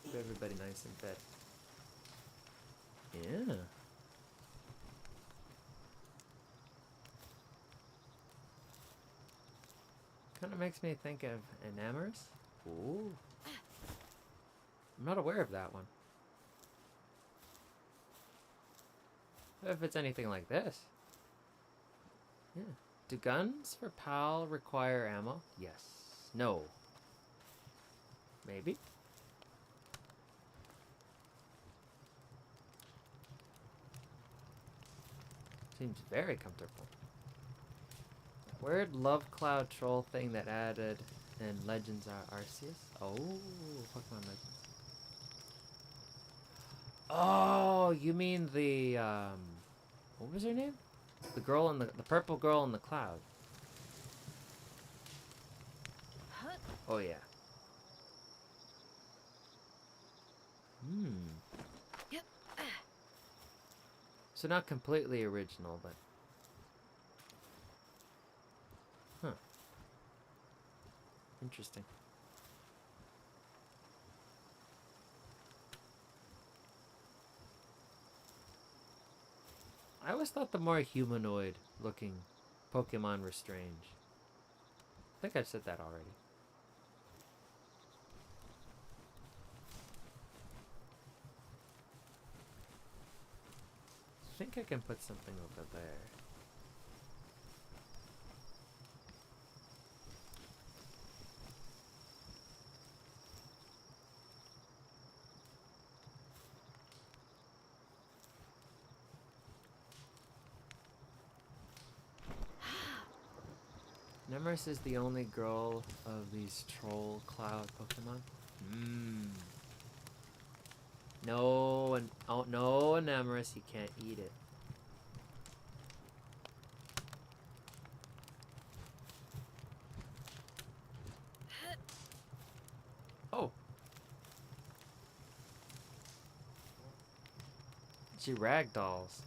Keep everybody nice and fed. Yeah. Kind of makes me think of Enamorous. Ooh. I'm not aware of that one. If it's anything like this. Yeah. Do guns for PAL require ammo? Yes. No. Maybe? Seems very comfortable. Weird love cloud troll thing that added in Legends are Arceus. Oh, Pokemon Legends. Oh, you mean the what was her name? The girl in the purple girl in the cloud. Oh yeah. Yep. So not completely original, but huh. Interesting. I always thought the more humanoid looking Pokemon were strange. I think I've said that already. I think I can put something over there. Nemris is the only girl of these troll cloud Pokemon. No, and oh no, Nemris, you can't eat it. Oh. She ragdolls.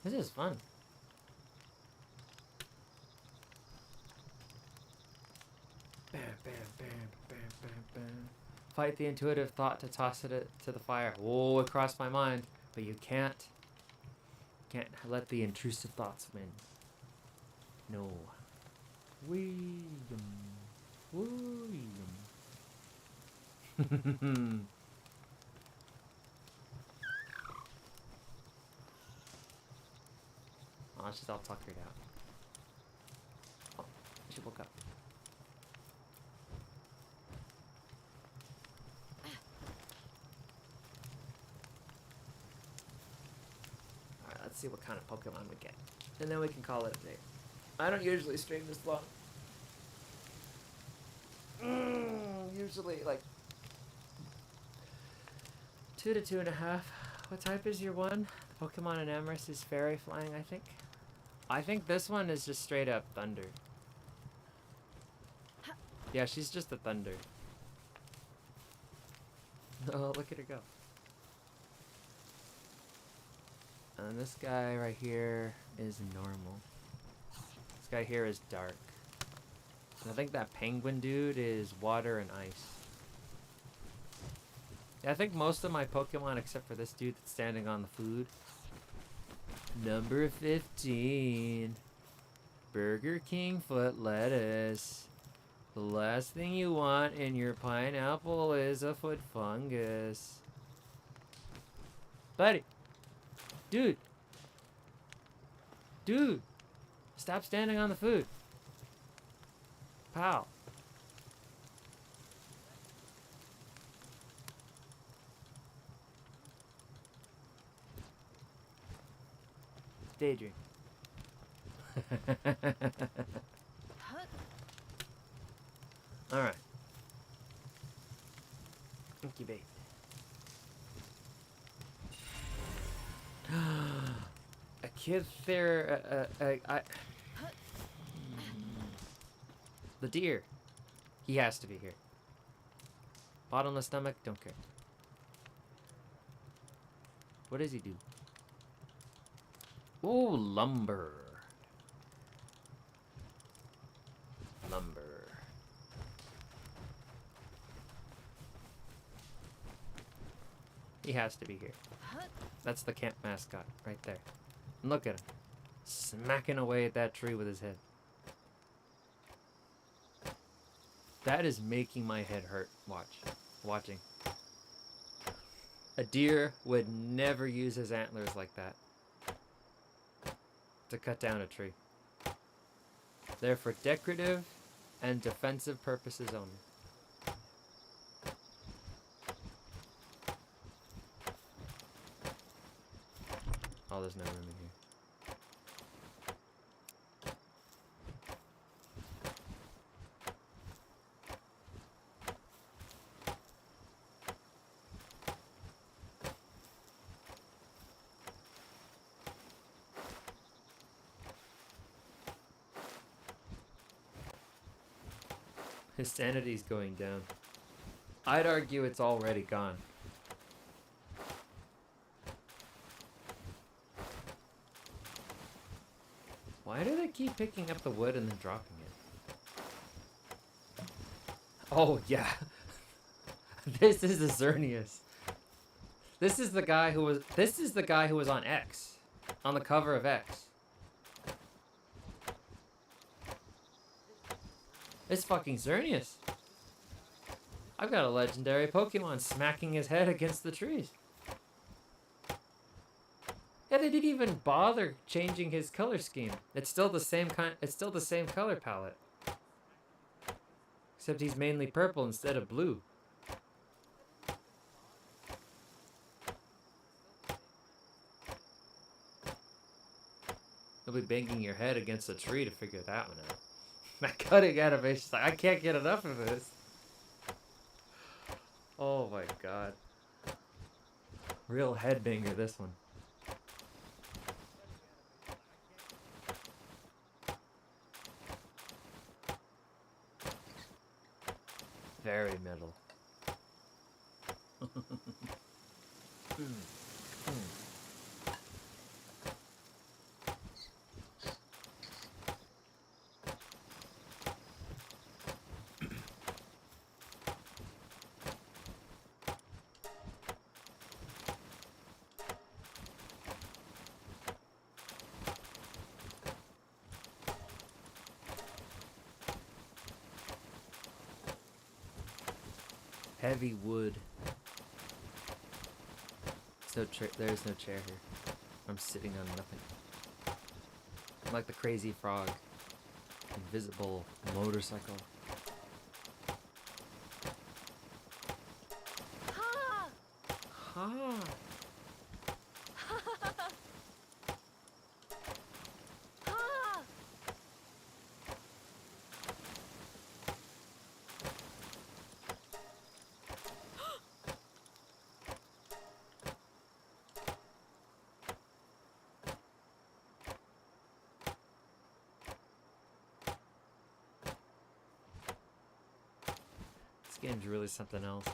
This is fun. Bam, bam, bam, bam, bam, bam. Fight the intuitive thought to toss it to the fire. Whoa, it crossed my mind. But you can't let the intrusive thoughts win. No. William. Oh, she's all tuckered out. Oh, she woke up. Alright, let's see what kind of Pokemon we get. And then we can call it a day. I don't usually stream this long. Usually like 2 to 2.5. What type is your one? The Pokemon in Amherst is fairy flying, I think. I think this one is just straight up thunder. Yeah, she's just a thunder. Oh, look at her go. And this guy right here is normal. This guy here is dark. And I think that penguin dude is water and ice. Yeah, I think most of my Pokemon, except for this dude that's standing on the food. Number 15. Burger King foot lettuce. The last thing you want in your pineapple is a foot fungus. Buddy. Dude. Dude. Stop standing on the food. Pal. Daydream. Alright. Incubate. A kid there. The Deere. He has to be here. Bottomless stomach, don't care. What does he do? Oh, lumber. Lumber. He has to be here. That's the camp mascot right there. And look at him. Smacking away at that tree with his head. That is making my head hurt. Watching. A deer would never use his antlers like that to cut down a tree. They're for decorative and defensive purposes only. Oh, there's no room in here. His sanity's going down. I'd argue it's already gone. Why do they keep picking up the wood and then dropping it? Oh, yeah. This is the Xerneas. This is the guy who was on X. On the cover of X. It's fucking Xerneas. I've got a legendary Pokemon smacking his head against the trees. Yeah, they didn't even bother changing his color scheme. It's still the same it's still the same color palette. Except he's mainly purple instead of blue. You'll be banging your head against a tree to figure that one out. That cutting animation's like, I can't get enough of this. Oh my god. Real headbanger, this one. Very middle. Heavy wood. So there's no chair here. I'm sitting on nothing. I'm like the crazy frog. Invisible motorcycle. Ha! Ha! Ha! This game's really something else.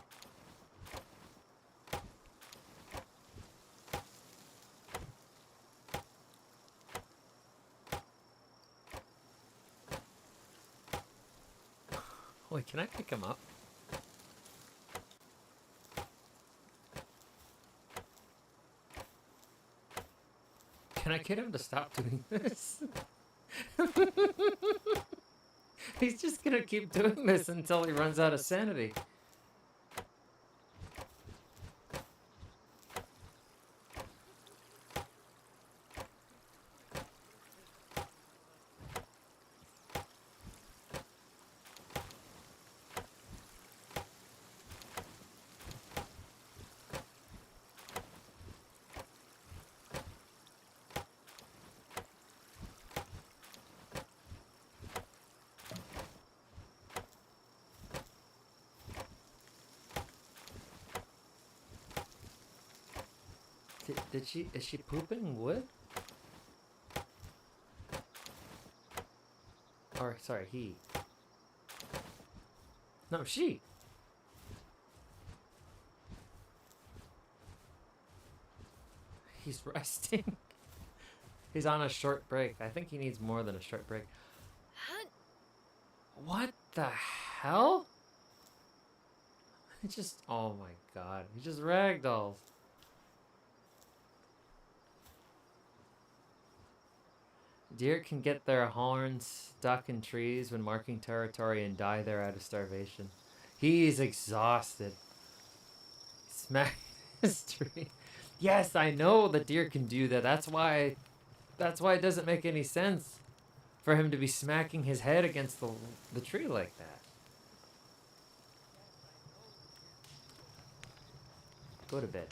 Wait, can I pick him up? Can I get him to stop doing this? He's just gonna keep doing this until he runs out of sanity. Is she pooping wood? Or, sorry, he. No, she. He's resting. He's on a short break. I think he needs more than a short break. What the hell? It just, oh my god. He just ragdolls. Deer can get their horns stuck in trees when marking territory and die there out of starvation. He's exhausted. Smack his tree. Yes, I know the deer can do that. That's why it doesn't make any sense for him to be smacking his head against the tree like that. Go to bed.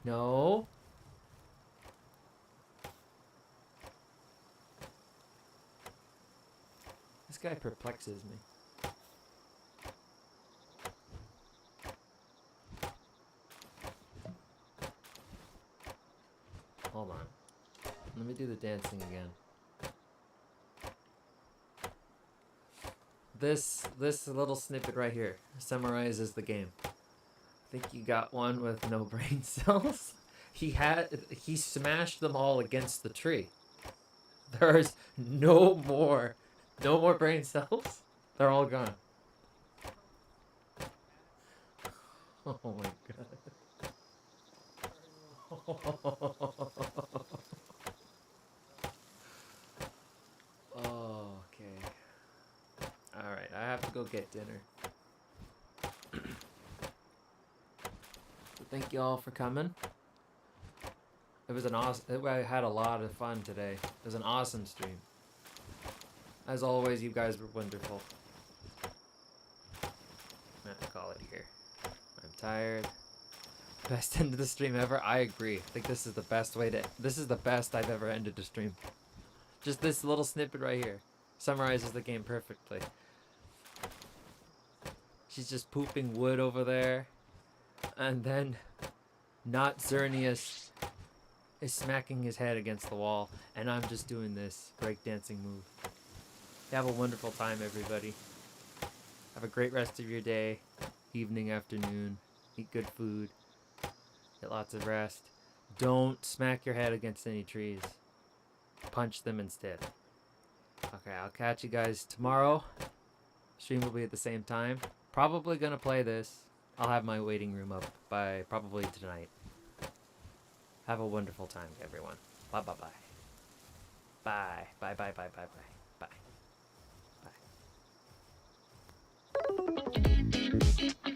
No. This guy perplexes me. Hold on. Let me do the dancing again. This little snippet right here summarizes the game. I think you got one with no brain cells. He smashed them all against the tree. There's no more brain cells. They're all gone. Oh my god. Oh, okay. Alright, I have to go get dinner. So thank you all for coming. It was an awesome. I had a lot of fun today. It was an awesome stream. As always, you guys were wonderful. I'm gonna call it here. I'm tired. Best end of the stream ever. I agree. I think this is the best way to. This is the best I've ever ended a stream. Just this little snippet right here summarizes the game perfectly. She's just pooping wood over there, and then not Xerneas is smacking his head against the wall, and I'm just doing this breakdancing move. Have a wonderful time, everybody. Have a great rest of your day, evening, afternoon. Eat good food. Get lots of rest. Don't smack your head against any trees. Punch them instead. Okay, I'll catch you guys tomorrow. Stream will be at the same time. Probably gonna play this. I'll have my waiting room up by probably tonight. Have a wonderful time, everyone. Bye bye bye. Bye. Bye bye bye bye bye. Bye. Bye.